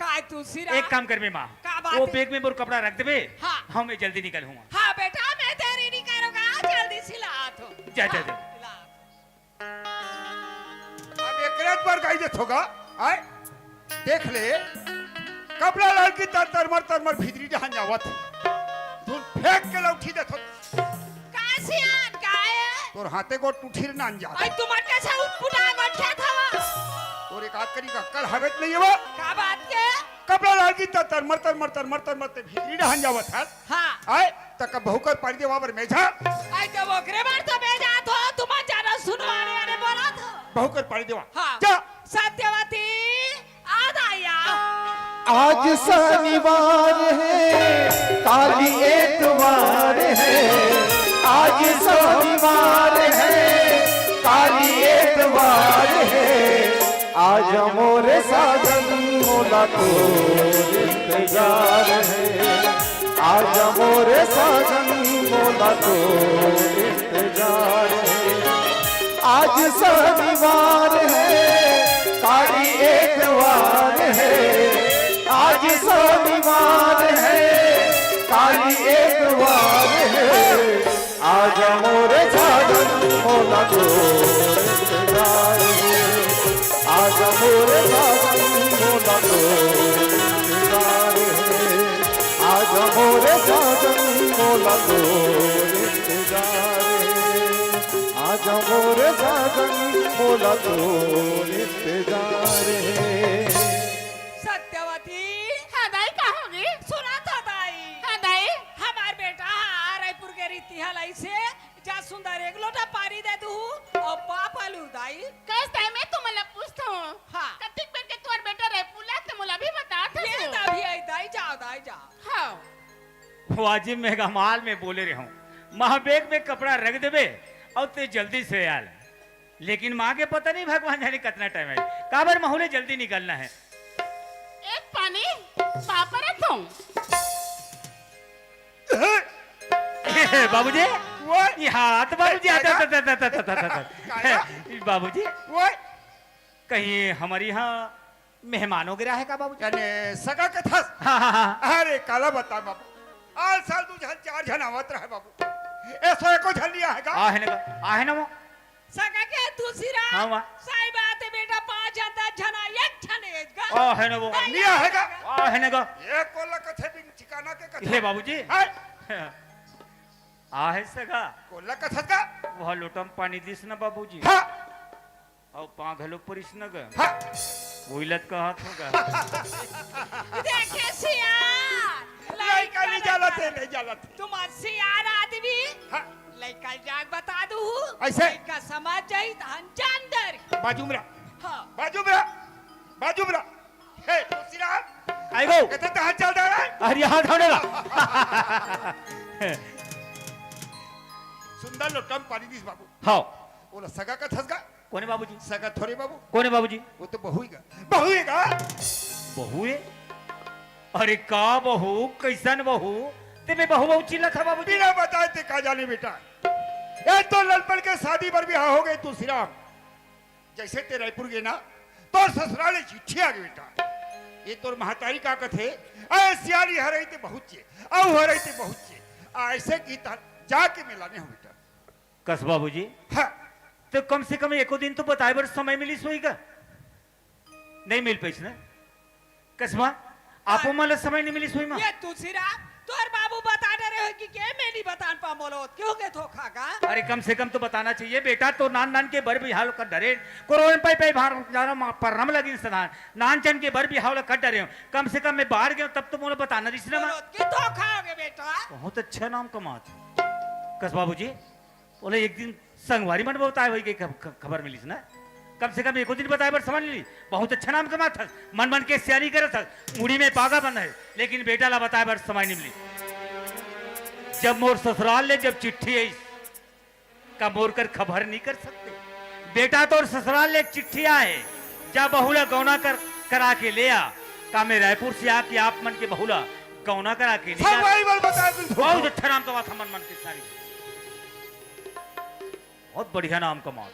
काय तुलसी राम? एक काम कर में माँ, का बात वो है? बैग में मोर कपड़ा रख दे। हाँ। हाँ मैं जल्दी निकल हूँ। हाँ बेटा, मैं तेरी नहीं करूँगा, जल्दी सिला तो। जा, जा, जा। अब एक रात बार गाई देत होगा। आए देख ले, कपड़ा लड़की तरमर भीतरी जहां जावत। तू फेंक के लौठी देत हो। कासियान काय है? तोर हाथे को टूठीर ना जा आई तुम्हार कैसे उठा गठिया था तोर एक हाथ करी का कल हवेत नहीं है वो का बात के कपड़ा लागी तर मरतर भीतरी डहन जावत है हां आए तक बहुकर पानी दे वाबर मेझा आई तो वो ग्रेबर तो भेजा तो तुम जाना सुनवाने आने बोला था बहुकर पानी देवा हाँ जा सत्यवती आज आया आज शनिवार है काली एतवार है आज शनिवार है काली एतवार है आज मोरे साजन मोला तो इंतजार है आज मोरे साजन मोला तो इंतजार है आज शनिवार है काली एतवार है आज शनिवार है काली एतवार है आज मोरे साजन मोला तो इंतजार है आज मोरे साजन मोला तो इंतजार है आज मोरे साजन मोला तो इंतजार है आज मोरे साजन मोला तो इंतजार है सत्यवती हाँ दाई कहोगी सुना था दाई हाँ दाई हमार बेटा रायपुर के रीति हलाई से जा सुंदर एक लोटा पानी दे दू और पापा लू दाई कस टाइम में तुम मला पूछता हूँ हाँ कतिक बेर के तोर बेटा रायपुर ला तो मला भी बता था ये दाई आई दाई जाओ हाँ वाजिब में माल में बोले रहे हूँ महाबेग में कपड़ा रख देवे और ते जल्दी से आल लेकिन माँ के पता नहीं भगवान जाने कितना टाइम है काबर माहौले जल्दी निकलना है एक पानी पापा रखो बाबूजी वो ये हाथ बाबूजी बाबूजी वो कहीं हमारे यहाँ मेहमानों गिरा है का बाबूजी यानी सगा के थस हाँ अरे काला बता बाबू आल साल तू झन चार झन आवत रहे बाबू ऐसा एको झन लिया है का आहे ना वो सगा के दूसरी रात हाँ माँ साई बात है बेटा 5 जन 10 जना एक जन एजगा है ना वो लिया है का है ना ये कोला कथे बिन ठिकाना के कथे हे बाबूजी हाय आहे सगा कोला कथे का वह लोटम पानी दिस ना बाबूजी हां और पा घलो परिस न ग हां वहीलत का हाथ होगा देखे सियार लड़का नहीं जाला थे तुम सियार आदमी हां लड़का जाग बता दू ऐसे? लड़का समझ जाई धन जानदर बाजू में रह हाँ बाजू में रह हे दूसरा आई गो कहते तो हाथ चल रहा है अरे यहाँ धोने ला सुंदर लोटम पानी दिस बाबू हाँ बोला सगा का थसगा कोने बाबूजी सगा थोड़े बाबू कोने बाबूजी वो तो बहुएगा बहू है अरे का बहू कैसन बहू ते में बहू चिल्ला था बाबूजी बिना बताए ते का जाने बेटा ये तो ललपन के शादी पर ब्याह हो गई तू सिराम जैसे ते रायपुर गए ना तो ससुराले चिट्ठी आ गई बेटा ये तोर महतारी का कथे ऐ सियारी हरई ते बहुत चे औ हरई ते बहुत चे ऐसे की ता जाके मिलाने हो बेटा कस बाबूजी हाँ तो कम से कम एको दिन तो बताए बर समय मिली सोई का नहीं मिल पैस ना कसमा आपो मला समय नहीं मिली सोई मां ये दूसरी रात तोर बाबू बता दे रहे हो कि के मैं नहीं बतान पा मोलो क्यों के धोखा का अरे कम से कम तो बताना चाहिए बेटा तो नान नान के बर भी हाल कर डरे कोरोना पे भार जाना परम लगी सदान नान चन के बर भी हाल कर डरे हूं कम से कम मैं बाहर गया तब तो मोला बताना दिस ना बोलो कि धोखा हो गया बेटा बहुत अच्छा नाम कमात कस बाबूजी बोले एक दिन संगवारी मन बताए वही खबर मिली ना कम से कम एको दिन बताए बर समझ ली बहुत अच्छा नाम कमा था मन मन के सियारी करे था मुड़ी में पागा बंद है लेकिन बेटा ला बताए बर समझ नहीं मिली जब मोर ससुराल ले जब चिट्ठी आई का मोर कर खबर नहीं कर सकते बेटा तो ससुराल ले चिट्ठी आए जा बहुला गौना करा के ले आ का मैं रायपुर से आके आप मन के बहुला गौना करा के ले बहुत अच्छा नाम कमा था मन मन के सारी बहुत बढ़िया नाम कमा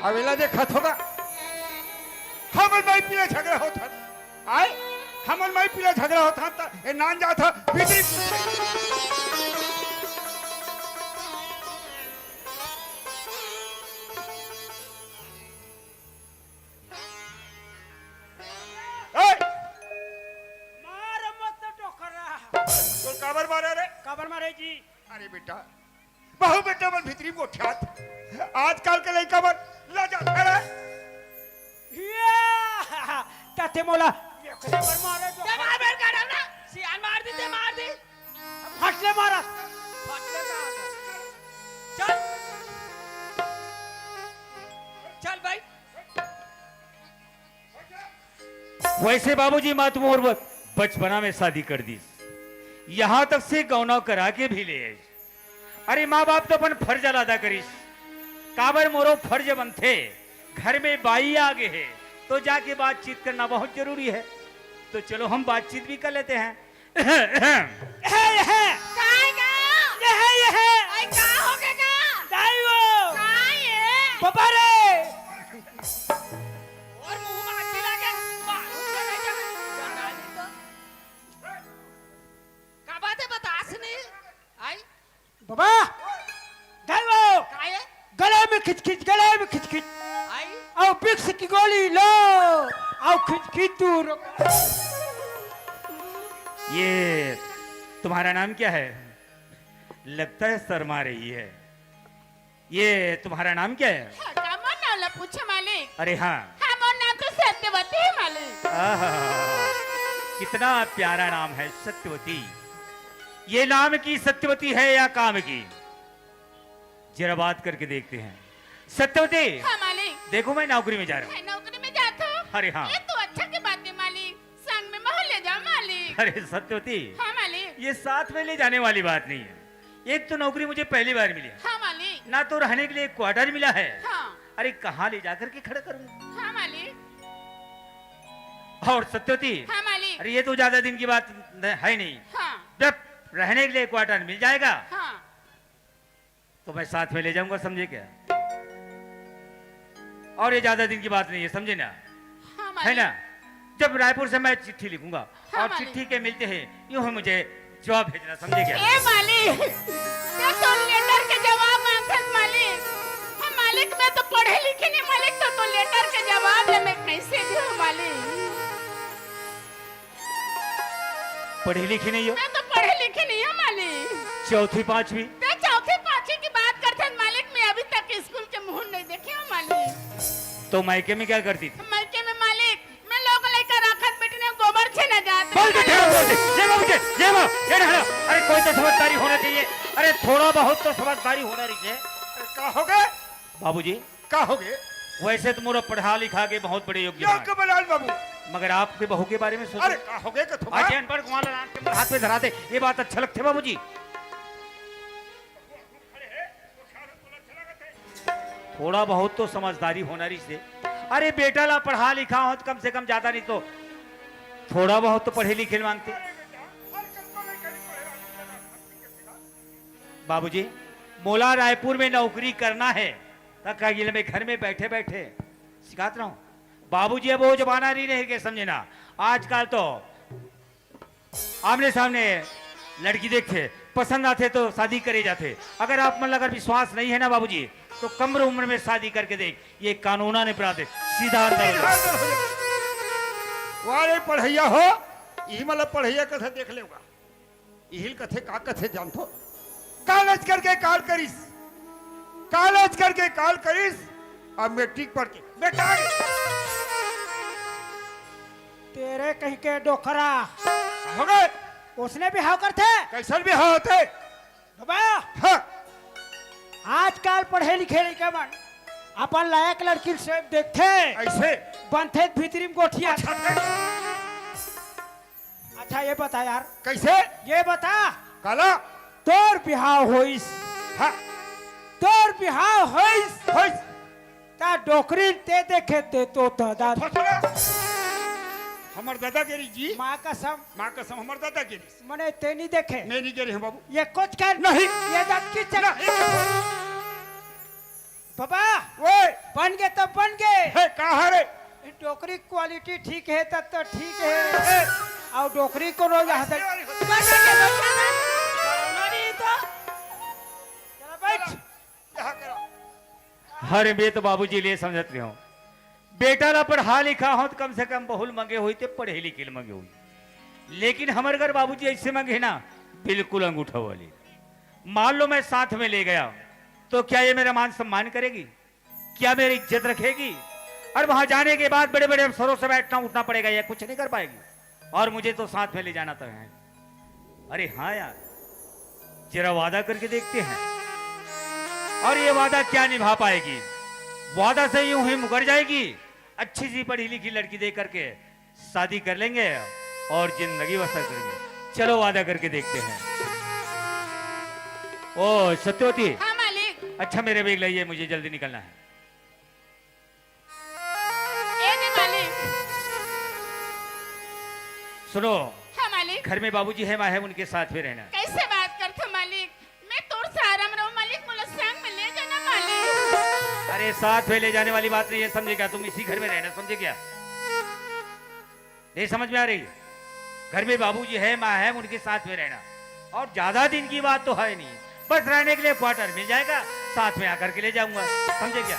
अवेला देखा होगा हमर माई पीला झगड़ा होता आए हमर माई पीला झगड़ा होता था ए नान जा था भीतरी मार मत टोकरा तो काबर मारे रे कबर मारे जी अरे बेटा बहु बेटा मन भीतरी गोठियात आजकल के लड़का मन लजा अरे ताते मोला एक नंबर मारे तो ते मार बेर काढव ना सियान मार दी ते मार दी फटले मारा फटले का चल चल भाई वैसे बाबूजी माँ तुम और बचपना में शादी कर दी, यहाँ तक से गौना करा के भी ले आई। अरे माँ बाप तो अपन फर्ज अदा करिस, काबर मोरो फर्ज बनते, घर में बाई आगे है तो जाके बातचीत करना बहुत जरूरी है। तो चलो हम बातचीत भी कर लेते हैं। आई का हो गया का दाइवो का ये बाबा रे और मुंह में हाथ लगे मारो चले जाए जनाली तो का बात है बतास नहीं आई बाबा दाइवो का ये गले में खिच खिच आई आओ पिक्स की गोली लो आओ खिच दूर ये तुम्हारा नाम क्या है? लगता है शर्मा रही है। ये तुम्हारा नाम क्या है? कामन नावला पूछे मालिक अरे हाँ, हाँ मोर नाम तो सत्यवती है मालिक आहा, कितना प्यारा नाम है सत्यवती। ये नाम की सत्यवती है या काम की? जरा बात करके देखते हैं। सत्यवती हाँ मालिक देखो मैं नौकरी में जा रहा हूँ। है नौकरी में जाते हो अरे हाँ। ये तो अच्छा की बात है मालिक संग में महल ले जाओ मालिक अरे सत्यवती, हाँ मालिक ये साथ में ले जाने वाली बात नहीं है। एक तो नौकरी मुझे पहली बार मिली है, हाँ मालिक ना तो रहने के लिए एक क्वार्टर मिला है। हाँ अरे कहाँ ले जाकर के खड़ा करूँ? हाँ मालिक और सत्यवती, हाँ मालिक अरे ये तो ज्यादा दिन की बात है नहीं। हाँ जब रहने के लिए क्वार्टर मिल जाएगा हाँ तो मैं साथ में ले जाऊंगा, समझे क्या? और ये ज्यादा दिन की बात नहीं है, समझे ना? हाँ है मालिक ना? जब रायपुर से मैं चिट्ठी लिखूंगा हाँ, और मालिक। चिट्ठी के मिलते हैं यूं ही मुझे जवाब भेजना, समझे क्या? ए मालिक ये तो लेटर के जवाब मांगत मालिक हम मालिक मैं तो पढ़े लिखे नहीं मालिक तो लेटर के जवाब ले मैं कैसे दूं मालिक पढ़ी लिखी नहीं हो? मैं तो पढ़े लिखे नहीं हूँ मालिक चौथी पांचवी? मैं चौथी पांचवी की बात करते हैं मालिक मैं अभी तक स्कूल के मुंह नहीं देखे हूँ मालिक तो मायके में क्या करती थी? मायके में मालिक मैं लोग लेकर राखत बेटने गोबर छेना जाते बोल के क्या बोलते? ये मुझे ये वो ये ना, अरे कोई तो समझदारी होना चाहिए। अरे थोड़ा बहुत तो समझदारी होना चाहिए। का हो गए बाबूजी का हो गए वैसे तो मोरा पढ़ा लिखा के बहुत बड़े योग्य योग्य बलाल बाबू मगर आपके बहू के बारे में सोचो। अरे का हो गए कथो आज अनपढ़ कुमार लाल के हाथ में धराते ये बात अच्छा लगते बाबूजी? थोड़ा बहुत तो समझदारी होना रही से। अरे बेटा ला पढ़ा लिखा हो तो कम से कम ज्यादा नहीं तो थोड़ा बहुत तो पढ़े लिखे मांगते। बाबूजी मोला रायपुर में नौकरी करना है तक में घर में बैठे बैठे सिखाता रहा हूं। बाबूजी अब वो जमाना नहीं रह गया, समझे ना? आजकल तो आमने सामने लड़की देखते पसंद आते तो शादी करे जाते। अगर आप मन अगर विश्वास नहीं है ना बाबूजी तो कम उम्र में शादी करके देख, ये कानूना ने अपराध है, सीधा अंदर हो जाए। वारे पढ़ैया हो ई मतलब पढ़ैया कथे देख लेगा इहिल कथे का कथे जानतो कॉलेज करके कॉल करिस और मैट्रिक पढ़ के बेटा तेरे कहीं के डोखरा हो गए उसने भी हाव करते कैसन भी होते बाबा हाँ आजकल पढ़े लिखे नहीं मन अपन लायक लड़की से देखते ऐसे बनते भीतरी में गोठिया। अच्छा ये बता यार कैसे ये बता काला तोर बिहाव होइस हाँ तोर बिहाव होइस होइस ता डोकरी ते देखे ते तो दादा थोड़ा हमर दादागिरी जी माँ कसम माँ कसम हमर दादागिरी मने ते नहीं देखे मैं नहीं गिरी हूँ बाबू ये कुछ कर नहीं। ये दाद की चल बाबा ओए बन गए तो बन गए हे कहाँ रे डोकरी क्वालिटी ठीक है तब तो ठीक है और डोकरी को रोज हाथ यहाँ करा हर मैं तो बाबूजी ले समझत रहे हो बेटा ला पढ़ा लिखा हो तो कम से कम बहुल मंगे हुई थे पढ़े लिखे मंगे हुई। लेकिन हमारे घर बाबूजी ऐसे मंगे ना बिल्कुल अंगूठा वाली मान लो मैं साथ में ले गया तो क्या ये मेरा मान सम्मान करेगी? क्या मेरी इज्जत रखेगी? और वहां जाने के बाद बड़े बड़े अफसरों से बैठना उठना पड़ेगा, या कुछ नहीं कर पाएगी। और मुझे तो साथ में ले जाना तो है। अरे हाँ यार, जरा वादा करके देखते हैं। और ये वादा क्या निभा पाएगी? वादा से यूं ही मुकर जाएगी। अच्छी सी पढ़ी लिखी लड़की दे करके शादी कर लेंगे और जिंदगी बसर करेंगे। चलो वादा करके देखते हैं। ओ सत्यवती, हाँ मालिक। अच्छा मेरे बैग लाइए, मुझे जल्दी निकलना है। ए ने मालिक। सुनो, हाँ मालिक। घर में बाबूजी है, माँ है, उनके साथ में रहना। कैसे बात करते हो मालिक? मैं तोर सहारा में रहूं मालिक, मुझे संग में ले जाना मालिक। अरे साथ में ले जाने वाली बात नहीं है, समझे क्या? तुम इसी घर में रहना, समझे क्या? नहीं समझ में आ रही? घर में बाबूजी है, माँ है, उनके साथ में रहना। और ज्यादा दिन की बात तो है नहीं, बस रहने के लिए क्वार्टर मिल जाएगा, साथ में आकर के ले जाऊंगा, समझे क्या?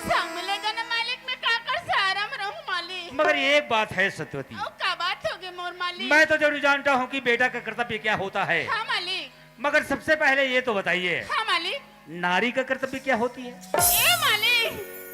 संग में ले जाना मालिक, मैं काकर सहारा में रहूं मालिक। मगर एक बात है सत्यवती, ओ क्या बात होगी मोर मालिक? मैं तो जरूर जानता हूँ कि बेटा का कर्तव्य क्या होता है, हाँ मालिक। मगर सबसे पहले ये तो बताइए, हाँ मालिक। नारी का कर्तव्य क्या होती है? ए मालिक,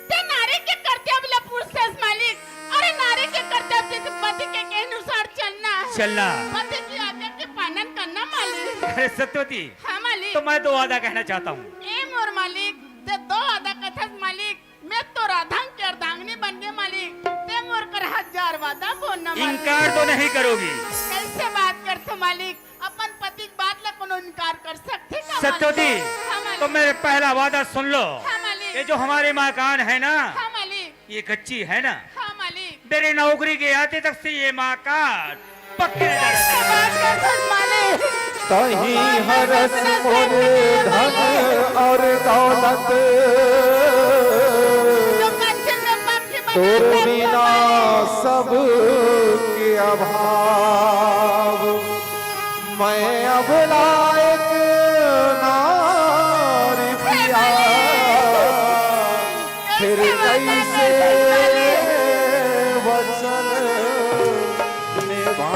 ते नारी के कर्तव्य ला पुरुष मालिक। अरे नारी के कर्तव्य से पति के अनुसार चलना, पति की आज्ञा के पालन करना मालिक। अरे सत्यवती, हाँ मालिक। तो मैं दो वादा कहना चाहता हूँ। ए मोर मालिक, ते दो वादा कथस मालिक। मैं तो राधांग के अर्धांगिनी बन गए मालिक, ते मोर कर 1000 वादा बोलना मालिक। इनकार तो नहीं करोगी? कैसे बात करते मालिक? अपन पति की बात ला कोनो इनकार कर सकते का मालिक? सत्यवती, हाँ मालिक। तो मेरे पहला वादा सुन लो। हाँ मालिक। ये जो हमारे मकान है ना, हाँ मालिक। ये कच्ची है ना, हाँ मालिक। मेरे नौकरी के आते तक से ये मकान पक्के नजर कैसे आते बात करते मालिक? तही हरस मोरे धन और दौलत, जो कच्चे में पक्के बना तोर करते बिना मालिक। सब के अभाव, मैं अब लायक नारी पिया, फिर कैसे वचन निभा।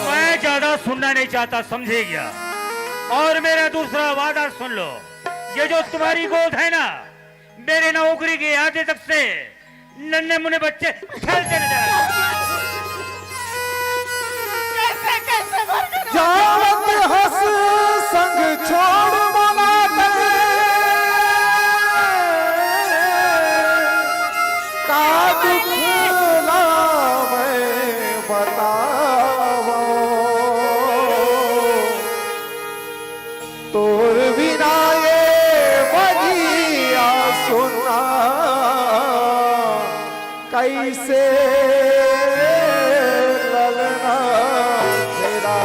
मैं ज्यादा सुनना नहीं चाहता, समझे क्या? और मेरा दूसरा वादा सुन लो, ये जो तुम्हारी गोद है ना, मेरे नौकरी के आते तक से नन्हे मुन्ने बच्चे खेलते नजर आते। कैसे कैसे बात करते? जावत हस संग छोड़ मना दे, का दुख लावे बतावो, तोर बिना ये बजिया सुना, कैसे ललना तेरा।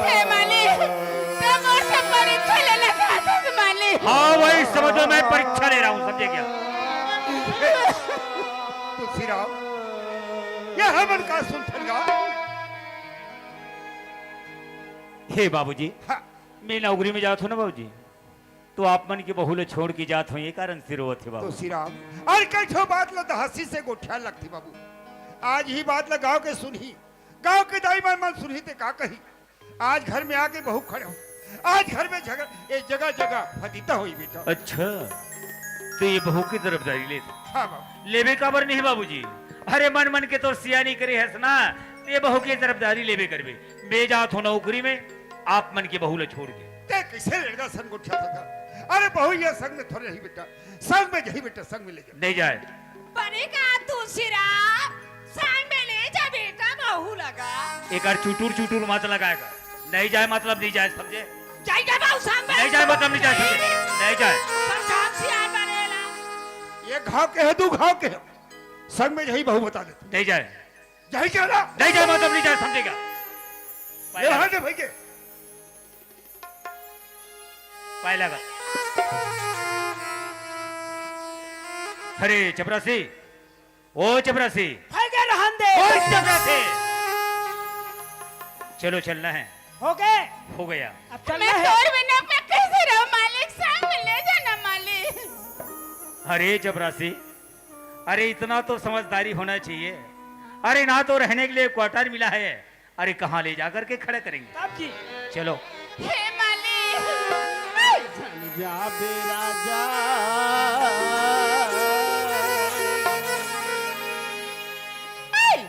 हे मालिक, ते मोर से परीक्षा लेना चाहते थे मालिक। हाँ वही समझ लो, मैं परीक्षा ले रहा हूँ, समझे क्या? तुलसीराम, यह हमन का सुनथनगा। हे बाबूजी, हाँ, मैं नौकरी में जाता हूँ ना बाबूजी, तो आप मन की बहुले छोड़ के जात हो, ये कारण से रोवत है बाबू। तुलसीराम, और कठो बात लो तो हंसी से गोठ्या लगती बाबू। आज ही बात ला गाँव के सुनही, गाँव के दाई मन सुनही ते का कही। आज घर में आके बहू खड़े हो, आज घर में झगड़ा, ये जगह जगह फतीता हुई बेटा। अच्छा, तो ये बहू की तरफदारी ले हाँ बाबू। लेबे काबर नहीं बाबूजी? अरे मन मन के तो सियानी करे है ना, ये बहू की तरफदारी लेबे करबे। बे जात हो नौकरी में, आप मन की बहू ले छोड़ के। ते कैसे लड़का संग गोठ्या था? अरे बहू ये संग में थोड़े नहीं बेटा, संग में यही बेटा, संग में ले जा। नहीं जाए। बनेगा तुलसीराम, संग में ले जा बेटा, बहू लगा। एक बार चुटुर चुटुर मत लगाएगा। नहीं जाए मतलब नहीं जाए, समझे? जाई जा बहू संग में। नहीं जाए मतलब नहीं जाए, समझे? नहीं जाए। संसार सियार बनेला। ये घाव के है, दू घाव के है, संग में यही बहू बता देते। नहीं जाए। यही क्या ना? नहीं जाए मतलब नहीं जाए, समझेगा? ये हाथ है भाई के। पहला का। अरे चपरासी, ओ चपरासी, फगे रहन दे। ओ चपरासी, चलो चलना है। हो गए? हो गया। अब मैं चलना है। तोर बिना मैं कैसे रहूं मालिक? संग में ले जाना मालिक। अरे चपरासी, अरे इतना तो समझदारी होना चाहिए। अरे ना तो रहने के लिए क्वार्टर मिला है, अरे कहाँ ले जाकर के खड़े करेंगे। साहब जी चलो हे मालिक जा बे राजा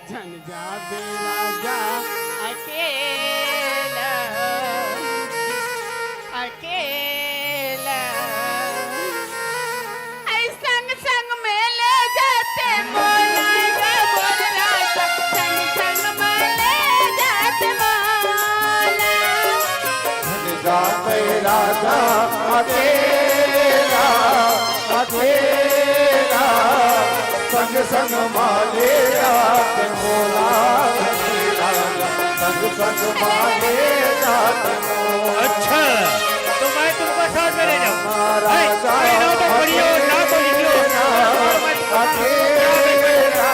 झन जा बे राजा अकेला अकेला ऐ संग संग में ले जाते मोला रे बोल राजा संग संग में ले जाते मोला जाते राजा अकेला अकेला संग संग माले जाते मोला संग संग माले जाते मोला। अच्छा तो मैं तुमको साथ में ले जाऊं। ना तो पढ़ियो ना तो लिखियो अकेला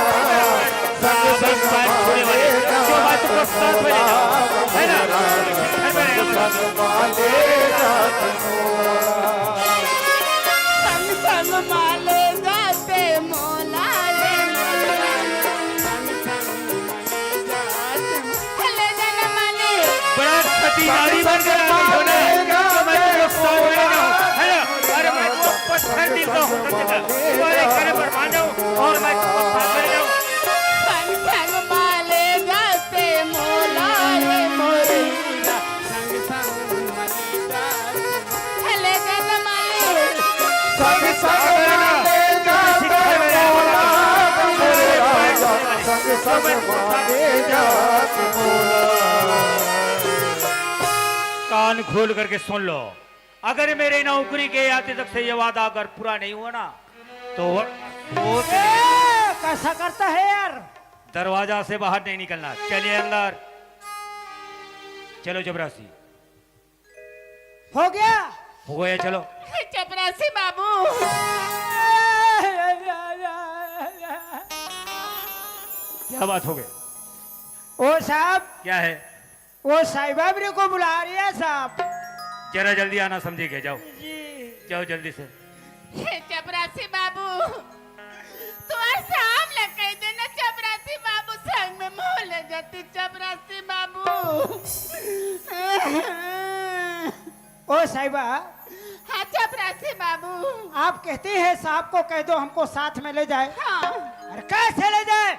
संग संग माले तुमको साथ में ले जाऊं, है ना? संग माले जाते मोला। संग संग माले जाते मोला रे संग संग जाते ले जाना माले बड़ा सतीनारी बन गया हो ना, तो मैं तुमको साथ में ले जाऊं, है ना? अरे मैं तुमको पत्थर दिल का होता चला तुम्हारे घर पर मान जाऊं और मैं तुमको साथ में ले जाऊं। संग संग माले जाते मोला रे मोरे संग संग माले जाते ले जाना माले संग संग माले जाते मोला संग संग माले जाते मोला। कान खोल करके सुन लो, अगर मेरे नौकरी के आते तक से ये वादा अगर पूरा नहीं हुआ ना तो वो कैसा करता है यार? दरवाजा से बाहर नहीं निकलना। चलिए अंदर चलो। चपरासी हो गया हो गया, चलो। चपरासी बाबू क्या बात हो गई? ओ साहब क्या है? वो साहिबा मेरे को बुला रही है साहब जरा जल्दी आना, समझे गए। जाओ जी। जाओ जल्दी से। चपरासी बाबू तू आसाम लग गई देना चपरासी बाबू संग में मोह ले जाती चपरासी बाबू। ओ साहिबा हाँ चपरासी बाबू आप कहते हैं साहब को कह दो हमको साथ में ले जाए। हाँ अरे कैसे ले जाए?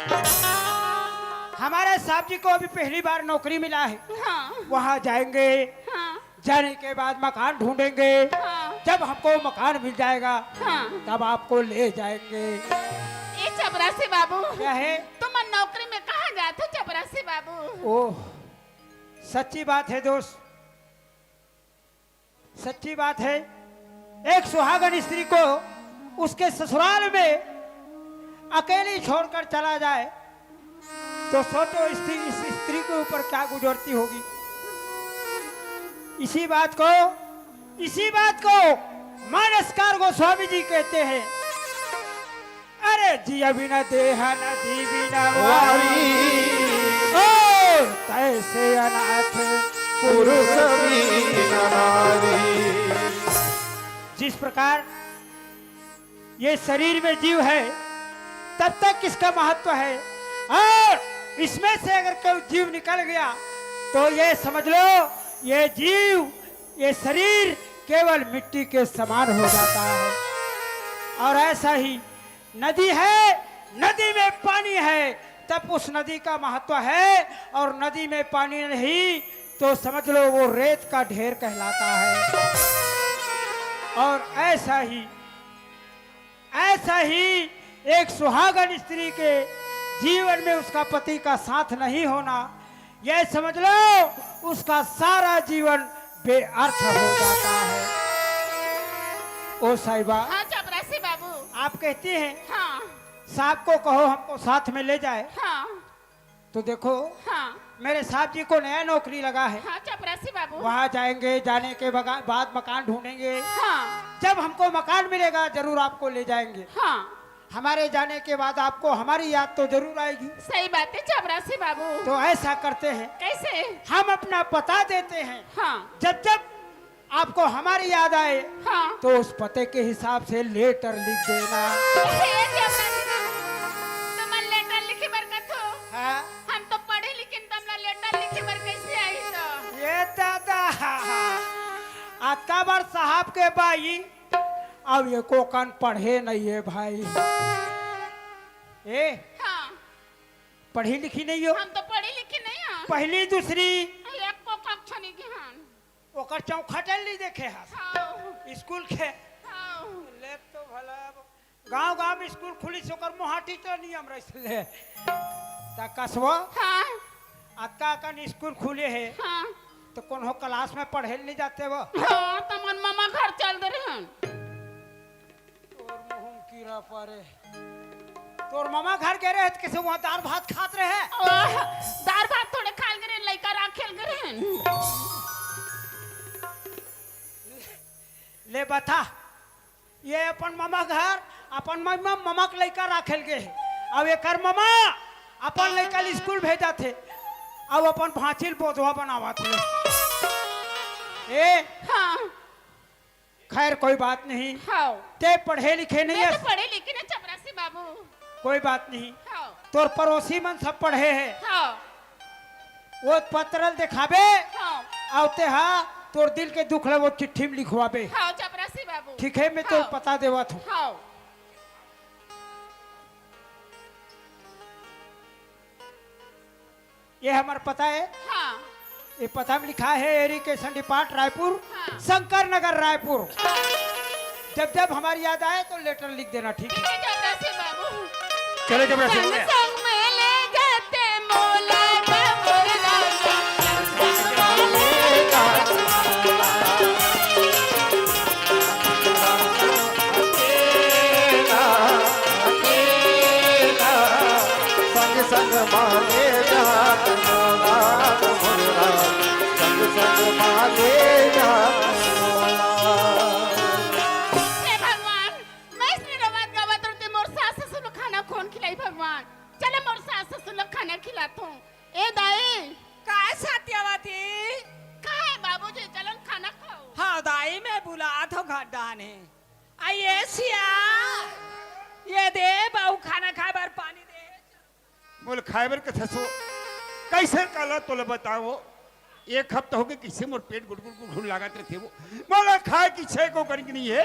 हमारे साहब जी को अभी पहली बार नौकरी मिला है, हाँ वहाँ जाएंगे, हाँ जाने के बाद मकान ढूंढेंगे, हाँ जब हमको मकान मिल जाएगा हाँ तब आपको ले जाएंगे। ये चपरासी बाबू क्या है? तुम नौकरी में कहाँ जाते हो चपरासी बाबू? ओह सच्ची बात है दोस्त, सच्ची बात है। एक सुहागन स्त्री को उसके ससुराल में अकेली छोड़कर चला जाए तो सोचो इस स्त्री के ऊपर क्या गुजरती होगी। इसी बात को मानसकार गोस्वामी जी कहते हैं, अरे जिया बिना देहा नदी बिना वारी और तैसे अनाथ पुरुष बिना नारी। जिस प्रकार ये शरीर में जीव है तब तक इसका महत्व है, और इसमें से अगर कोई जीव निकल गया तो ये समझ लो ये जीव, ये शरीर केवल मिट्टी के समान हो जाता है। और ऐसा ही नदी है, नदी में पानी है तब उस नदी का महत्व है, और नदी में पानी नहीं तो समझ लो वो रेत का ढेर कहलाता है। और ऐसा ही एक सुहागन स्त्री के जीवन में उसका पति का साथ नहीं होना, यह समझ लो उसका सारा जीवन बेअर्थ हो जाता है। ओ साहिबा हाँ चपरासी बाबू आप कहती हैं हाँ साहब को कहो हमको साथ में ले जाए, हाँ तो देखो हाँ मेरे साहब जी को नया नौकरी लगा है, हाँ चपरासी बाबू वहाँ जाएंगे, जाने के बाद मकान ढूंढेंगे, हाँ जब हमको मकान मिलेगा जरूर आपको ले जाएंगे। हाँ हमारे जाने के बाद आपको हमारी याद तो जरूर आएगी। सही बात है चपरासी बाबू। तो ऐसा करते हैं, कैसे? हम अपना पता देते हैं, हाँ जब जब आपको हमारी याद आए हाँ तो उस पते के हिसाब से लेटर लिख देना। हे चपरासी बाबू आपके भाई अब ये कोकन पढ़े नहीं है भाई। ए हाँ पढ़ी लिखी नहीं हो? हम तो पढ़ी लिखी नहीं हैं। पहली दूसरी एक को कक्षा नहीं की हाँ। ओकर चौखटल नहीं देखे हा हाँ स्कूल के हाँ ले तो भला गांव गांव में स्कूल खुली से ओकर मोहाटी तो नियम रहे ता कसबो हाँ अतका कन स्कूल खुले है हाँ तो कौन हो क्लास में पढ़े नहीं जाते वो हाँ तमन मामा घर चल दे रहे हैं। और मुंह कीड़ा पारे तोर मामा घर गए रहे कैसे वहाँ दाल भात खात रहे दार भात थोड़े खाल गए लइका राख खेल गए ले बता ये अपन मामा घर अपन मामा मामा के लइका राखेल गए अब एकर मामा अपन लइका स्कूल भेजा थे अब अपन भांचिल बोधवा बनावा थे ए हाँ खैर कोई बात नहीं हाँ ते पढ़े लिखे नहीं मैं है तो पढ़े लिखे ना चपरासी बाबू। कोई बात नहीं हाँ तोर पड़ोसी मन सब पढ़े है हाँ वो पत्रल दिखाबे हाँ आवते हा तोर दिल के दुख ले वो चिट्ठी में लिखवाबे हाँ चपरासी बाबू। ठीक है मैं तो हाँ। पता देवा था हाँ ये हमारा पता है हाँ ये पता में लिखा है एरिकेशन डिपार्ट रायपुर हाँ। शंकर नगर रायपुर। जब जब हमारी याद आए तो लेटर लिख देना ठीक है। चपरासी बाबू चलो चपरासी हो संग गया। संग में ले जाते मोला का मोला संग में ले संग संग माले जात मोला मोरा संग संग माले जात मोला। हे भगवान मैं इसने रवात गावत रहती मोर सास ससुर लोग खाना कौन खिलाई भगवान चले मोर सास ससुर लोग खाना खिलाता हूँ। ए दाई का सत्यवती का है बाबूजी चलो खाना खाओ। हाँ दाई मैं बुला तो गड्ढाने आइए सिया ये दे बाऊ खाना खा बार पानी दे बोल खाइबर के थसो कैसे काला तोले बताओ एक हफ्ता हो गए किसे मोर पेट गुड़गुड़ गुड़गुड़ लागत रहे वो बोला खाए की छे को करके नहीं है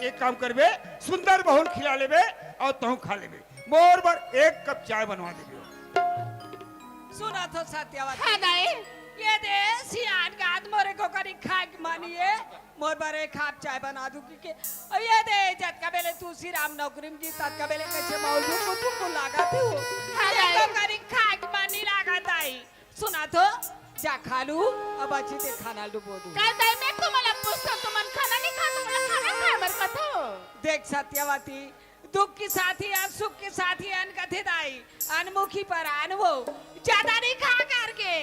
एक काम करबे सुंदर बहुल खिला लेबे और तहु खा लेबे मोर बार एक कप चाय बनवा देबे। सुना तो सत्यवती हाँ दाई ये दे सियान गाद मोरे को करी खा मानिए मोर बारे खाप चाय बना दूं कि और ये दे जत का बेले तू श्री राम नौकरी में तत का बेले कैसे मौलू को तू को लगा तू ये को करी खा मानी लगा दाई सुना तो जा खा लू अब अच्छी से खाना डुबो दूं काय दाई मैं तुम्हाला पूछता तुमन खाना नहीं खा तुम्हाला खाना खाए बर कथो देख सत्यवती दुख की साथी अन सुख की साथी अन कथे दाई अनमुखी पर अन वो ज्यादा नहीं खा करके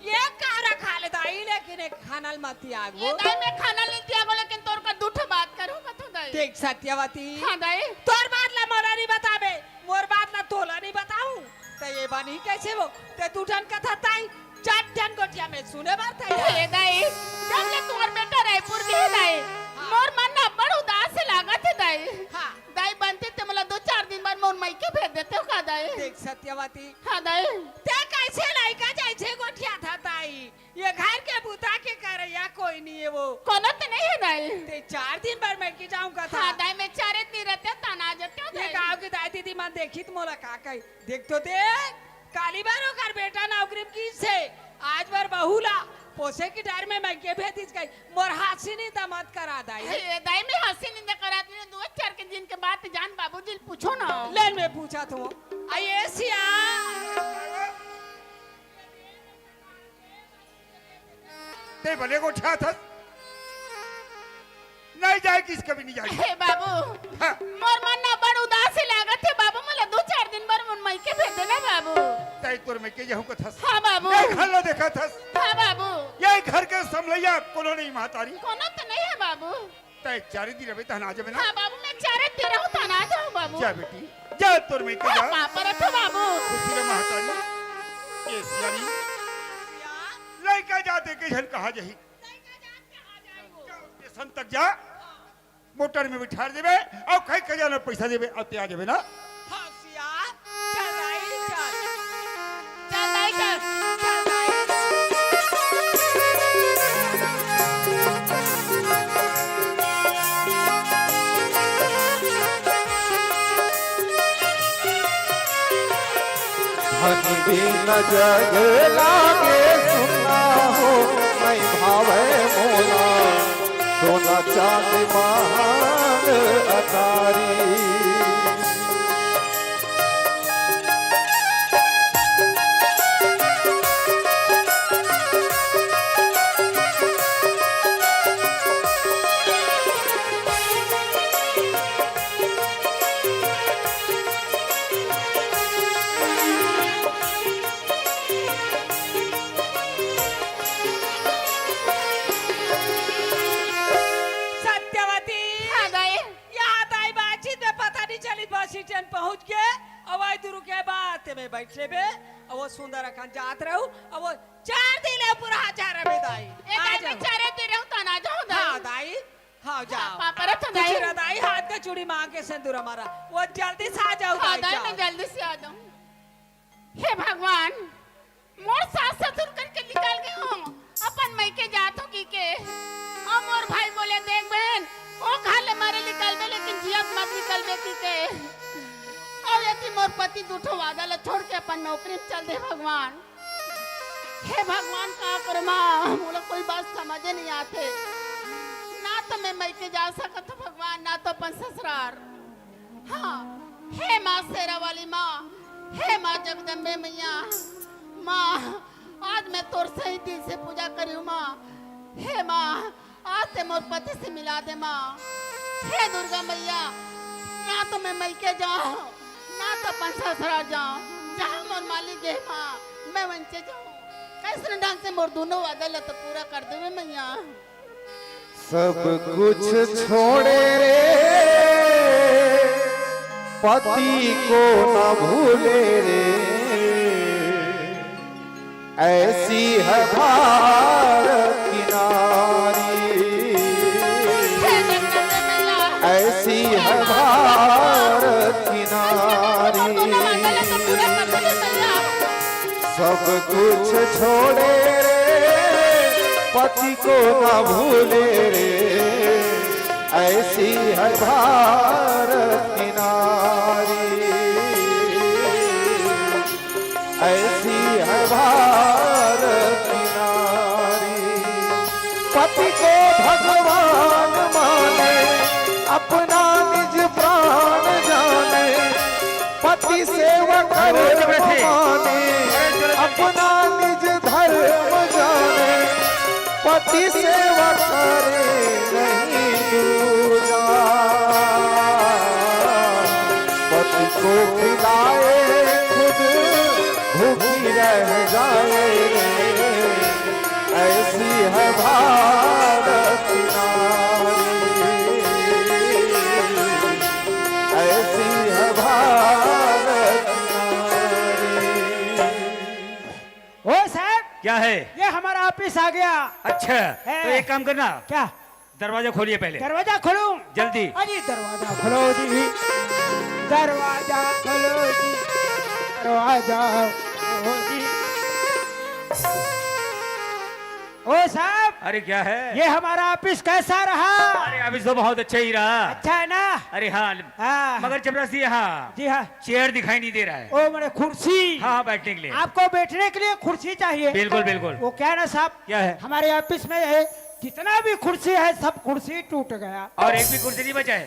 ये कारा खा ले दाई लेकिन एक खाना मत आग ये वो दाई मैं खाना नहीं दिया लेकिन तोर का दूठ बात करूं कथो दाई। देख सत्यवती हाँ दाई तोर बात ला मोरा नहीं बताबे मोर बात ला तोला नहीं बताऊं तो ये बनी कैसे वो ते तू ठन कथा ताई चाट ठन गोटिया में सुने बार था हे दाई जब ले तुम्हार बेटा रायपुर गए दाई मोर मन ना बड़ उदास से लागत है दाई। हाँ दाई बनते ते मला 2-4 दिन बाद मोर मायके भेज देते हो का दाई। देख सत्यवती हाँ दाई ते कैसे लाइका जैसे गोटिया था ताई ये घर के बुता के करैया कोई नहीं है वो कोनो तो नहीं है दाई। ते 4 दिन बाद मैं की जाऊंगा था हाँ दाई मैं 4 दिन रहते तना जाते हो ये दाई। गांव की दाई दीदी मन देखी तो मोला का कही देख तो देख काली बार कर बेटा नौकरी की से आज बार बहुला पोसे की डार में मैं के भेज गई मोर हासी नहीं दमत करा दाई हे दाई मैं हंसी निंदा करात में 2-4 के दिन के बाद जान बाबूजी पूछो ना लेन में पूछा तो आइए सिया ते भले को उठा था नहीं जाए किस कभी नहीं जाए हे बाबू हाँ। मोर मन ना बड़ उदास लागत है बाबू मला 2-4 दिन बाद मोर मायके भेज देना बाबू। ताई तोर में के जाऊं का थस हाँ बाबू नहीं खाला देखा थस हाँ बाबू ये घर के समलैया कोनो नहीं महतारी कोनो तो नहीं है बाबू। ताई 4 दिन रहे तहना जबे ना हाँ बाबू मैं 4 दिन रहूं तना जाऊं बाबू। जा बेटी जा तोर में के जा वहाँ पर रखो बाबू। खुशी रे महतारी ये सियारी लड़का जाते के जन कहा जही स्टेशन तक जा मोटर में बिठा देबे और खाई खजाना पैसा देबे और ते आ जाबे ना हाँ सिया चल आई चल चल दाई चल चल आई धन बिन जग लागे सुना हो, नहीं भावे मोला सोना चांदी महान अटारी। सत्यवती हाँ दाई यहाँ ताई बातचीत में पता नहीं चली बस स्टैंड पहुँच गए अब आई दूर के बात में बैठे बे अब वो सुंदर अखन जात रहू अब वो 4 दिन है पूरा हजार में दाई एक आदमी चारे दे रहा हूँ तो ना जाओ हाँ दाई हाँ जाओ पापा रे तो दाई कुछ दाई हाथ का चूड़ी मांग के सिंदूर हमारा वो जल्दी से आ जाओ हाँ दाई दाई जाओ। मैं जल्दी से आ जाऊँ। हे भगवान मोर सास ससुर करके निकाल गए हूँ अपन मई के जात हो की के और मोर भाई बोले देख बहन ओ खाले मारे निकल बे लेकिन जियत मत निकल बे की के और यदि मोर पति दूठो वादा ला छोड़ के अपन नौकरी में चल दे भगवान। हे भगवान का करमा मोला कोई बात समझे नहीं आते ना तो मैं मई के जा सकत हूँ भगवान ना तो अपन ससुरार। हाँ हे माँ शेरा वाली माँ हे माँ जगदम्बे मैया माँ आज मैं तोर सही दिल से पूजा करी हूँ माँ। हे माँ आज ते मोर पति से मिला दे माँ। हे दुर्गा मैया ना तो मैं मई के जाऊँ ना तो अपन ससुराल जाऊँ जहाँ मोर मालिक है माँ मैं वंचे जाऊँ कैसे ढंग से मोर दोनों वादा ला तो पूरा कर दे मैया। सब कुछ छोड़े रे पति को न भूले रे, ऐसी है भारत की नारी, हे जगदम्बे मैया ऐसी है भारत की नारी। दोनों वादा ला तो पूरा कर दे मैया। सब कुछ छोड़े रे पति को न भूले रे, ऐसी है भारत की नारी, ऐसी है भारत की नारी। पति को भगवान माने अपना निज प्राण जाने, पति सेवा धर्म माने अपना निज धर्म जाने, पति सेवा करे नहीं दूजा, पति को खिलाए खुद भूखी रह जाए, ऐसी है भारत की नारी, ऐसी है भारत की नारी। ओ साहब क्या है? ये हमारा ऑफिस आ गया। अच्छा है। तो एक काम करना, क्या दरवाजा खोलिए पहले दरवाजा खोलूं? जल्दी। अजी दरवाजा खोलो जी, दरवाजा खोलो जी, दरवाजा खोलो जी। ओ साहब अरे क्या है? ये हमारा ऑफिस कैसा रहा? अरे अभी तो बहुत अच्छा ही रहा। अच्छा है ना? अरे हाँ हाँ मगर चपरासी यहाँ जी हाँ। चेयर दिखाई नहीं दे रहा है। ओ मेरे कुर्सी। हाँ बैठने के लिए। आपको बैठने के लिए कुर्सी चाहिए? बिल्कुल बिल्कुल। वो क्या है ना साहब, क्या है? हमारे ऑफिस में है जितना भी कुर्सी है सब कुर्सी टूट गया और एक भी कुर्सी नहीं बचा है।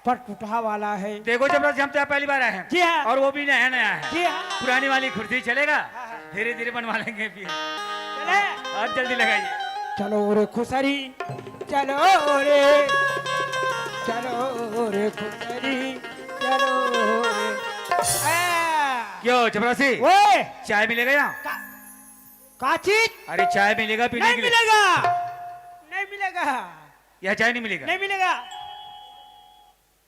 पर टूटा वाला है। देखो चपरासी, हम तो यहाँ पहली बार आए हैं। जी हाँ। और वो भी नया नया है। जी हाँ। पुरानी वाली कुर्सी चलेगा, धीरे धीरे बनवा लेंगे फिर। चले और जल्दी लगाइए। चलो रे खुसरी, चलो रे, चलो रे खुसरी, चलो रे। क्यों चपरासी, वो चाय मिलेगा यहाँ? का चीज? अरे चाय मिलेगा पीने नहीं के लिए? मिलेगा, नहीं मिलेगा, यहाँ चाय नहीं मिलेगा? नहीं मिलेगा।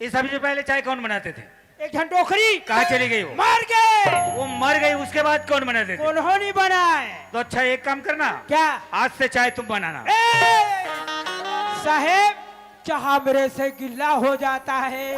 इस सभी से पहले चाय कौन बनाते थे? एक झंडोखरी कहाँ चली गई वो? मर गए। वो मर गई, उसके बाद कौन बनाते थे? उन्होंने बनाए। तो अच्छा एक काम करना, क्या? आज से चाय तुम बनाना। साहेब चाह मेरे से गिल्ला हो जाता है।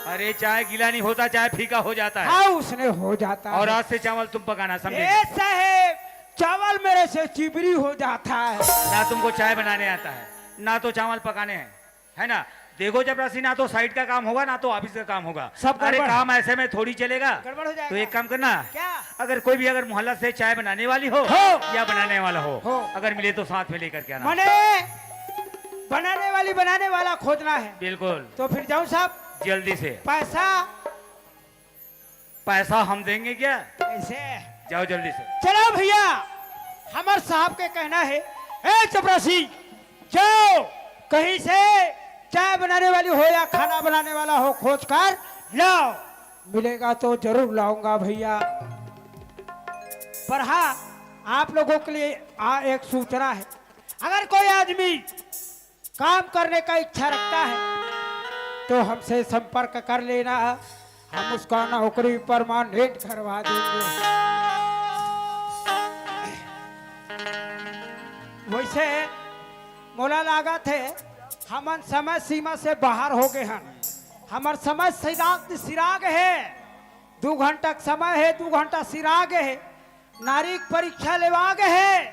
अरे चाय गीला नहीं होता, चाय फीका हो जाता है। हाँ उसने हो जाता और है। आज से चावल तुम पकाना, समझे? साहेब चावल मेरे से चिबरी हो जाता है। ना तुमको चाय बनाने आता है, ना तो चावल पकाने हैं, है ना? देखो चपरासी, ना तो साइड का काम होगा ना तो ऑफिस का काम होगा। सब अरे गड़बड़। काम ऐसे में थोड़ी चलेगा। गड़बड़ हो जाएगा। तो एक काम करना, क्या? अगर कोई भी अगर मोहल्ला से चाय बनाने वाली हो हो। या बनाने वाला हो। हो, अगर मिले तो साथ में लेकर के आना। मने बनाने वाला खोजना है। बिल्कुल, तो फिर जाऊं साहब? जल्दी से। पैसा हम देंगे क्या? कैसे? जाओ जल्दी से। चलो भैया, हमारे साहब के कहना है, ए चपरासी, जाओ कहीं से चाय बनाने वाली हो या खाना बनाने वाला हो खोज कर लाओ। मिलेगा तो जरूर लाऊंगा भैया। पर हाँ, आप लोगों के लिए एक सूचना है। अगर कोई आदमी काम करने का इच्छा रखता है तो हमसे संपर्क कर लेना, हम उसका नौकरी परमानेंट करवा देंगे। वैसे मोला लागत है हमन समय सीमा से बाहर हो गए हैं। हमार समय सिराग है, 2 घंटा समय है, 2 घंटा सिराग है। नारी परीक्षा लेवा गए है,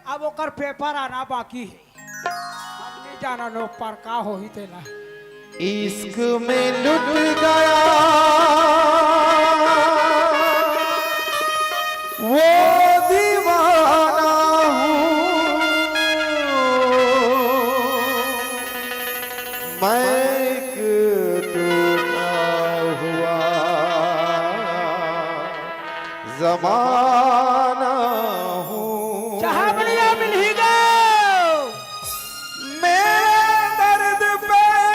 अब ओकर पेपर आना बाकी है। हमने जाना नो पर का हो ही तेला। इश्क में लुट गया वो दीवाना हूँ मैं, एक टूटा हुआ जमाना हूँ। जहाँ बढ़िया मिल ही गए। मेरे दर्द पे रोए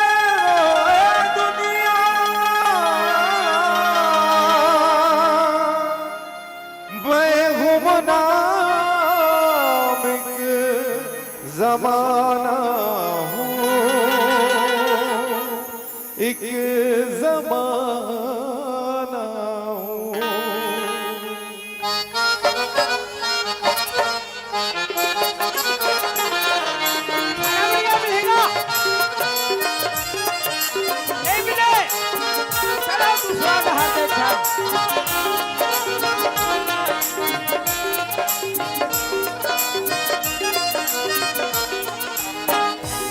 दुनिया, बेगुनाह जमाना हूँ, एक जमाना हूँ। बढ़िया मिलेगा। नहीं मिले, चलो दूसरा बाहर देखा।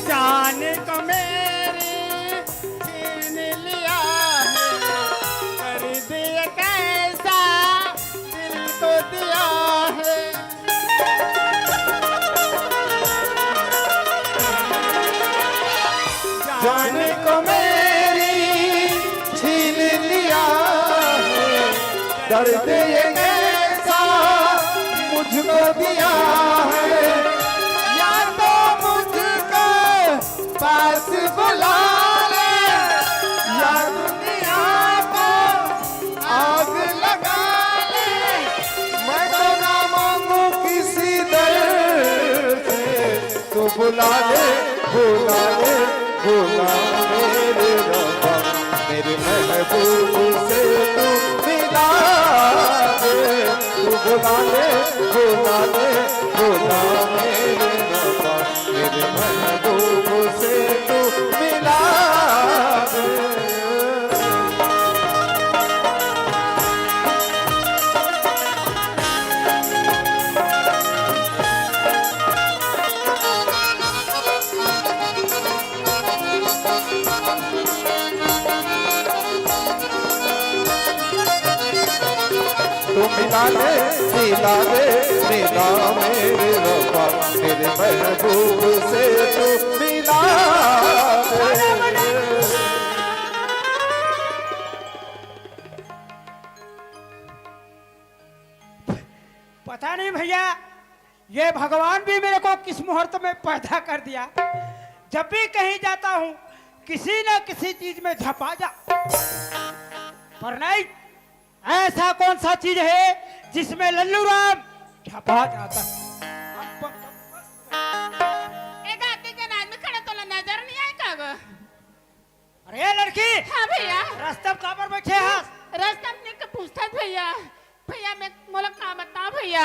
जाने को मेरी छीन लिया है, कर दिया कैसा दिल को दिया है। जाने को मेरी छीन लिया है, दर्द ये कैसा मुझको दिया है। या तो मुझको पास बुला ले, या दुनिया को आग लगा ले। मैं तो ना मांगू किसी दर से, तू बुला ले, बुला ले, बुला मेरे रब्बा, मेरे महबूब से तू मिला दे। तू बुला ले, बुला ले, बुला मेरे रब्बा, मेरे महबूब से तू मिला दे। तू मिला दे, मिला दे, मिला मेरे रब्बा, मेरे महबूब से तू मिला दे। पता नहीं भैया, ये भगवान भी मेरे को किस मुहूर्त में पैदा कर दिया। जब भी कहीं जाता हूँ किसी न किसी चीज में झपा जा, पर नहीं, ऐसा कौन सा चीज है जिसमें लल्लू राम झपा जाता। एक आदमी के नाम में खड़ा तो नजर नहीं आए का गो? अरे लड़की, हाँ भैया, रास्ते में कहाँ पर बैठे हैं? रास्ता में के पूछता भैया। भैया मैं मोला काम बता भैया।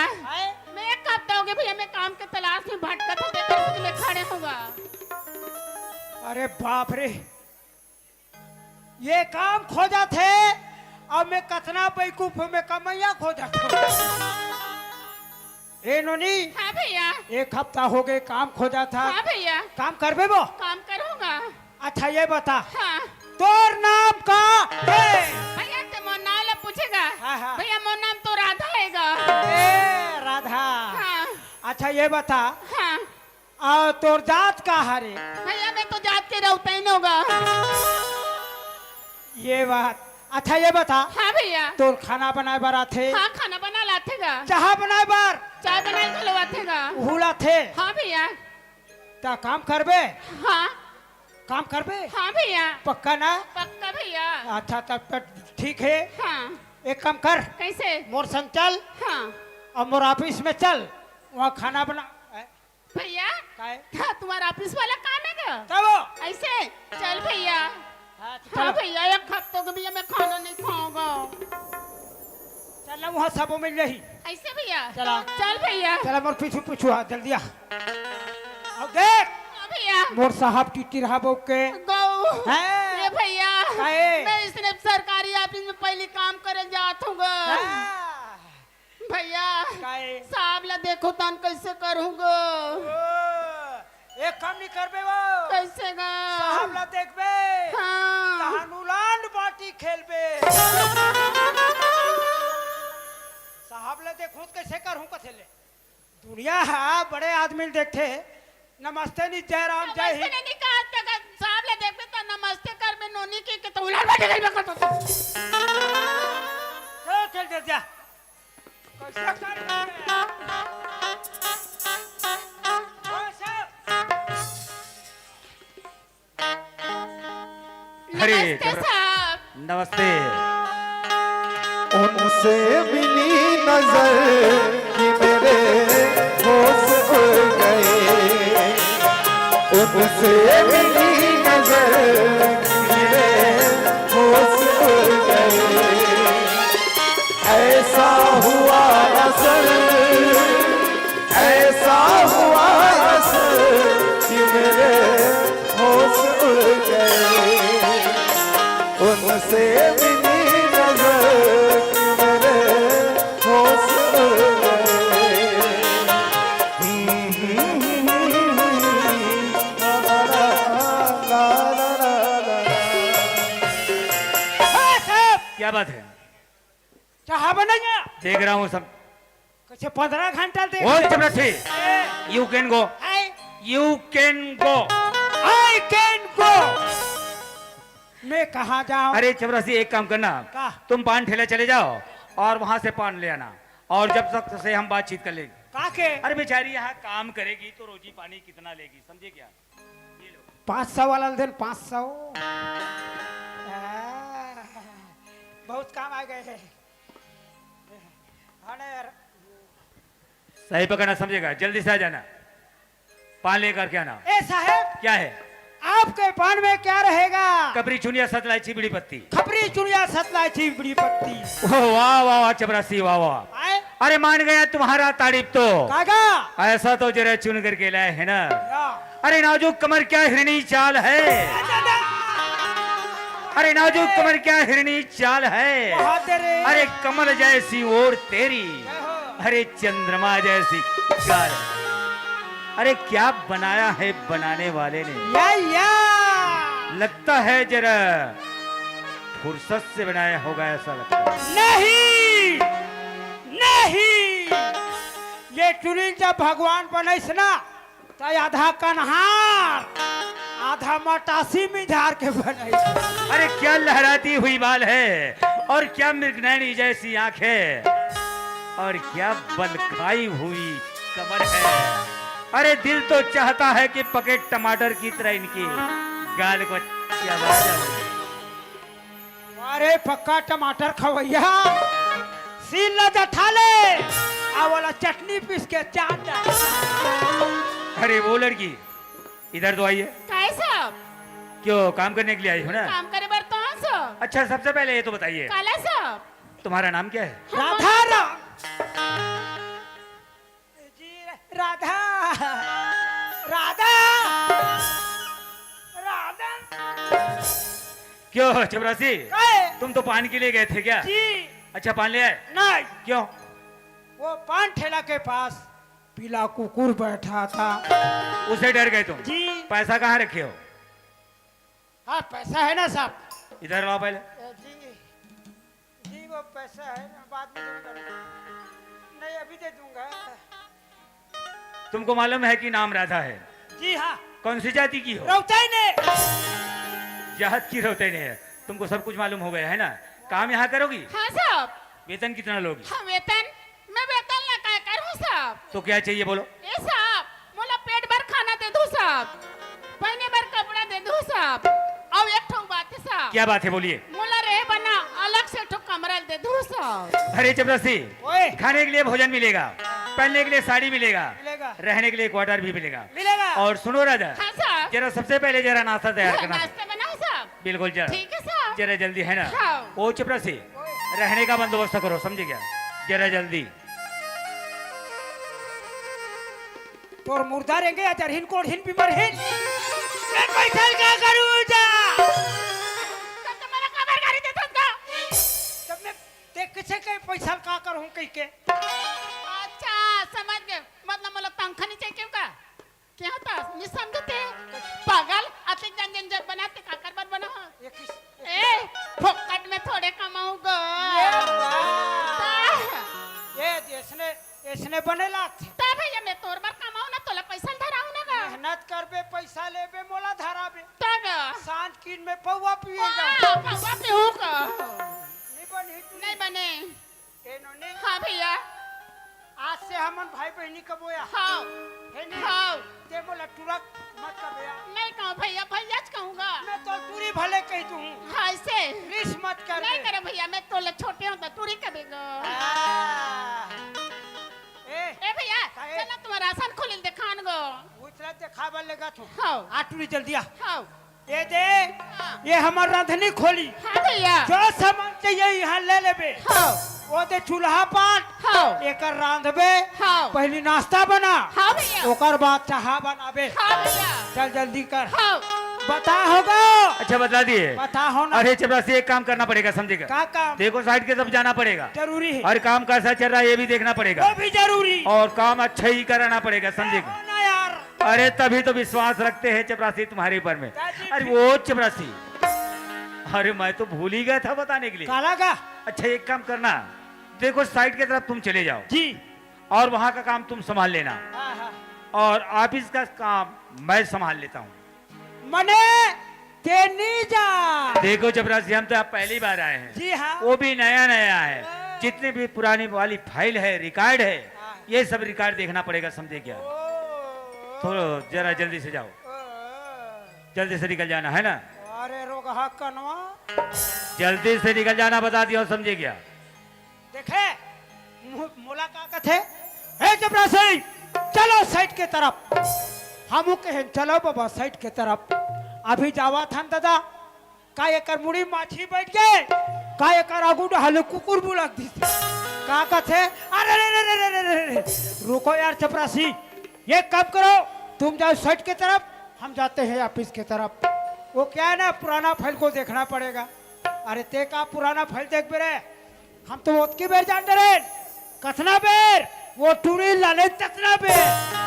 मैं कब दोगे भैया? मैं काम के तलाश में भटका था, देखो इसलिए खड़े होगा। अरे बाप रे, ये काम खोजा थे, अब मैं कतना बेवकूफ में कमैया खोजा था। ए नोनी, हाँ भैया। 1 हफ्ता हो गए काम खोजा था। हाँ भैया। काम करबे वो? काम करूंगा। अच्छा ये बता, हाँ तोर नाम का है? भैया तो मोर नाम ला पूछेगा। हाँ, हाँ। भैया मोर नाम तो राधा हैगा। ए राधा। हाँ अच्छा ये बता, हाँ तोर जात का हरे? भैया मैं तो जात के रहता ही नहीं होगा। ये बात। अच्छा ये बता, हाँ भैया। तोर खाना बनाए बार आथे? हाँ खाना बना लाथेगा। चाह बनाए बार? चाय बनाए खलवाथेगा। हुला थे? हाँ भैया। ता काम करबे? हाँ काम करबे? हाँ भैया। पक्का ना? पक्का भैया। अच्छा तब तक ठीक है। हाँ एक काम कर, कैसे? मोर संग चल हाँ और मोर ऑफिस में चल, वहाँ खाना बना। भैया काहे? हाँ, तुम्हारा ऑफिस वाला काम है क्या? तब ऐसे चल भैया। हाँ, हाँ चल भैया एक हफ्ते के भैया मैं खाना नहीं खाऊंगा। चल वहाँ सब मिल रही। ऐसे भैया चला। चल भैया। चल मोर पीछू पीछू आ जल्दी आ। अब देख हाँ भैया। मोर साहब टीटी रहा बो के। गौ हैं? ये भैया काहे? मैं इसने सरकारी ऑफिस में पहले काम करे जात हूँ भैया। काहे? साहब ला देखो तन कैसे करूँगा। एक काम नहीं करबे वो। कैसे गा? साहब ला देखबे। हाँ तहानुलान बाटी खेलबे। साहब ला देखो कैसे करूँ कथेले। दुनिया है बड़े आदमी देखे। नमस्ते नहीं जय राम जय नमस्ते हिंद। नहीं कहा था, साहब ले देखबे तो नमस्ते कर में नोनी की तो उलाड़ बाटी खेलबे करतो। चल चल जा। कैसा कर अरे नमस्ते साहब। नमस्ते। उनसे मिली नजर कि मेरे होश उड़ गए, उनसे मिली नजर कि मेरे होश उड़ गए। ऐसा हुआ असर, ऐसा हुआ असर कि मेरे होश उड़ गए। उनसे मिली नजर कि मेरे होश उड़ गए। ला ला ला ला ला। साहब क्या बात है? चाह बनाया देख रहा हूँ सब। कैसे 15 घंटा देख। ओ चपरासी, you can go, you can go. I can go. मैं कहाँ जाऊँ? अरे चपरासी एक काम करना, का? तुम पान ठेला चले जाओ और वहां से पान ले आना, और जब तक से हम बातचीत कर लेंगे। काके? अरे बेचारी यहाँ काम करेगी तो रोजी पानी कितना लेगी, समझे क्या? ये लो। 500 वाला दिन 500। बहुत काम आ गए हैं। अरे यार, सही पकड़ना, समझेगा? जल्दी से आ जाना, पान लेकर के आना। ए साहब क्या है? आपके पान में क्या रहेगा? कबरी चुनिया सतलाइची बीड़ी पत्ती। खपरी चुनिया सतलाइची बड़ी पत्ती। ओह, वाह वाह वाह चपरासी, वाह वाह। आए अरे मान गया तुम्हारा तारीफ तो। कागा ऐसा तो जरा चुन करके लाए है ना। या। अरे नाजुक कमर क्या हिरनी चाल है, अरे नाजुक कमर क्या हिरनी चाल है। बहुत देरे। अरे कमल जैसी ओर तेरी, जय हो। अरे चंद्रमा जैसी गाल। अरे क्या बनाया है बनाने वाले ने, या लगता है जरा फुर्सत से बनाया होगा, ऐसा लगता है। नहीं नहीं, ये चुनिल जब भगवान बनैस ना तो आधा कन्हार आधा मटासी में झाड़ के बनैस। अरे क्या लहराती हुई बाल है, और क्या मृगनयनी जैसी आंखें, और क्या बलखाई हुई कमर है। अरे दिल तो चाहता है कि पके टमाटर की तरह इनकी गाल को चबा जाऊं। अरे पक्का टमाटर खवैया, सील न जठा ले, आ वाला चटनी पीस के चाट डाल। अरे वो लड़की इधर तो आइए। काय साहब? क्यों, काम करने के लिए आई हो ना? काम करे बर तो हाँ साहब। अच्छा सबसे पहले ये तो बताइए, काला साहब। तुम्हारा नाम क्या है? राधा राम जी, राधा राधा राधा। क्यों चपरासी, काय? तुम तो पान के लिए गए थे क्या? जी अच्छा पान ले आए? नहीं, क्यों? वो पान ठेला के पास पीला कुकुर बैठा था। उसे डर गए तुम? जी पैसा कहाँ रखे हो? हाँ पैसा है ना साहब। इधर आओ पहले। जी जी वो पैसा है ना, बाद में दूंगा। नहीं अभी दे दूंगा। तुमको मालूम है कि नाम राधा है? जी हाँ। कौन सी जाति की हो? रौताई ने। जात की रौतैनी है। तुमको सब कुछ मालूम हो गया है ना? काम यहाँ करोगी? हाँ साहब। वेतन कितना लोगी? हाँ वेतन मैं वेतन ना काय करूँ साहब। तो क्या चाहिए बोलो? ए साहब मोला पेट भर खाना दे दो साहब, पहने भर कपड़ा दे दो साहब, और एक ठो बात है साहब। क्या बात है बोलिए? मोला रहे बना अलग से ठो कमरा दे दो साहब। अरे जबरदस्ती ओए खाने के लिए भोजन मिलेगा, पहनने के लिए साड़ी मिलेगा, मिलेगा। रहने के लिए क्वार्टर भी मिलेगा। मिलेगा। और सुनो राजा, हाँ साहब। जरा सबसे पहले जरा नाश्ता तैयार करना। नाश्ता बनाओ साहब। बिल्कुल जरा ठीक है साहब। जरा जल्दी है ना? हाँ। ओ चपरासी रहने का बंदोबस्त करो, समझे क्या? जरा जल्दी। तोर मुर्दा रहेंगे या जरहिन कोड़हिन बिमरहिन। मैं पैसा क्या करूँ जा? तब तो मेरा खबर गाड़ी दे दो। तब मैं देख कैसे के पैसा का करूँ कह के। अच्छा समझ गए, मतलब मोला तंखा नहीं चाहिए क्यों का? क्या होता नहीं समझते पागल अति जन बनाते काकर बात बना। ये किस ए फोकट में थोड़े कमाऊंगा। ये इसने बनेला थे। ता भैया मैं तोर बार कमाऊं ना तोला पैसा धराऊं ना गा। मेहनत करबे पैसा लेबे मोला धराबे। तागा सांझ किन में पौवा पिएगा। पौवा पीऊं का। नहीं बनी तू। नहीं बने। इन्होंने हाँ भैया। आज से हमन भाई बहनी कबोया। हाँ है नहीं। हाँ ते बोला तुरक मत कबोया। नहीं कहूँ भैया, भैया कहूँगा। मैं तो दूरी भले कह दूँ। हाँ ऐसे रिस मत कर। नहीं करे भैया, मैं तोले छोटे हूँ तो तूरी करेगा। ए भैया काहे? चलो तुम्हारा राशन खोलिल देखान गो। उतरा दिखावा लेगा तू। हाँ आटूरी जल्दी आ। हाँ ये दे ये हमार रांधनी खोली। हाँ भैया। जो सामान चाहिए यहाँ ले लेबे। हाँ वो दे चूल्हा पाट। हाँ एकर रांधबे। हाँ पहली नाश्ता बना। हाँ भैया। ओकर बाद चाहा बनाबे। हाँ भैया। चल जल्दी कर। हाँ बता होगा। अच्छा बता दिए। बता हो ना। अरे चपरासी एक काम करना पड़ेगा, समझेगा? का काम देखो साइड के सब जाना पड़ेगा, जरूरी है। और काम कैसा चल रहा है ये भी देखना पड़ेगा, वो भी जरूरी। और काम अच्छा ही कराना पड़ेगा, समझेगा? हो ना यार। अरे तभी तो विश्वास रखते हैं चपरासी तुम्हारे ऊपर में। अरे वो चपरासी, अरे मैं तो भूल ही गया था बताने के लिए। काला का अच्छा एक काम करना, देखो साइड की तरफ तुम चले जाओ जी। और वहां का काम तुम संभाल लेना, हाँ, हाँ। और ऑफिस का काम मैं संभाल लेता हूँ। मने ते नहीं जा। देखो चपरासी हम तो आप पहली बार आए हैं, जी हाँ। वो भी नया नया है, जितने भी पुरानी वाली फाइल है, रिकॉर्ड है, ये सब रिकॉर्ड देखना पड़ेगा, समझे क्या? थोड़ा जरा जल्दी से जाओ, जल्दी से निकल जाना है ना? अरे रोगहा कनवा जल्दी से निकल जाना, बता दिया, समझे क्या? देखे मुलाकात थे। हे चपरासी चलो साइड के तरफ। हम कहे चलो बाबा साइड के तरफ। अभी जावा था दादा का एकर मुड़ी माछी बैठ गए, का एकर आगू हल कुकुर बुलक दी का कथे। अरे रे रे रे रे रे रे रुको यार चपरासी, ये कब करो तुम जाओ साइड के तरफ, हम जाते हैं ऑफिस के तरफ। वो क्या है ना पुराना फाइल को देखना पड़ेगा। अरे ते का पुराना फाइल देख बेरे, हम तो ओतकी बेर जान डरे कथना बेर वो टूरी लाने ततना बेर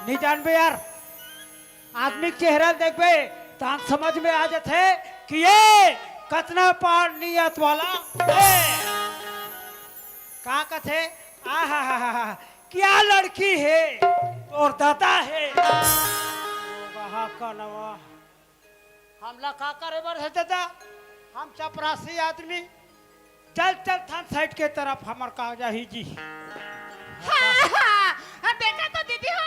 नहीं जान बे यार। आदमी के चेहरा देख बे तान समझ में आ जाते कि ये कतना पार नियत वाला का कथे। आहा क्या लड़की है और दादा है। हमला का करे बर है दादा, हम चपरासी आदमी। चल चल थान साइड के तरफ हमार कागजा ही जी। हाँ हाँ देखा तो दीदी हो,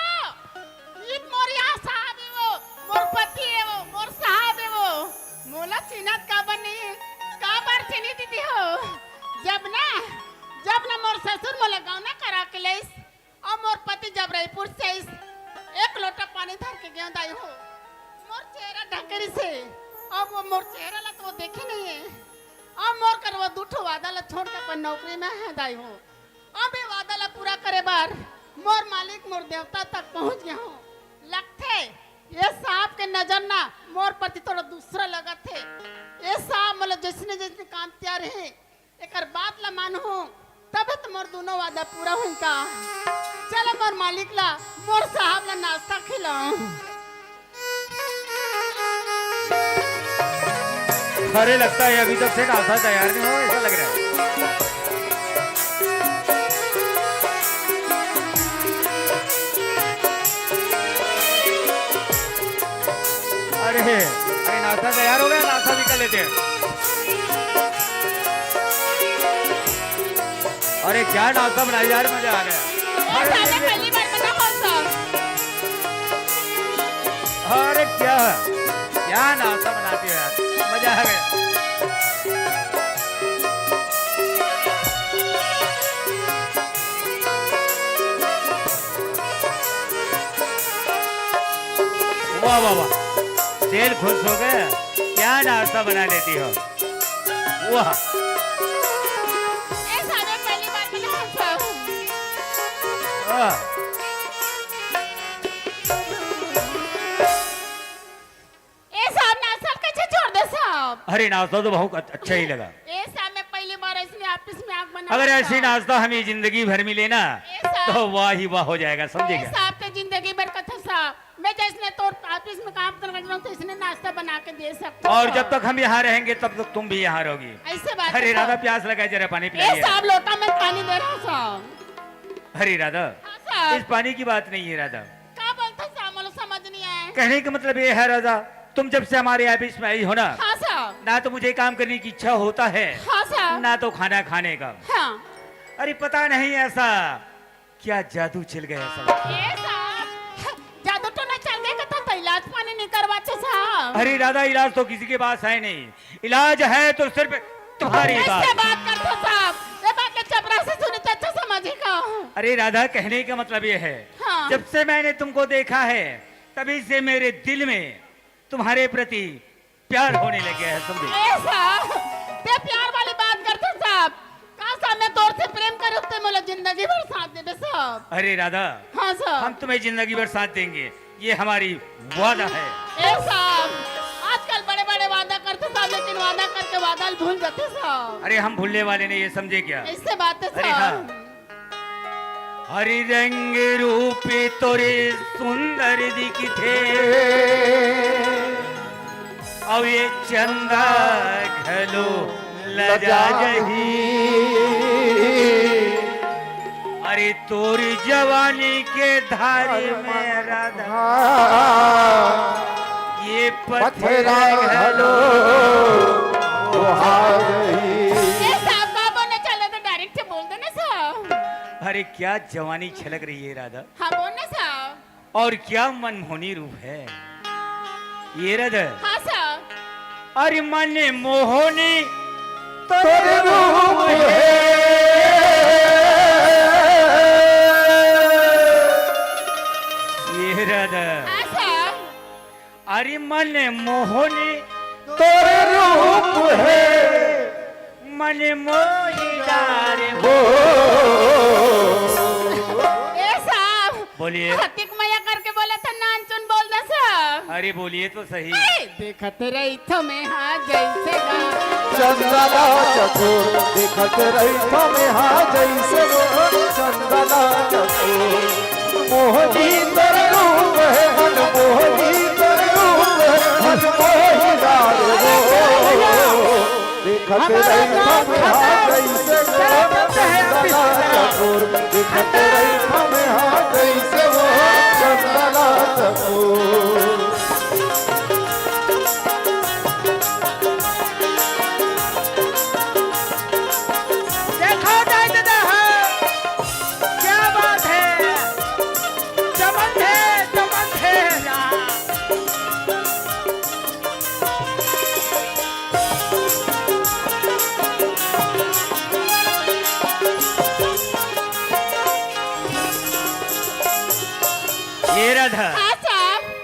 इन मोर यहाँ साहब है वो, मोर पति है वो, मोर साहब है वो। मोला चिन्हत का बनी का बार चिन्ही दीदी हो। जब ना मोर ससुर मोला गाँव ना करा के लेस, और मोर पति जब रायपुर से एक लोटा पानी धर के गया दाई हो। मोर चेहरा ढकरी से, अब वो मोर चेहरा ला तो वो देखे नहीं है। अब मोर कर वो दूठो वादा ला छोड़ के अपन नौकरी में है दाई हो। अब ये वादा ला पूरा करे बार मोर मालिक मोर देवता तक पहुंच गया हूँ। लगते ये सांप के नजर ना मोर प्रति थोड़ा दूसरा लगा थे। ये सांप मतलब जैसे काम तैयार है, एक बात ला मान हूँ तब तो मोर दोनों वादा पूरा हुई का। चलो मोर मालिक ला मोर साहब ला नाश्ता खिलाऊं। अरे लगता है अभी तक से नाश्ता तैयार नहीं हुआ, ऐसा लग रहा है। अरे नाश्ता तैयार हो गया, नाश्ता भी कर लेते हैं। अरे क्या नाश्ता बनाया यार, मजा आ गया। पहली बार बना कौन सा? अरे क्या नाश्ता बनाती है यार, मजा आ गया। वाह वाह वाह, दिल खुश हो गया। क्या नाश्ता बना लेती हो, वाह। पहली बार बना कौन सा? अरे नाश्ता तो बहुत अच्छा ही लगा। मैं पहली बार इसलिए ऑफिस में आग बना। अगर ऐसी नाश्ता हमें जिंदगी भर मिले ना तो वाह ही वाह हो जाएगा, समझेगा। साहब तो जिंदगी भर का था साहब, मैं जैसे तो ऑफिस में काम कर रहा हूँ तो इसने नाश्ता बना के दे सकता। और जब तक हम यहाँ रहेंगे तब तक तुम भी यहाँ रहोगी। ऐसे बात। अरे राधा प्यास लगाए, जरा पानी पिलाइए। साहब लोटा में पानी दे रहा हूँ साहब। अरे राधा, इस पानी की बात नहीं है राधा। क्या बोलता साहब, मुझे समझ नहीं आया। कहने का मतलब ये है राधा, तुम जब से हमारे ऑफिस में आई हो ना, हाँ साहब, ना तो मुझे काम करने की इच्छा होता है, हाँ साहब, ना तो खाना खाने का। हाँ। अरे पता नहीं ऐसा क्या जादू चल गया सब। साहब जादू तो नहीं चल गया था, इलाज पानी नहीं करवाते साहब। अरे राधा, इलाज तो किसी के पास है नहीं, इलाज है तो सिर्फ तुम्हारी बात करते साहब। ये बात के चपरा से सुनी तो अच्छा समझेगा। अरे राधा, कहने का मतलब ये है, हाँ। जब से मैंने तुमको देखा है तभी से मेरे दिल में तुम्हारे प्रति प्यार होने लगे है, समझे। ते प्यार वाली बात करते साहब, कहा मैं तोर से प्रेम करे तो मुझे जिंदगी भर साथ दे साहब। अरे राधा, हाँ साहब, हम तुम्हें जिंदगी भर साथ देंगे, ये हमारी वादा है। साहब आजकल बड़े बड़े वादा करते साहब, लेकिन वादा करके वादा भूल जाते साहब। अरे हम भूलने वाले नहीं, ये समझे क्या। इससे बात है अरे हाँ, हरि रंग रूपी तोरे सुंदर दिखते, अब ये चंदा घलो लजा जही। अरे तोरी जवानी के धारी में राधा, ये पत्थरा घलो अरे क्या जवानी छलक रही है राधा। हाँ बोलना साहब। और क्या मनमोहनी रूप है ये राधा। हाँ साहब। अरे मन मोहनी तोरे रूप है, ये राधा। हाँ साहब। अरे मन मोहनी तोरे रूप है, मन मोहिदार हो। बोलिए। हतिक मैया करके बोला था, नान चुन बोल दे साहब। अरे बोलिए तो सही। देखत रही तो मैं हाँ जैसे चंदना चकोर, देखत रही तो मैं हाँ जैसे चंदना चकोर। मोहनी तेरे रूप है, मन मोहनी तेरे रूप है, मन मोहिदार हो। देखत रही तो मैं हाँ जैसे चंदना चकोर, देखत रही तो मैं हाँ जैसे चंदना चकोर।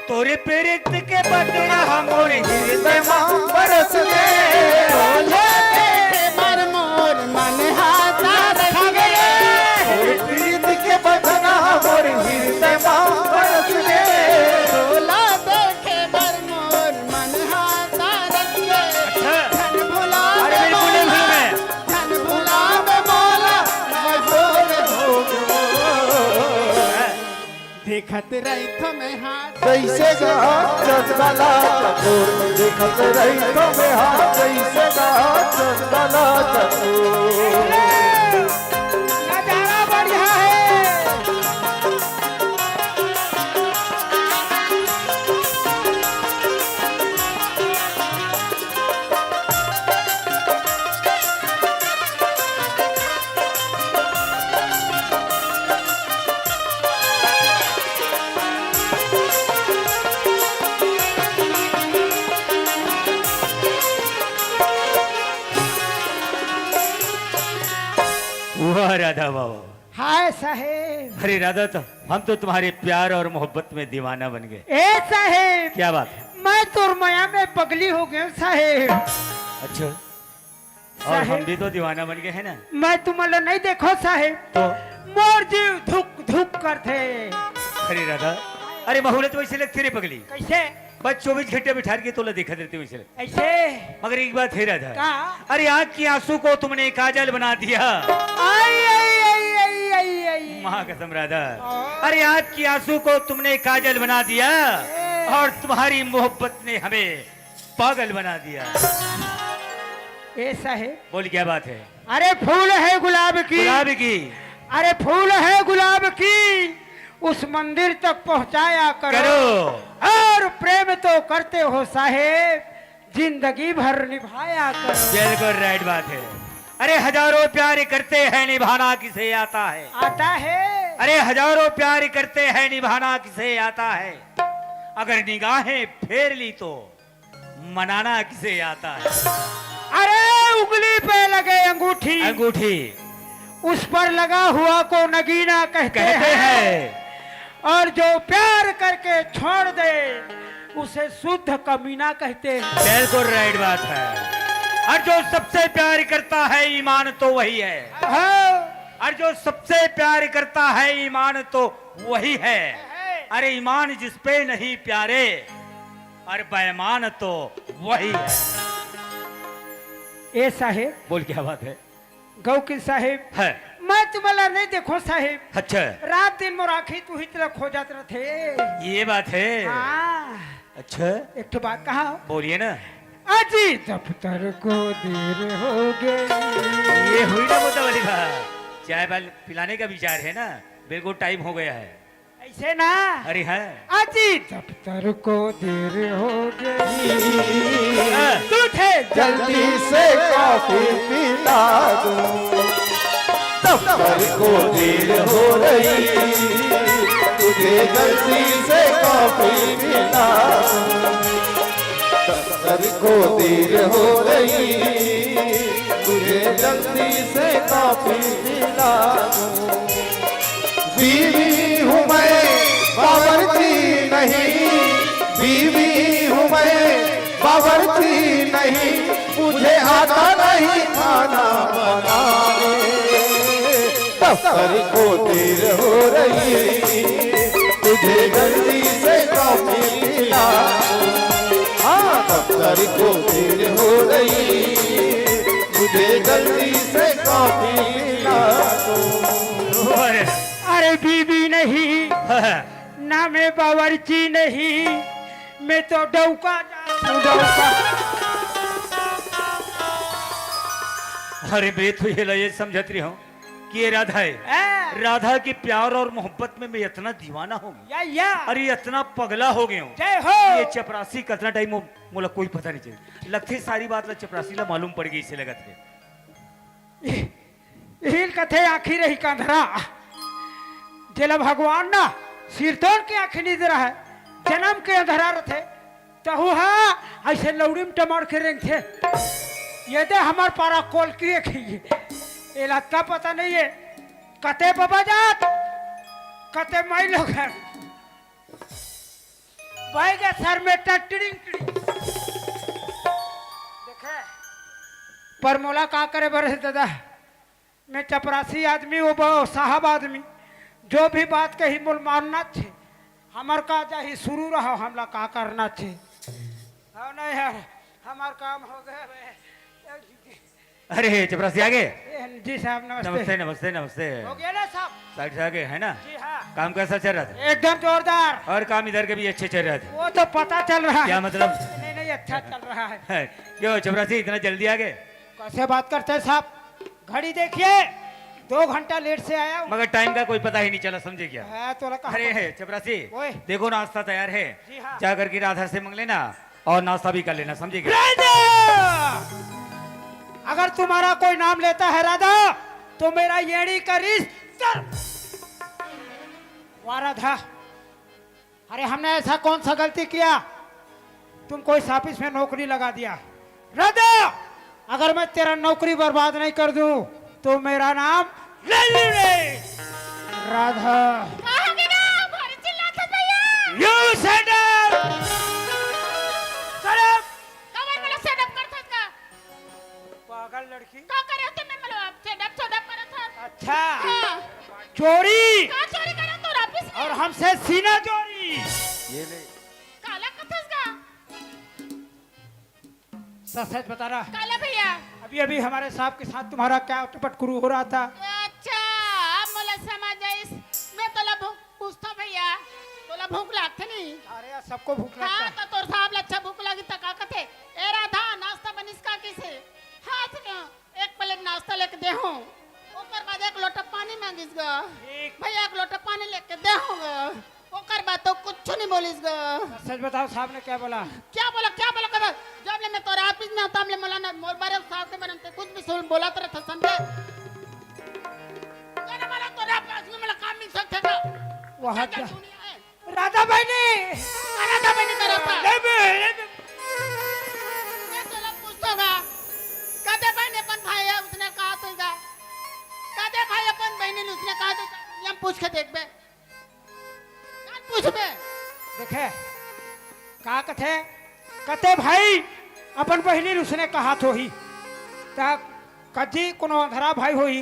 तोरे प्रेरित के बदला हमोरे हृदय में बरस मोर मन हाथा रख गए। तोरे प्रेरित के बदला हमोरे हृदय में बरस भोला देखे बर मोर मन हाथा रख गए। धन भुला धन भुला में बोला देखत रही तो मैं हाथ जैसे गाछ चंदला चकोर देखत रही तो मैं हाथ जैसे गाछ चंदला चकोर नजारा बढ़िया है। वाह राधा बाबा, हाय साहेब, अरे राधा तो हम तो तुम्हारे प्यार और मोहब्बत में दीवाना बन गए। ए साहेब, क्या बात? मैं तो माया में पगली हो गया साहेब। अच्छा, और हम साहेब। भी तो दीवाना बन गए हैं ना। मैं तुम्हारा नहीं देखो साहेब, तो मोर जीव धुक धुक करते। अरे राधा, अरे बहुलत वैसे लगती रे पगली, कैसे? बस 24 घंटे बिठा के तोला देखा देते वैसे लग। ऐसे? मगर एक बात है राधा, क्या? अरे आँख की आंसू को तुमने काजल बना दिया। आई आई आई आई आई आई। महाकसम राधा, अरे आँख की आंसू को तुमने काजल बना दिया और तुम्हारी मोहब्बत ने हमें पागल बना दिया। ए साहेब, बोल क्या बात है? अरे फूल है गुलाब की, गुलाब की, अरे फूल है गुलाब की, उस मंदिर तक पहुंचाया करो। और प्रेम तो करते हो साहेब, जिंदगी भर निभाया करो। बिल्कुल राइट बात है। अरे हजारों प्यार करते हैं, निभाना किसे आता है? आता है। अरे हजारों प्यार करते हैं, निभाना किसे आता है? अगर निगाहें फेर ली तो मनाना किसे आता है? अरे उंगली पे लगे अंगूठी, अंगूठी उस पर लगा हुआ को नगीना कहते हैं। और जो प्यार करके छोड़ दे उसे शुद्ध कमीना कहते हैं। बिल्कुल राइट बात है। और जो सबसे प्यार करता है ईमान तो वही है। हाँ। और जो सबसे प्यार करता है ईमान तो वही है। अरे ईमान जिस पे नहीं प्यारे और बेईमान तो वही है। ए साहेब, बोल क्या बात है? गौ की साहेब, है। मैं तुम्हारा नहीं देखो साहेब, अच्छा, रात दिन मोराखी तू ही तरह खो जाते रहे। ये बात है। हाँ। अच्छा, एक तो बात कहा, बोलिए ना। अजी दफ्तर को देर हो गई। ये हुई ना मुद्दा वाली बात, चाय पाल पिलाने का विचार है ना, बिल्कुल टाइम हो गया है। ऐसे ना? अरे है। अजी दफ्तर को देर हो गई, हाँ। तुझे जल्दी से कॉफी पिला दूं, दफ्तर को देर हो रही, तुझे जल्दी से कॉफी पिला दूं, दफ्तर को देर हो रही, तुझे जल्दी से कॉफी पिला दूं। बीवी हूँ मैं बावर्ची नहीं, बीवी हूँ मैं बावर्ची नहीं, मुझे आता नहीं खाना बनाने, दफ्तर को देर हो रही, तुझे जल्दी से कॉफी पिला दूं। हाँ, दफ्तर को देर हो रही, मुझे जल्दी से कॉफी पिला दूं। अरे बीबी नहीं ना, मैं बावर्ची नहीं, मैं तो डौका डौका। अरे मैं तो ये समझत रही हूँ कि ये राधा है। राधा की प्यार और मोहब्बत में मैं इतना दीवाना हो गया, या अरे इतना पगला हो गया हूँ। जय हो। ये चपरासी कितना टाइम मोला कोई पता नहीं चली, लगती सारी बात ला चपरासी ला मालूम पड़ गई इसे लगत है। हिल कथे आखिर रही कंधरा, जेला भगवान ना सिर तोड़ के आखिर नहीं दे रहा है, जन्म के अंधरा रथे तहु हा ऐसे लौड़ी में टमार के रेंग थे। ये दे हमार पारा कोल की खिए ये लात का पता नहीं है, कते बाबा जात कते माई लोग हैं भाई के सर में टटिंग देखे पर मोला का करे बरस दादा, मैं चपरासी आदमी वो बहु साहब आदमी, जो भी बात कही मोल मानना छे, हमार का चाहे शुरू रहो हमला का करना छे। हाँ नहीं यार, हमार काम हो गया बे। अरे चपरासी आगे। जी साहब नमस्ते। नमस्ते नमस्ते नमस्ते। हो गया ना साहब? साइड से आगे है ना। जी हाँ। काम कैसा चल रहा था? एकदम जोरदार। और काम इधर के भी अच्छे चल रहे थे। वो तो पता चल रहा क्या है। मतलब? नहीं नहीं, अच्छा चल रहा है। क्यों चपरासी इतना जल्दी आ गए? कैसे बात करते हैं साहब, घड़ी देखिए, 2 घंटा लेट से आया हूँ। मगर टाइम का कोई पता ही नहीं चला, समझे क्या? है तो लगा। अरे है चपरासी, ओए। देखो नाश्ता तैयार है, जी हाँ। जा करके राधा से मांग लेना और नाश्ता भी कर लेना, समझे क्या? अगर तुम्हारा कोई नाम लेता है राधा तो मेरा येड़ी का रिश्ता। वाह राधा, अरे हमने ऐसा कौन सा गलती किया तुमको इस ऑफिस में नौकरी लगा दिया? राधा, अगर मैं तेरा नौकरी बर्बाद नहीं कर दूं तो मेरा नाम लल्लू नहीं। राधा, कहाँ गया? भारी चिल्लाते भैया। यू सेटल सड़क। कवर वाला सेटअप करता था। पागल लड़की। का करे होते मैं मतलब सेटअप करा था। अच्छा, हाँ। चोरी का चोरी करा तो ऑफिस में? और हमसे सीना चोरी। ये ले। काला कथस का? सच सच बता रहा। काला भैया। अभी अभी हमारे साहब के साथ तुम्हारा क्या टपटकुरू हो रहा था? अच्छा, अब मला समझ आइस। मैं तोला भूख पूछता भैया, तोला भूख लागते नहीं? अरे यार, सबको भूख लगता हाँ है। तो तोर साहब अच्छा भूख लगी त का कथे? ए राधा, नाश्ता बनिस का किसे? हाथ में एक प्लेट नाश्ता लेके दे हूं, ओकर बाद 1 लोटा पानी मांगिस ग। ठीक। भैया 1 लोटा पानी लेके दे हूं ग, ओकर बाद तो कुछ नहीं बोलिस ग। सच बताओ, साहब ने क्या बोला? क्या बोला कब? जब ले मैं तोर ऑफिस में आता हमले मला ना मोर बारे साहब के बनते कुछ भी सुन बोला तर था समझे? जाने वाला तोर ऑफिस में मला काम मिल सकता था। वहाँ क्या जा। दुनिया है? राधा बहनी। राधा बहनी करा था। ले बे। मैं तोला पूछतोगा, कदे बहनी अपन भाई है उसने कहा तोगा? कदे भाई अपन बहनी ने उसने कहा तो हम पूछ के देख बे। जान पूछ बे। देखे का कथे भाई अपन बहनी उसने कहा तो ही ता कदी कोनो अंधरा भाई होई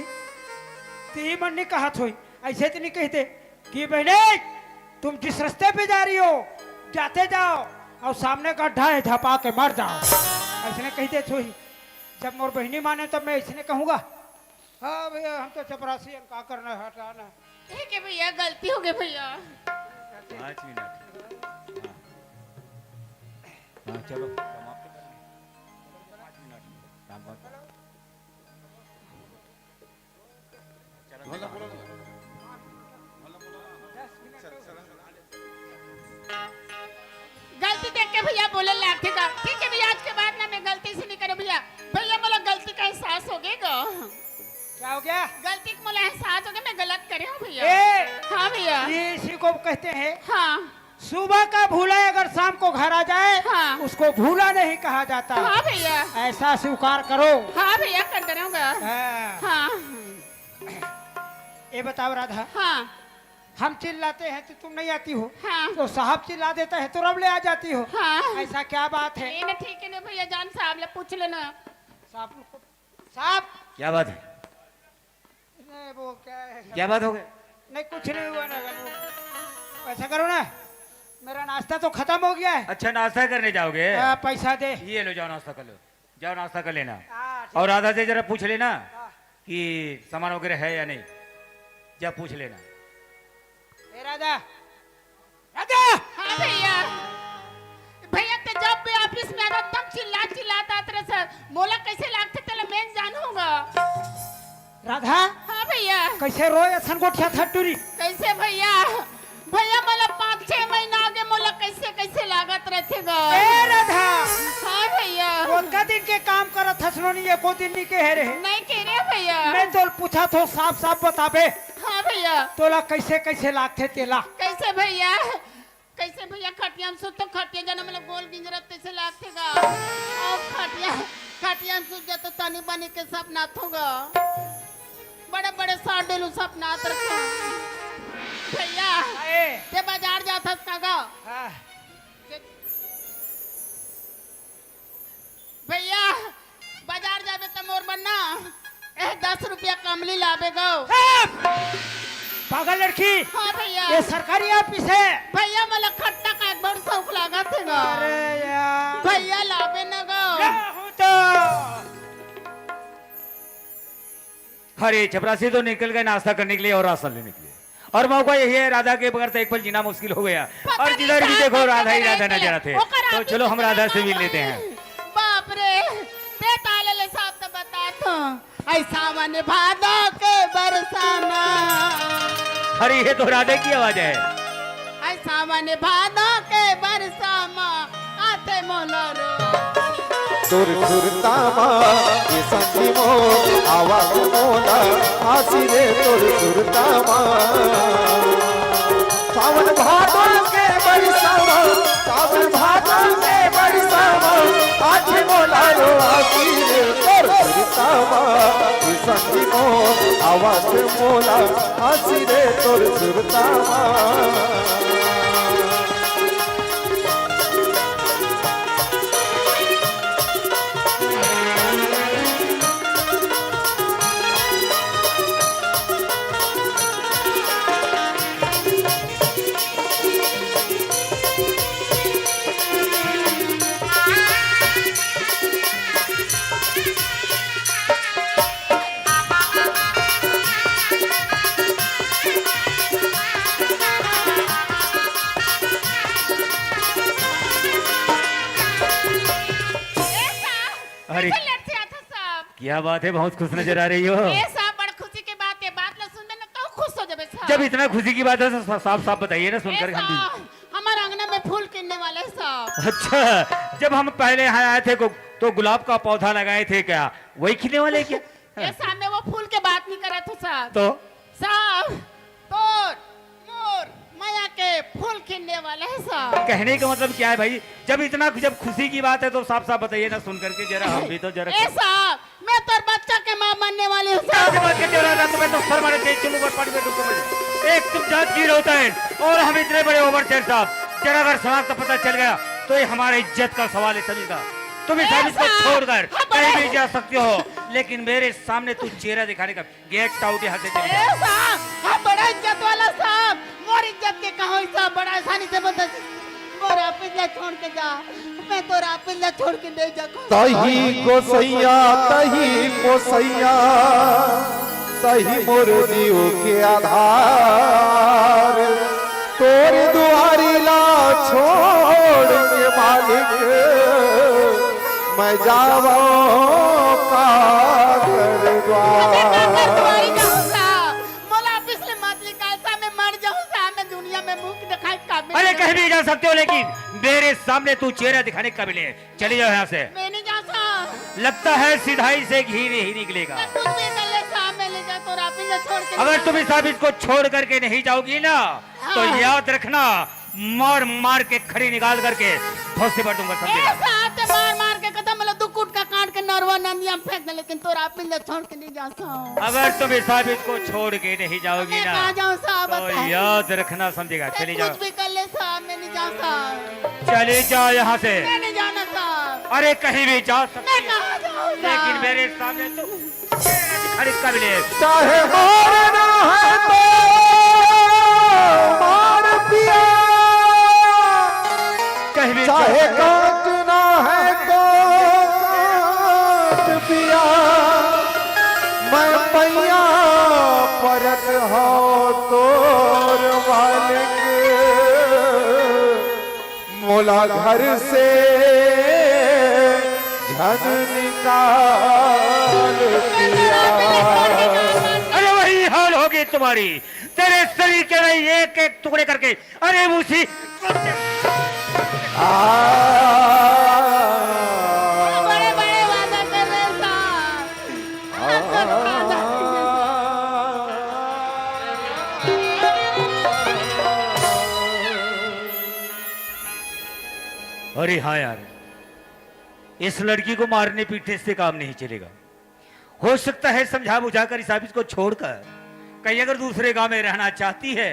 ती मन नहीं कहा थोई। ऐसे तो नहीं कहते कि बहने तुम जिस रास्ते पे जा रही हो जाते जाओ और सामने गड्ढा है झपा के मर जाओ, ऐसे कहते थोई। जब मोर बहनी माने तब मैं ऐसे कहूँगा हाँ भैया हम तो चपरासी हैं, का करना है हटाना। ठीक है भैया, गलती हो गई भैया। 5 मिनट। हाँ चलो समाप्त कर लें। 5 मिनट काम बात। गलती देख के भैया बोले लाग ठीक है भैया, आज के बाद ना मैं गलती से नहीं करूँ भैया। भैया मोला गलती का एहसास हो गया। क्या हो गया? गलती का मोला एहसास हो गया, मैं गलत करे हूँ भैया। ए, हाँ भैया। ये इसी को कहते हैं हाँ सुबह का भूला अगर शाम को घर आ जाए हाँ। उसको भूला नहीं कहा जाता। हाँ भैया। ऐसा स्वीकार करो। हाँ भैया कर रहूँगा। हाँ। हाँ ये बताओ राधा, हाँ हम चिल्लाते हैं तो तुम नहीं आती हो, हाँ तो साहब चिल्ला देता है तो रब ले आ जाती हो। हाँ। ऐसा क्या बात है? ये ना ठीक है ना भैया, जान साहब ले पूछ लेना। साहब क्या बात है? नहीं, वो क्या है? क्या बात हो गई? नहीं कुछ नहीं हुआ ना। ऐसा करो ना, मेरा नाश्ता तो खत्म हो गया है। अच्छा नाश्ता करने जाओगे? पैसा दे। ये लो, जाओ नाश्ता कर लो, जाओ नाश्ता कर लेना। ठीक। और राधा से जरा पूछ लेना हाँ। कि सामान वगैरह है या नहीं, जा पूछ लेना। ए राधा, राधा। हाँ भैया। भैया तो जब भी ऑफिस में आता तब चिल्लाता तरह से मोला कैसे लागते तेला मैं जानूंगा। राधा हाँ भैया। कैसे रोए संगोठिया थटूरी? कैसे भैया? भैया मला 5-6 महीना आगे मोला कैसे कैसे लागत रहेगा। ए राधा, हाँ भैया। कोनका दिन के काम करत हसनो नहीं, एको दिन नहीं के है रे। नहीं कह रहे भैया। मैं तो पूछा तो साफ साफ बताबे हाँ भैया। तोला कैसे कैसे लागते तेला? कैसे भैया? कैसे भैया? खटिया में सुत तो खटिया जाना मतलब गोल गिंजरत कैसे लागतेगा। और खटिया में सुत जाता तानी बनी के सपना थोगा, बड़े बड़े साडेलू सपना रखा भैया। ते बाजार जाता कागा भैया, बाजार जाबे त मोर बनना 10 रुपया कमली लाबे गो। पागल लड़की। हाँ भैया। ये सरकारी ऑफिस है भैया मला खट्टा का एक बार शौक लगा थे गो। अरे यार भैया लाबे न गो। तो अरे चपरासी तो निकल गए नाश्ता करने के लिए और राशन लेने के लिए, और मौका यही है, राधा के बगैर तो एक पल जीना मुश्किल हो गया। पता और नहीं जिधर भी साहब, देखो पता राधा ही नहीं राधा रहते। नजर आते। ओकर तो आप चलो हम भी राधा से समझ मिल लेते हैं। बाप रे, बेटा ले साहब तो बता तो ऐसा मन भादो के बरसाना, अरे ये तो राधे की आवाज है। ऐसा मन भादो के बरसामा आते मोलरो तुर तुरतामा ये संजीमो आवाज मोला आसी रे तुर तुरतामा सावन भादो के बरसावा सावन भादो के बरसावा आज मोला रो आसी रे तुर तुरतामा ये संजीमो आवाज मोला आसी रे तुर तुरतामा। अरे क्या बात है, बहुत खुश नजर आ रही हो। बड़ खुशी की बात है, बात ना सुनने ना तो खुश हो जाबे साहब। जब इतना खुशी की बात है तो साफ साफ बताइए ना, सुनकर हम भी। हमारे आंगन में फूल किनने वाले साहब। अच्छा, जब हम पहले यहाँ आए थे तो गुलाब का पौधा लगाए थे, क्या वही खिलने वाले क्या? ये सामने वो फूल के बात नहीं कर रहा था साहब। तो साहब तोर मोर माया के फूल खिलने वाले हैं साहब। कहने का मतलब क्या है भाई? जब खुशी की बात है तो साफ साफ बताइए ना, सुन करके जरा हम भी तो जरा। ए साहब, मैं तोर बच्चा के मां बनने वाली हूँ साहब। तुम्हें तो सर मारे थे, चलो ऊपर पानी में डूबो मुझे। एक तुम जात की होता है और हम इतने बड़े ओवरचेयर साहब, जरा अगर समाज का पता चल गया तो ये हमारे इज्जत का सवाल है सभी का। तुम इस सर्विस को छोड़कर कहीं भी जा सकते हो, लेकिन मेरे सामने तू चेहरा दिखाने का गेट आउट यहाँ से चले जा। ए साहब, हम बड़ा इज्जत वाला साहब, मोर इज्जत के कहो साहब, बड़ा आसानी से बता मोरा पिल्ला छोड़ के जा, मैं तोरा पिल्ला छोड़ के नहीं जा। तही गोसैया तही गोसैया तही मोर जीव के आधार, तोर दुआरी ला छोड़ के मालिक मैं जावा का कर द्वार। अरे कहीं भी जा सकते हो, लेकिन मेरे सामने तू चेहरा दिखाने के काबिल है। चले जाओ यहाँ से। मैं नहीं जा सकता। लगता है सिधाई से घी नहीं निकलेगा। कुछ भी कर ले साहब, मैं ले जा तोरा पिल्ला छोड़ के। अगर तुम इस ऑफिस को छोड़ करके नहीं जाओगी ना, तो याद रखना, मार मार के खड़ी निकाल करके फौसी पर दूंगा, समझेगा? मार मार के कदम मतलब दो कूट का काट के नरवा नंदिया में फेंक दे, लेकिन तोरा पिल्ला छोड़ के नहीं जा सकता। अगर तुम इस ऑफिस को छोड़ के नहीं जाओगी ना, कहाँ जाऊँ साहब? तो याद रखना, समझेगा? चली जाओ। कुछ भी कर ले साहब, मैं नहीं जा सकता। चले जाओ यहाँ से। मैं नहीं जाना साहब। अरे कहीं भी जा सकती मैं है, कहाँ जाऊँ लेकिन साहब? मेरे सामने तो खड़ी काबिल है। चाहे मारना है तो मार पिया, कहीं भी चाहे काटना है तो काट पिया, मैं पैया परत हो तोर मालिक मोला घर से झन निकाल दिया। अरे वही हाल होगी तुम्हारी, तेरे शरीर के नहीं एक एक टुकड़े करके। अरे उसी बड़े बड़े वादा कर रहे साहब। अरे हाँ यार, इस लड़की को मारने पीटने से काम नहीं चलेगा। हो सकता है समझा बुझाकर इस ऑफिस को छोड़कर कहीं अगर दूसरे गांव में रहना चाहती है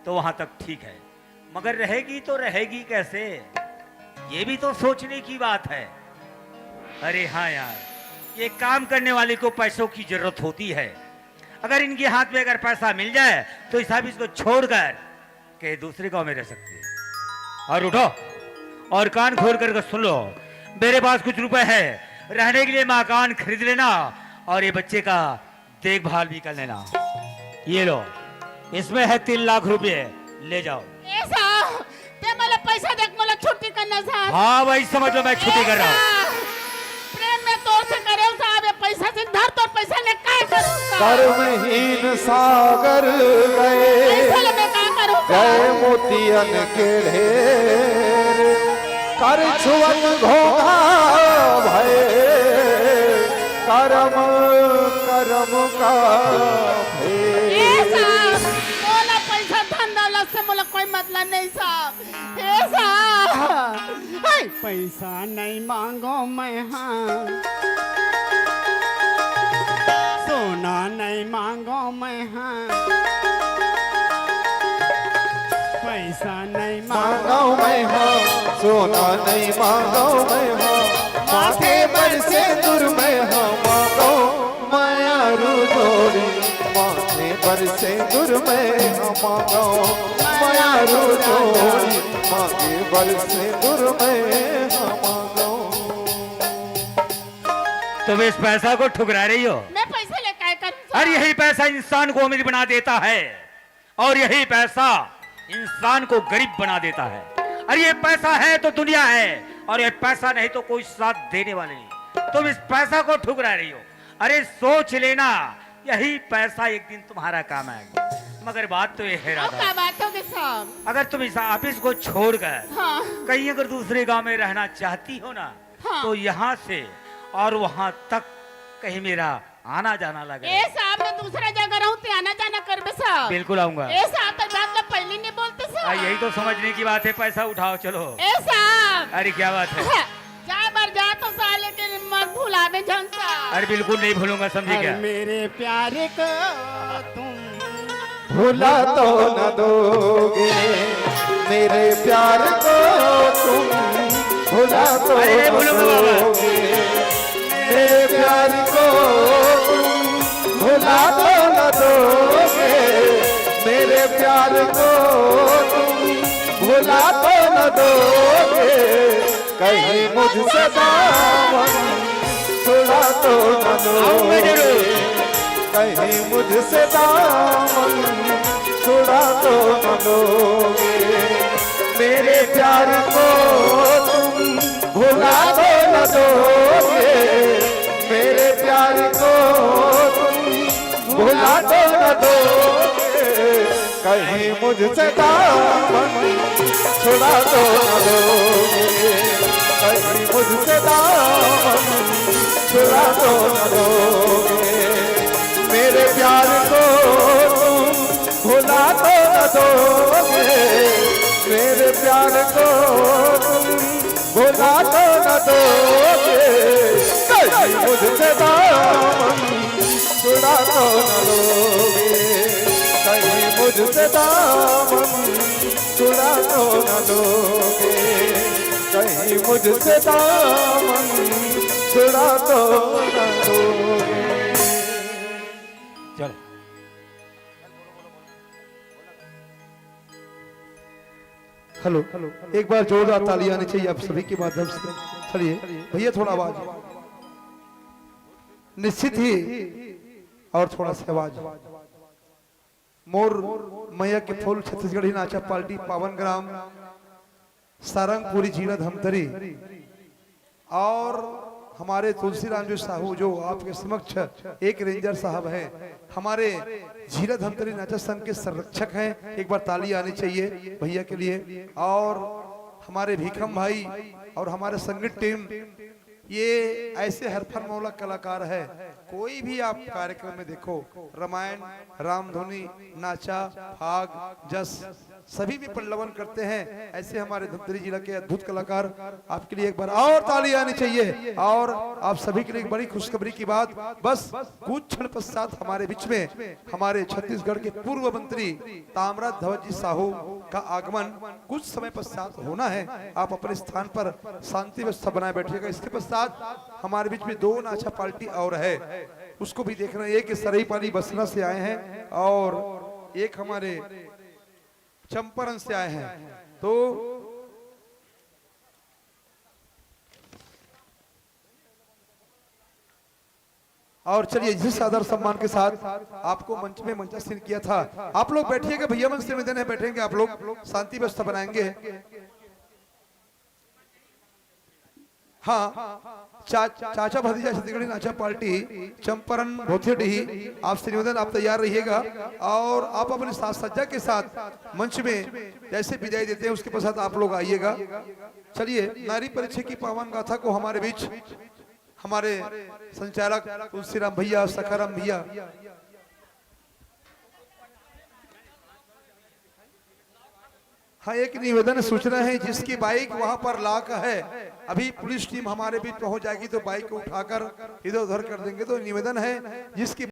तो वहां तक ठीक है, मगर रहेगी तो रहेगी कैसे, ये भी तो सोचने की बात है। अरे हाँ यार, ये काम करने वाले को पैसों की जरूरत होती है। अगर इनके हाथ में अगर पैसा मिल जाए तो इस ऑफिस को छोड़कर के दूसरे गांव में रह सकती है। और उठो और कान खोल कर सुन लो, मेरे पास कुछ रुपए है, रहने के लिए मकान खरीद लेना और ये बच्चे का देखभाल भी कर लेना। ये लो, इसमें है 3 लाख रुपए, ले जाओ। ऐसा ते मला पैसा देख, मला छुट्टी करना साहब। हाँ वही समझ लो, मैं छुट्टी कर रहा हूँ। प्रेम में तोर से करे साहब, ये पैसा से धर तो पैसा ले काय करूं साहब? कर्महीन सागर गए, पैसा ले मैं काय करूं गए साहब? मोतियन के ढेर, कर छुअन घोघा भय, करम करम का भेद। ऐसा मोला पैसा धन दौलत से मोला कोई मतलब नहीं साहब। ऐसा हाय पैसा नहीं मांगो मैं, हाँ सोना नहीं मांगो मैं, हाँ पैसा नहीं मांगो मांगो मैं हाँ, सोना नहीं मांगो मैं हाँ, माथे पर से दूर में हाँ मांगो माया रू जोड़ी, माथे पर से दूर में हाँ मांगो माया रू जोड़ी, माथे पर से दूर में हाँ मांगो। तुम इस पैसा को ठुकरा रही हो। मैं पैसा ले काय करूं साहब? और यही पैसा इंसान को अमीर बना देता है, और यही पैसा इंसान को गरीब बना देता है। और ये पैसा है तो दुनिया है, और ये पैसा नहीं तो कोई साथ देने वाले नहीं। तुम इस पैसा को ठुकरा रही हो। अरे सोच लेना, यही पैसा एक दिन तुम्हारा काम आएगा। मगर बात तो ये है अब राधा, क्या बात होगी साहब? अगर तुम इस ऑफिस को छोड़कर हाँ कहीं अगर दूसरे गांव में रहना चाहती हो ना, हाँ। तो यहाँ से और वहां तक कहीं मेरा आना जाना लगे। ए साहब मैं दूसरा जगह रहूं तो आना जाना कर बे साहब। बिल्कुल आऊंगा। ए साहब तो बात ला पहले नहीं बोलते साहब। यही तो समझने की बात है, पैसा उठाओ चलो। ए साहब अरे क्या बात है? जा बार जा तो साले के मत भुलावे झंसा। अरे बिल्कुल नहीं भूलूंगा, समझे क्या? मेरे प्यारे को तुम भुला तो न दोगे, मेरे प्यार को तुम भुला तो अरे नहीं न भूलूंगा बाबा। दोगे, मेरे प्यार को तुम भुला तो न दोगे, मेरे प्यार को तुम भुला तो न दोगे, कहीं मुझसे दामन छुड़ा तो न दोगे, कहीं मुझसे दामन छुड़ा तो न दोगे, मेरे प्यार को तुम भुला तो न दोगे, मेरे प्यार को तुम भुला तो न दोगे, कहीं मुझसे दामन छुड़ा तो न दोगे, कहीं मुझसे दामन छुड़ा तो न दोगे, मेरे प्यार को तुम भुला तो न दोगे, मेरे प्यार को तुम भुला तो न दोगे, कहीं मुझसे दामन छुड़ा तो न दोगे, कहीं मुझसे दामन छुड़ा तो न दोगे, कहीं मुझसे दामन छुड़ा तो न दोगे। चलो हेलो, एक बार जोरदार ताली आनी चाहिए आप सभी के माध्यम से। चलिए भैया थोड़ा आवाज निश्चित ही, और थोड़ा सा आवाज। मोर मैया के फूल छत्तीसगढ़ी नाचा पार्टी पावन ग्राम सारंगपुरी जिला धमतरी और हमारे तुलसीराम जी साहू जो आपके समक्ष एक रेंजर साहब हैं, हमारे जिला धमतरी नाचा संघ के संरक्षक हैं। एक बार ताली आनी चाहिए भैया के लिए। और हमारे भीखम भाई और हमारे संगीत टीम, ये ऐसे हरफन मौला कलाकार है, कोई भी आप कार्यक्रम में देखो, रामायण, रामधुनी, नाचा, फाग, जस सभी भी पल्लवन करते हैं। ऐसे हमारे धमतरी जिला के अद्भुत कलाकार, आपके लिए एक बार और ताली आनी चाहिए। और आप सभी के लिए एक बड़ी खुशखबरी की बात, बस कुछ क्षण पश्चात हमारे बीच में हमारे छत्तीसगढ़ के पूर्व मंत्री ताम्रध्वज जी साहू का आगमन कुछ समय पश्चात होना है। आप अपने स्थान पर शांति व्यवस्था बनाए बैठिएगा। इसके पश्चात हमारे बीच में 2 नाचा पार्टी और है, उसको भी देखना। एक सरई पाली बसना से आए हैं और एक हमारे चंपारण से आए हैं। तो और चलिए जिस आदर सम्मान के साथ आपको मंच में मंचासीन किया था, आप लोग बैठिएगा भैया, मंच से निवेदन है बैठेंगे आप लोग, शांति व्यवस्था बनाएंगे। हाँ, चाचा भतीजा छत्तीसगढ़ी नाचा पार्टी चंपारण भोथेडी, आपसे निवेदन आप तैयार रहिएगा और आप अपने साथ सज्जा के साथ मंच में जैसे विदाई देते हैं उसके पश्चात आप लोग आइएगा। चलिए नारी परिचय की पावन गाथा को हमारे बीच हमारे संचालक तुलसीराम भैया, सखाराम भैया, हाँ एक निवेदन सूचना है, जिसकी बाइक वहां पर लॉक है, अभी पुलिस टीम हमारे बीच पहुंच जाएगी तो बाइक को उठाकर इधर उधर कर देंगे। तो निवेदन है जिसकी